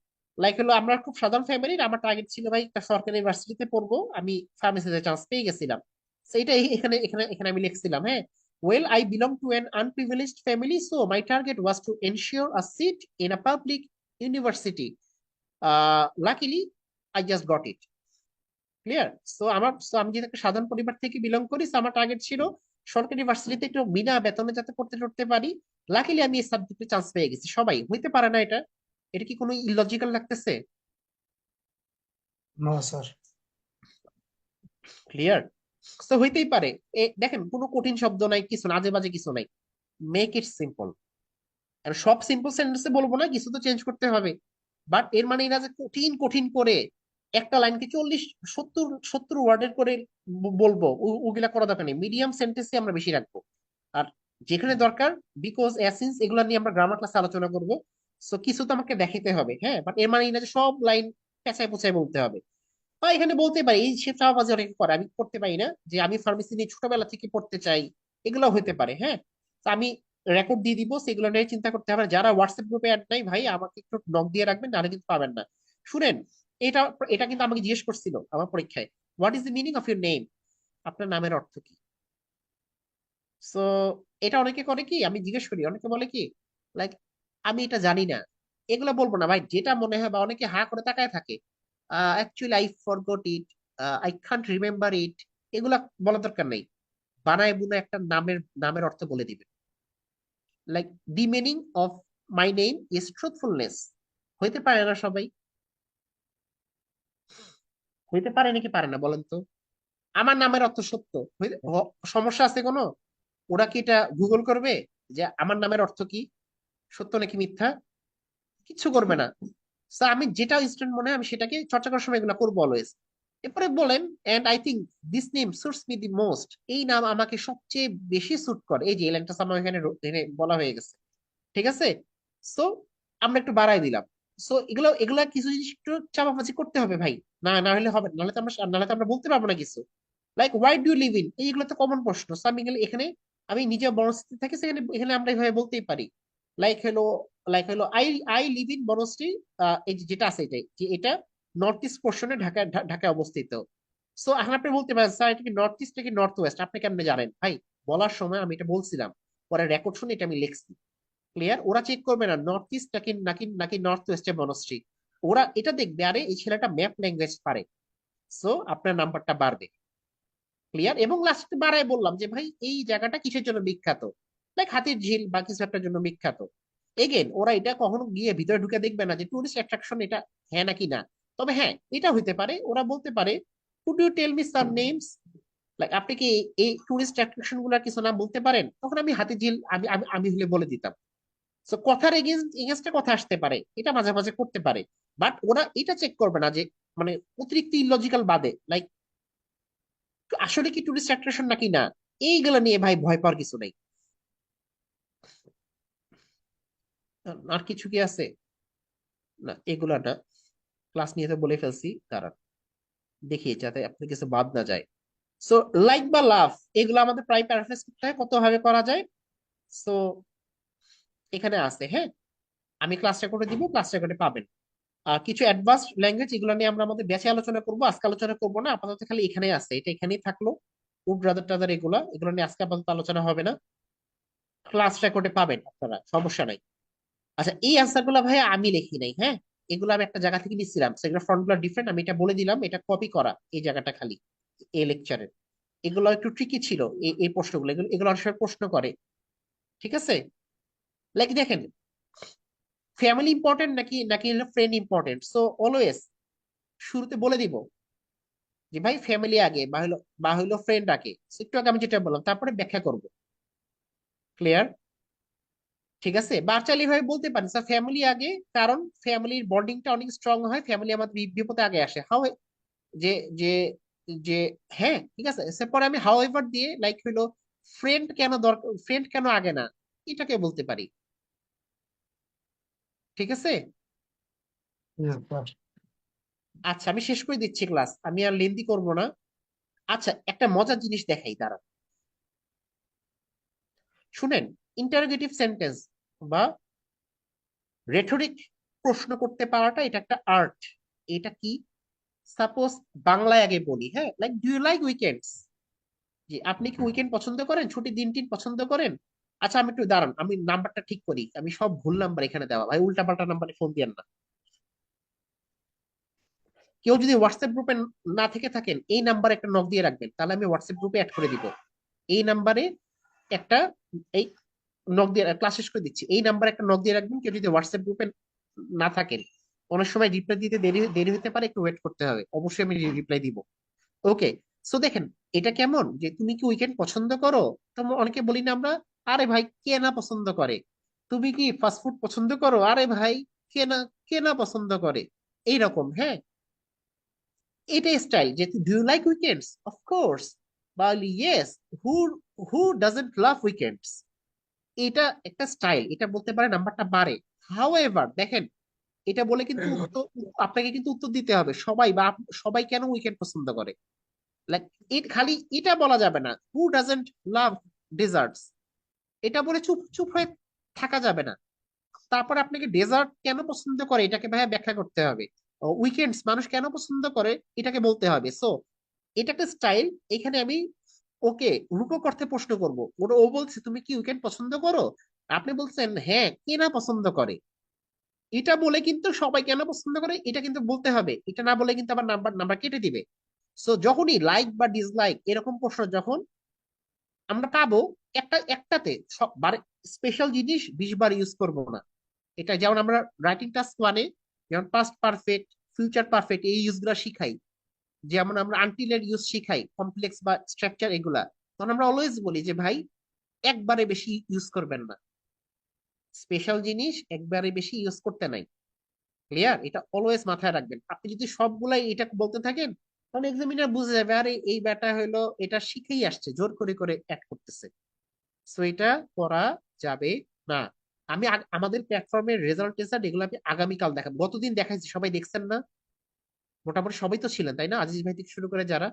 লাইক হলো আমরা খুব সাধারণ ফ্যামিলির, আমার টার্গেট ছিল ভাই একটা সরকারি ইউনিভার্সিটিতে পড়বো, আমি ফার্মেসিতে চান্স পেয়ে গেছিলাম। So এইটা এখানে এখানে এখানে আমি লিখছিলাম, হ্যাঁ, well I belong to an unprivileged family so my target was to ensure a seat in a public university, luckily I just got it. Clear? So আমি যেহেতু একটা সাধারণ পরিবার থেকে বিলং করি, so আমার টার্গেট ছিল সরকারি ভার্সিটিতে একটু বিনা বেতনে যাতে পড়তে টড়তে পারি। লাকিলি আমি এই সাবজেক্টে চান্স পেয়ে গেছি। সবাই হইতে পারে না এটা, এটা কি কোনো ইলজিক্যাল লাগতেছে? No sir. ক্লিয়ার? তো হইতেই পারে। দেখেন কোনো কঠিন শব্দ নাই, কিছু না, আজে বাজে কিছু নাই, মেক ইট সিম্পল। আর সব সিম্পল সেন্টেন্সে বলবো না, কিছু তো চেঞ্জ করতে হবে। বাট এর মানে এরা যে কঠিন কঠিন করে একটা লাইনকে 40 70 ওয়ার্ডের করে বলবো, ওগুলা করা দরকার নেই, মিডিয়াম সেন্টেন্সে আমরা বেশি রাখবো। আর যেখানে দরকার বিকজ অ্যাসিন্স এগুলো নিয়ে আমরা গ্রামার ক্লাসে আলোচনা করবো। সো কিছু তো আমাকে দেখাতে হবে, হ্যাঁ, বাট এর মানে এই না যে সব লাইন পেঁচায় পেঁচায় বলতে হবে। বা এখানে বলতে পারি এই সে চাপাবাজি অনেকে করে, আমি করতে পারি না, যে আমি ফার্মেসি নিয়ে ছোটবেলা থেকে পড়তে চাই, এগুলো হতে পারে, হ্যাঁ। তো আমি রেকর্ড দিয়ে দিব, সেগুলো নিয়ে চিন্তা করতে হবে না। যারা হোয়াটসঅ্যাপ গ্রুপে অ্যাড নাই ভাই আমাকে একটু নক দিয়ে রাখবেন, নাহলে কিন্তু পাবেন না। শুনেন, এটা এটা কিন্তু আমাকে জিজ্ঞেস করছিল আমার পরীক্ষায়, what is the meaning of your name, আপনার নামের অর্থ কি। সো এটা অনেকে করে কি, আমি জিজ্ঞেস করি, অনেকে বলে কি লাইক আমি এটা জানি না, এগুলো বলবো না ভাই, যেটা মনে হয়। বা অনেকে হা করে তাকায় থাকে, actually I forgot it, I can't remember it, এগুলা বলা দরকার নেই। বানায় বুনে একটা নামের অর্থ বলে দিবে। Like the meaning of my name is truthfulness. হইতে পারে না সবাই, হইতে পারে নাকি পারে না বলেন তো। আমার নামের অর্থ সত্য, সমস্যা আছে কোনো? ওরা কি এটা গুগল করবে যে আমার নামের অর্থ কি, সত্য নাকি মিথ্যা? কিচ্ছু করবে না। So আমি যেটা স্টুডেন্ট মনে হয় আমি সেটাকে চর্চা করার সময় এগুলো করবো অলওয়েজ। এরপরে বলেন, and I think this name suits me the most, এই নাম আমাকে সবচেয়ে বেশি স্যুট করে। এই যে এই লাইনটা আমার এখানে এখানে বলা হয়ে গেছে, ঠিক আছে। সো আমরা একটু বাড়াই দিলাম। সো এগুলো এগুলা কিছু জিনিস একটু চাপাবাজি করতে হবে ভাই, না না হলে হবে না, নাহলে তো আমরা বলতে পারবো না কিছু। Like why do you live in, এইগুলো তো কমন প্রশ্ন। So আমি এখানে আমি নিজে বনশ্রী থাকি, সেখানে এখানে আমরা এইভাবে বলতেই পারি। লাইক হলো লাইক হলো I I live in Banasree, এই যেটা আছে এটাই, যে এটা নর্থ ইস্ট পোর্শনে ঢাকায় অবস্থিত। সো এখন আপনি বলতে পারেন স্যার এটা কি নর্থ ইস্ট নাকি নর্থ ওয়েস্ট, আপনি কেমনে জানেন ভাই? বলার সময় আমি এটা বলছিলাম, পরে রেকর্ড শুনে এটা আমি লিখছি। ক্লিয়ার? ওরা চেক করবে না নর্থ ইস্ট নাকি নাকি নাকি নর্থ ওয়েস্টে বনশ্রী, ওরা এটা দেখবে আরে এই ছেলেটা ম্যাপ ল্যাঙ্গুয়েজ পারে, সো আপনার নাম্বারটা বাড়বে। ক্লিয়ার? এবং লাস্টে বাড়ায় বললাম যে ভাই এই জায়গাটা কিসের জন্য বিখ্যাত, লাইক হাতির ঝিল বা কিছু একটার জন্য বিখ্যাত। এগেন ওরা এটা কখনো গিয়ে ভিতরে ঢুকে দেখবে না যে টুরিস্ট অ্যাট্রাকশন এটা হ্যাঁ নাকি না। তবে হ্যাঁ এটা হইতে পারে, ওরা বলতে পারে could you tell me some names, like আপনি কি এই টুরিস্ট অ্যাট্রাকশন গুলার কিছু নাম বলতে পারেন, তখন আমি হাতির ঝিল আমি আমি আমি হলে বলে দিতাম। সো কথার এগেনস্টে কথা আসতে পারে, এটা মাঝে মাঝে করতে পারে। বাট ওরা এটা চেক করবে না যে মানে অতিরিক্ত ইলজিক্যাল বাদে, লাইক আসলে কি টুরিস্ট অ্যাট্রাকশন নাকি না, এইগুলা নিয়ে ভাই ভয় পাওয়ার কিছু নেই। আর কিছু কি আছে? না এগুলা না, ক্লাস নিয়ে তো বলে ফেলছি, দাঁড়ান দেখি যাতে আপনি কিছু বাদ না যায়। সো লাইক বা লাভ এগুলো আমাদের প্রায় প্যারাফ্রেজ করতে হয়, কত ভাবে করা যায়। সো এখানে আছে, হ্যাঁ আমি ক্লাস রেকর্ডে দিব, ক্লাস রেকর্ডে পাবেন। কিছু অ্যাডভান্স ল্যাঙ্গুয়েজ এগুলো নিয়ে আমরা আমাদের ব্যাচে আলোচনা করবো, আজকে আলোচনা করবো না, আপাতত খালি এখানে আছে, এটা এখানেই থাকলো। উড রাদার টাদার এগুলো এগুলো নিয়ে আজকে আপাতত আলোচনা হবে না, ক্লাস রেকর্ডে পাবেন আপনারা, সমস্যা নাই। আচ্ছা এই অ্যান্সার গুলো ভাই আমি লিখি নাই, হ্যাঁ এগুলো আমি একটা জায়গা থেকে নিচ্ছিলাম, সেগুলো ফর্মুলা ডিফারেন্ট, আমি এটা বলে দিলাম, এটা কপি করা এই জায়গাটা খালি এই লেকচারের। এগুলো একটু ট্রিকি ছিল, এই প্রশ্নগুলো এগুলো এগুলো অনেক সময় প্রশ্ন করে, ঠিক আছে? লাইক দেখেন ফ্যামিলি ইম্পর্টেন্ট নাকি নাকি ফ্রেন্ড ইম্পর্টেন্ট, সো অলওয়েজ শুরুতে বলে দিব যে ভাই ফ্যামিলি আগে বা হইলো ফ্রেন্ড আগে। So, একটু আগে আমি যেটা বললাম তারপরে ব্যাখ্যা করব। ক্লিয়ার? ঠিক আছে, বাচ্চালি ভাই বলতে পারেন স্যার ফ্যামিলি আগে, কারণ ফ্যামিলির বন্ডিংটা অনেক স্ট্রং হয়, ফ্যামিলি আমাদের বিপদে আগে আসে। হাউ যে যে যে হ্যাঁ ঠিক আছে, পরে আমি হাউ এভার দিয়ে লাইক হইলো ফ্রেন্ড কেন দরকার, ফ্রেন্ড কেন আগে না, এটাকে বলতে পারি। ঠিক আছে? Yes, sir. আচ্ছা আমি শেষ করে দিচ্ছি ক্লাস, আমি আর লেন্দি করব না। আচ্ছা একটা মজার জিনিস দেখাই, দাঁড়া শুনেন। ইন্টারোগেটিভ সেন্টেন্স বা রেটরিক প্রশ্ন করতে পারাটা এটা একটা আর্ট। এটা কি? সাপোজ বাংলায় আগে বলি, হ্যাঁ like do you like weekends, যে আপনি কি উইকেন্ড পছন্দ করেন, ছুটির দিন টিন পছন্দ করেন? আচ্ছা আমি একটু দাঁড়ান, আমি নাম্বারটা ঠিক করি, আমি সব ভুল নাম্বার এখানে দেওয়া, ভাই উল্টা পাল্টা নাম্বারে ফোন দিয়েন না। কেউ যদি হোয়াটসঅ্যাপ গ্রুপে না থেকে থাকেন এই নাম্বারে একটা নক দিয়ে রাখবেন, তাহলে আমি হোয়াটসঅ্যাপ গ্রুপে অ্যাড করে দিব। এই নাম্বারে একটা এই নক দিয়ে ক্লাস শেষ করে দিচ্ছি, এই নাম্বারে একটা নক দিয়ে রাখবেন, কেউ যদি হোয়াটসঅ্যাপ গ্রুপে না থাকেন। অনেক সময় রিপ্লাই দিতে দেরি দেরি হতে পারে, একটু ওয়েট করতে হবে, অবশ্যই আমি রিপ্লাই দিব। ওকে, সো দেখেন এটা কেমন যে তুমি কি উইকেন্ড পছন্দ করো, তো অনেকে বলি না আমরা, আরে ভাই কে না পছন্দ করে। তুমি কি ফাস্টফুড পছন্দ করো, আরে ভাই কে না, কে না পছন্দ করে। এইরকম, হ্যাঁ এটাই স্টাইল যে do you like weekends, of course, বা yes, who who doesn't love weekends. এটা একটা স্টাইল, এটা বলতে পারে নাম্বারটা বাড়ে। হাউ এভার দেখেন এটা বলে কিন্তু উত্তর, আপনাকে কিন্তু উত্তর দিতে হবে সবাই বা সবাই কেন উইকেন্ড পছন্দ করে, লাইক খালি এটা বলা যাবে না হু ডাজন্ট লাভ ডেজার্টস, এটা বলে চুপ চুপ হয়ে থাকা যাবে না। তারপর আপনাকে ডেজার্ট কেন পছন্দ করে এটাকে ভাইয়া ব্যাখ্যা করতে হবে, উইকেন্ডস মানুষ কেন পছন্দ করে এটাকে বলতে হবে। সো এটা একটা স্টাইল। এখানে আমি ওকে রূপক অর্থে প্রশ্ন করব, ও বলছে তুমি কি উইকেন্ড পছন্দ করো, আপনি বলছেন হ্যাঁ কে না পছন্দ করে। এটা বলে কিন্তু সবাই কেন পছন্দ করে এটা কিন্তু বলতে হবে, এটা না বলে কিন্তু আবার নাম্বার নাম্বার কেটে দিবে। সো যখনই লাইক বা ডিসলাইক এরকম প্রশ্ন যখন আমরা পাবো, একটাতে সব স্পেশাল জিনিস 20 বার ইউজ করব না। এটা যেমন আমরা রাইটিং টাস্ক ওয়ানে যেমন পাস্ট পারফেক্ট, ফিউচার পারফেক্ট এই ইউজ গুলা শিখাই, যেমন আমরা আনটিল এর ইউজ শিখাই, কমপ্লেক্স বা স্ট্রাকচার এগুলা, তখন আমরা অলওয়েজ বলি যে ভাই একবারে বেশি ইউজ করবেন না, স্পেশাল জিনিস একবারে বেশি ইউজ করতে নাই। ক্লিয়ার? এটা অলওয়েজ মাথায় রাখবেন। আপনি যদি সবগুলাই এটা বলতে থাকেন তাহলে এক্সামিনার বুঝে যাবে আরে এই ব্যাটা হলো এটা শিখেই আসছে, জোর করে করে অ্যাড করতেছে। সো এটা করা যাবে না। আমি আমাদের প্ল্যাটফর্মের রেজাল্ট টেস্ট এগুলো আমি আগামীকাল দেখাবো, গতদিন দেখাইছি সবাই দেখছেন না, মোটামুটি সবাই তো ছিলেন তাই না, আজিজ ভাই থেকে শুরু করে যারা।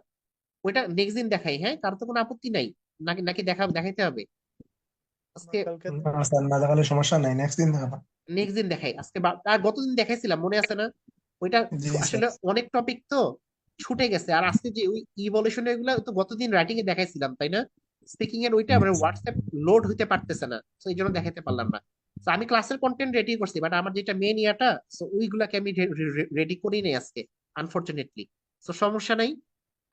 ওইটা নেক্সট দিন দেখাই, হ্যাঁ কারো তো কোনো আপত্তি নাই, নাকি নাকি দেখাইতে হবে আজকে? না স্যার, না দেখালে সমস্যা নাই, নেক্সট দিন দেখাবো। নেক্সট দিন দেখাই আজকে আর গতদিন দেখাইছিলাম মনে আছে না? ওইটা জি স্যার। আসলে অনেক টপিক তো ছুটে গেছে, আর আজকে যে ওই ইভলিউশন এগুলো তো গতদিন রাইটিং এ দেখাইছিলাম তাই না, স্পিকিং এর ওইটা মানে হোয়াটসঅ্যাপ লোড হইতে পারতেছে না, তো এই জন্য দেখাইতে পারলাম না। তো আমি ক্লাসের কন্টেন্ট রেডি করছি, বাট আমার যেটা মেন ইয়াটা, সো ওইগুলাকে আমি রেডি করি নাই আজকে, আনফরচুনেটলি। তো সমস্যা নাই,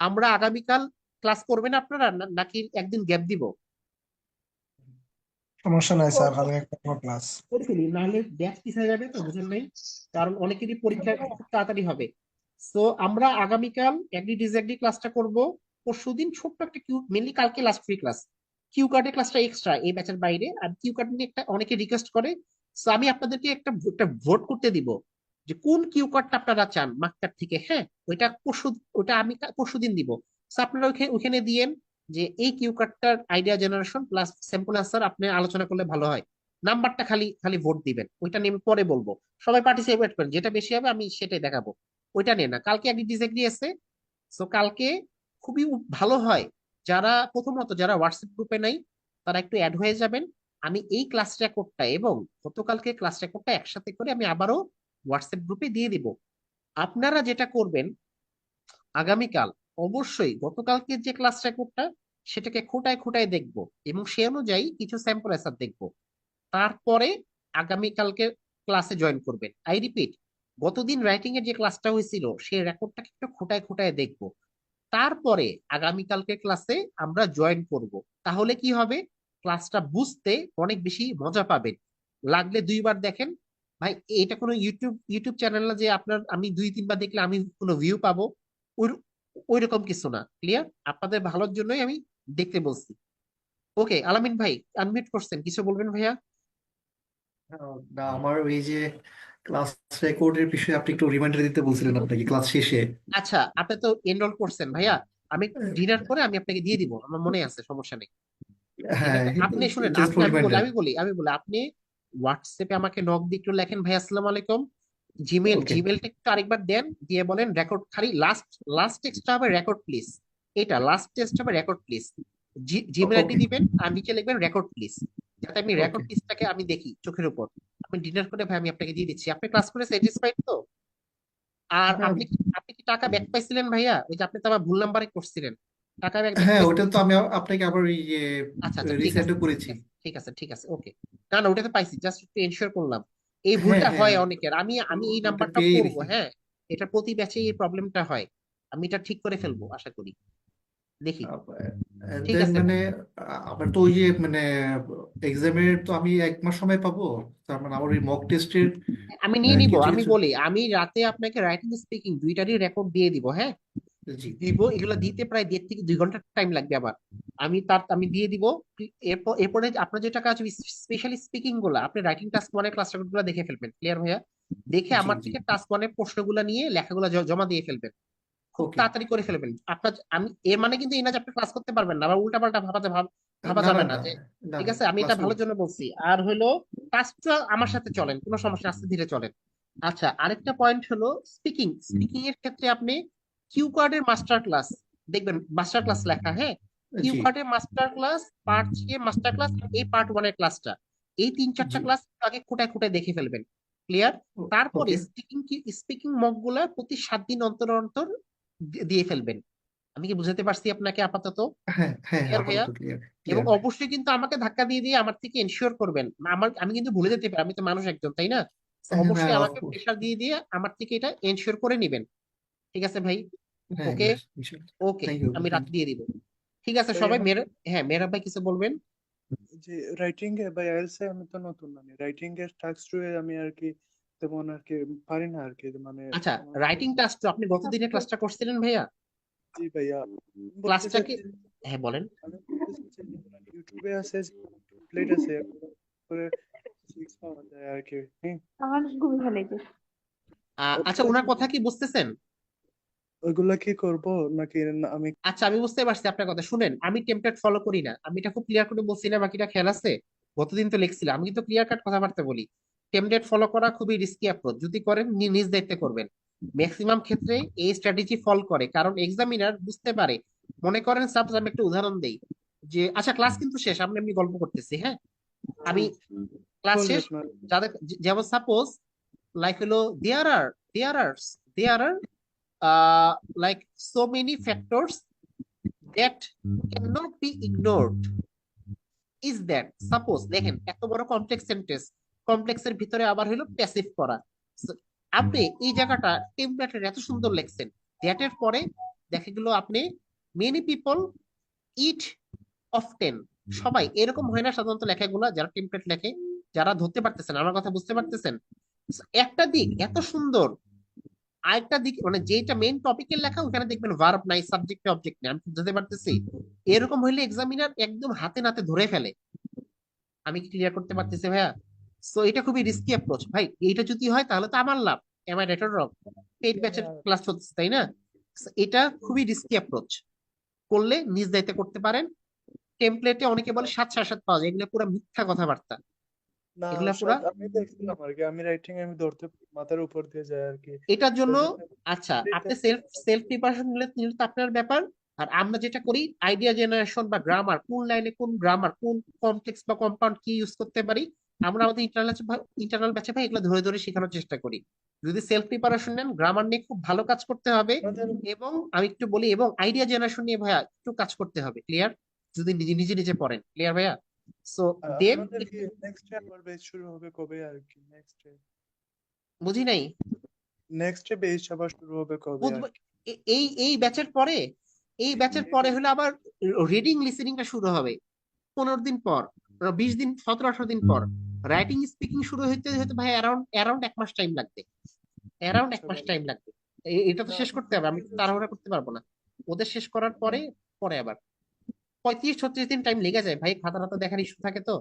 আমরা আগামীকাল ক্লাস করবেন আপনারা, নাকি একদিন গ্যাপ দিব? সমস্যা নাই স্যার, কালকে একটা ক্লাস। করে ফেলি, নাহলে ব্যাচ পিছিয়ে যাবে, তো বুঝেন নাই, কারণ অনেকেরই পরীক্ষা খুব তাড়াতাড়ি হবে। সো আমরা আগামীকাল এগ্রি ডিসএগ্রি ক্লাসটা করব, পরশুদিন ছোট্ট একটা কিউ, মেনলি কালকে লাস্ট ফ্রি ক্লাস, কিউ কার্ডের ক্লাসটা এক্সট্রা এই ব্যাচের বাইরে, আর কিউ কার্ড নিয়ে একটা অনেকে রিকোয়েস্ট করে। সো আমি আপনাদেরকে একটা একটা ভোট করতে দিব যে কোন কিউ কার্ডটা আপনারা চান মার্কটার থেকে, হ্যাঁ, ওইটা আমি পরশুদিন দিব। সো আপনারা ওইখানে ওইখানে দিয়েন যে এই কিউ কার্ডটার idea generation plus sample answer আপনি আলোচনা করলে ভালো হয়। নাম্বারটা খালি খালি ভোট দিবেন, ওইটা নিয়ে আমি পরে বলবো। সবাই পার্টিসিপেট করেন, যেটা বেশি হবে আমি সেটাই দেখাবো, ওইটা নিয়ে না। কালকে একটি ডিসএগ্রি আছে, সো কালকে খুবই ভালো হয় যারা প্রথমত যারা হোয়াটসঅ্যাপ গ্রুপে নাই তারা একটু অ্যাড হয়ে যাবেন। আমি এই ক্লাস রেকর্ডটা এবং গতকালকে ক্লাস রেকর্ডটা একসাথে করে আমি আবারও হোয়াটসঅ্যাপ গ্রুপে দিয়ে দিব। আপনারা যেটা করবেন আগামীকাল, অবশ্যই গতকালকে যে ক্লাস রেকর্ডটা সেটাকে খোটায় খোটায় দেখবো এবং সে অনুযায়ী কিছু স্যাম্পল অ্যান্সার দেখবো। তারপরে আগামীকালকে ক্লাসে জয়েন করবেন। আই রিপিট, গতদিন রাইটিং এর যে ক্লাসটা হয়েছিল সেই রেকর্ডটাকে একটু খোটায় খোটায় দেখবো, তারপরে আগামীকালকে ক্লাসে আমরা জয়েন করব। তাহলে কি হবে, ক্লাসটা বুঝতে অনেক বেশি মজা পাবেন। লাগলে দুইবার দেখেন ভাই, এটা কোনো ইউটিউব ইউটিউব চ্যানেল না যে আপনার আমি 2-3 বার দেখলে আমি কোনো ভিউ পাবো, ওই ওই রকম কিছু না। ক্লিয়ার? আপনাদের ভালোর জন্যই আমি দেখতে বলছি। ওকে, আলামিন ভাই আনমিউট করছেন, কিছু বলবেন ভাইয়া? না, আমার ওই যে ক্লাস রেকর্ডের বিষয়ে আপনি একটু রিমাইন্ডার দিতে বলছিলেন আপনাকে ক্লাস শেষে। আচ্ছা, আপনি তো এনরোল করছেন ভাইয়া, আমি ডিনার করে আমি আপনাকে দিয়ে দিব, আমার মনে আছে, সমস্যা নেই। ঠিক হ্যাঁ, আছে, আপনি শুনেন, জাস্ট আপনি ফর আমি বলি রিমাইন্ডার। আমি বলি আপনি হোয়াটসঅ্যাপে আমাকে নক দিয়ে একটু লেখেন ভাই আসসালামু আলাইকুম, ওকে, জিমেলটা একটু আরেকবার দেন, দিয়ে বলেন রেকর্ড খালি লাস্ট লাস্ট টেক্সটটা হবে রেকর্ড প্লিজ, এটা লাস্ট টেক্সট হবে রেকর্ড প্লিজ। জিমেল আইডি ওকে, দিবেন আর নিচে লিখবেন রেকর্ড প্লিজ, যাতে আমি ওকে। রেকর্ড প্লিজটাকে আমি দেখি চোখের উপর। আমি ডিনার করে ভাই আমি আপনাকে দিয়ে দিচ্ছি। আপনি ক্লাস করে স্যাটিসফাইড তো? আর হ্যাঁ, আপনি কি টাকা ব্যাক পাইছিলেন ভাইয়া? ওই যে আপনি তো আমার ভুল নাম্বারে করছিলেন, টাকা ব্যাক ব্যাক হ্যাঁ, ওটা পাইছিলেন? তো আমি আপনাকে আবার ওই যে আচ্ছা আচ্ছা, ঠিক আছে রিসেন্ডও ঠিক করেছি। আছে ঠিক আছে ঠিক আছে, ওকে। না না, ওটা তো পাইছি, জাস্ট একটু এনশিওর করলাম। এই হ্যাঁ, ভুলটা হ্যাঁ, হয় অনেকের, আমি আমি এই ওটা নাম্বারটা পেয়ে করব, গেছি। হ্যাঁ, এটা প্রতি ব্যাচে এই প্রবলেমটা হয়, আমি এটা ঠিক করে ফেলবো আশা করি, দেখি। ঠিক দেন আছে, মানে আমার তো ওই যে মানে এক্সামের তো আমি 1 মাস সময় পাবো। তার মানে আমার ওই মক টেস্টের আমি নিয়ে নিব, কিছু আমি কিছু। বলি আমি রাতে আপনাকে রাইটিং স্পিকিং দুইটারই রেকর্ড দিয়ে দিব, হ্যাঁ, জি, এগুলো দিতে প্রায় 1.5 থেকে 2 ঘন্টা টাইম লাগবে আমার। আমি দিয়ে দিব। এরপরে আপনার যেটা কাজ, স্পেশালি স্পিকিং গুলা আপনি রাইটিং টাস্ক 1 ক্লাস রেকর্ড গুলো দেখে ফেলবেন, ক্লিয়ার ভাইয়া? দেখে জি, আমার জি। থেকে টাস্ক 1 প্রশ্নগুলো নিয়ে লেখাগুলো জমা দিয়ে ফেলবেন, খুব ওকে। তাড়াতাড়ি করে ফেলবেন। আপনার আমি এর মানে কিন্তু এই না যে আপনি ক্লাস করতে পারবেন না, আবার উল্টাপাল্টা ভাবা না, না, যাবে না না, যে, না, ঠিক না, আছে, আমি ক্লাস এটা করবো। ভালোর জন্য বলছি। আর হলো কাজটা আমার সাথে চলেন, কোনো সমস্যা না, আস্তে ধীরে চলেন। আচ্ছা, আরেকটা পয়েন্ট হলো স্পিকিং এর ক্ষেত্রে আপনি কিউ কার্ডের মাস্টার ক্লাস দেখবেন, মাস্টার ক্লাস লেখা, হ্যাঁ, কিউ জি। কার্ডের master class, part 3 master class, এই পার্ট 1 ক্লাসটা, এই 3-4টা জি। ক্লাস আগে খুঁটায় খুঁটায় দেখে ফেলবেন, ক্লিয়ার? তারপরে ওকে। স্পিকিং মক গুলা প্রতি 7 দিন অন্তর অন্তর দিয়ে ফেলবেন। আমি কি বুঝাতে পারছি আপনাকে আপাতত? হ্যাঁ, হ্যাঁ, ক্লিয়ার ভাইয়া? আপাতত ক্লিয়ার, এবং ক্লিয়ার। অবশ্যই কিন্তু আমাকে ধাক্কা দিয়ে দিয়ে আমার থেকে এনশিওর করবেন, আমি কিন্তু ভুলে যেতে পারি, আমি তো মানুষ একজন, তাই না? তো হ্যাঁ, হ্যাঁ, অবশ্যই আমাকে অফকোর্স। প্রেশার দিয়ে দিয়ে আমার থেকে এটা এনশিওর করে নিবেন, ঠিক আছে ভাই? হ্যাঁ, ওকে, নিশ্চয়ই। ওকে, থ্যাংক ইউ, আমি থ্যাংক রাতে ইউ। দিয়ে দিব। ঠিক আছে ভাই সবাই, আমার হ্যাঁ, মেহরাব ভাই কিছু বলবেন? যে রাইটিং এ বা আইএলটিএস এ আমি তো নতুন, মানে রাইটিং এর টাস্ক টু এ আমি আর কি তেমন আর কি পারি না আর কি, মানে আচ্ছা, আমার রাইটিং টাস্ক তো আপনি গতদিনের ক্লাসটা করছিলেন ভাইয়া, জি ভাইয়া, বলতে ক্লাসটাকে, চাচ্ছি, হ্যাঁ বলেন। আমি বলতে চাচ্ছি যে ইউটিউবে আছে, প্লেট আছে, করে সিক্স পাওয়া যায় আর কি, হ্যাঁ, আমার খুবই ভালো লাগে। আচ্ছা, ওগুলা ওনার কি কথা কি বুঝতেছেন? ওইগুলা কি করবো নাকি আমি? আচ্ছা, আমি বুঝতে পারছি আপনার কথা। শুনেন, আমি টেমপ্লেট ফলো করি না, আমি এটা খুব ক্লিয়ার করে বলছি না, বাকিটা খেয়াল আছে? গতদিন তো লিখছিলাম, আমি কিন্তু ক্লিয়ার কাট কথাবার্তা বলি। টেমপ্লেট ফলো করা খুবই রিস্কি অ্যাপ্রোচ, যদি করেন নিজ দায়িত্বে করবেন। ম্যাক্সিমাম ক্ষেত্রে এই স্ট্র্যাটেজি ফল করে, কারণ এক্সামিনার বুঝতে পারে। মনে করেন সাপোজ আমি একটা উদাহরণ দেই, যে আচ্ছা ক্লাস কিন্তু শেষ, আমরা এমনি গল্প করতেছি, হ্যাঁ, জি, আমি ক্লাস বলি শেষ, আপনার। যাদের যেমন সাপোজ লাইক হলো there R like so many factors that cannot be ignored is that, suppose দেখেন এত বড় কমপ্লেক্স সেন্টেন্স, কমপ্লেক্সের ভিতরে আবার হলো প্যাসিভ করা। So, আপনি এই জায়গাটা টেমপ্লেটের এত সুন্দর লেখছেন, দ্যাটের পরে দেখা গেল আপনি মেনি পিপল ইট অফটেন, সবাই এরকম হয় না সাধারণত লেখাগুলো যারা টেমপ্লেট লেখে, যারা ধরতে পারতেছেন আমার কথা, বুঝতে পারতেছেন? So, একটা দিক এত সুন্দর, আরেকটা দিক মানে যেটা মেইন টপিকের লেখা ওখানে দেখবেন ভার্ব নাই, সাবজেক্ট অবজেক্ট নাই, আমি কি বুঝতে পারতেছি? এরকম হইলে এক্সামিনার একদম হাতে নাতে ধরে ফেলে। আমি কি ক্লিয়ার করতে পারতেছি ভাইয়া? সো এটা খুবই রিস্কি অ্যাপ্রোচ ভাই, এইটা যদি হয় তাহলে তো আমার লাভ। Am I right or wrong? Paid ব্যাচের ক্লাস চলতেছে তাই না? So, এটা খুবই রিস্কি অ্যাপ্রোচ, করলে নিজ দায়িত্বে করতে পারেন। টেমপ্লেটে অনেকে বলে 7/7 পাওয়া যায়, এগুলো পুরো মিথ্যা কথাবার্তা, না এগুলা পুরা। আমি দেখছিলাম আর কি, আমি রাইটিং আমি ধরতে মাথার উপর দিয়ে যায় আর কি। এটার জন্য সেজন্য আচ্ছা, আপনি এটা- সেলফ প্রিপারেশন নিলে নিলে তো আপনার ব্যাপার। আর আমরা যেটা করি আইডিয়া জেনারেশন বা গ্রামার, কোন লাইনে কোন গ্রামার, কোন কমপ্লেক্স বা কম্পাউন্ড কি ইউজ করতে পারি, আমরা আমাদের ইন্টারনাল ব্যাচে ভাই এগুলো ধরে ধরে শেখানোর চেষ্টা করি। যদি সেলফ প্রিপারেশন নেন, গ্রামার নিয়ে খুব ভালো কাজ করতে হবে, আমাদের এবং আমি একটু বলি, এবং আইডিয়া জেনারেশন নিয়ে ভাইয়া একটু কাজ করতে হবে। ক্লিয়ার? যদি নিজে নিজে নিজে পড়েন। ক্লিয়ার ভাইয়া? সো দেন আমাদের কি নেক্সট আবার বেচ শুরু হবে কবে আর কি? বুঝি নাই। নেক্সট বেচ আবার শুরু হবে কবে আর বুধবার কি? এই ব্যাচের পরে, এই ব্যাচের পরে হলে আবার রিডিং লিসেনিংটা শুরু হবে 15 দিন পর, 20 দিন, 17-18 দিন পর। রাইটিং স্পিকিং শুরু হইতে হয়তো ভাই অ্যারাউন্ড 1 মাস টাইম লাগবে, অ্যারাউন্ড 1 মাস টাইম লাগবে। এটা তো না, শেষ করতে হবে, আমি তো তাড়াহুড়া করতে পারবো না। ওদের শেষ করার পরে পরে আবার 35-36 দিন টাইম লেগে যায় ভাই, খাতা টাতা দেখার ইস্যু থাকে তো।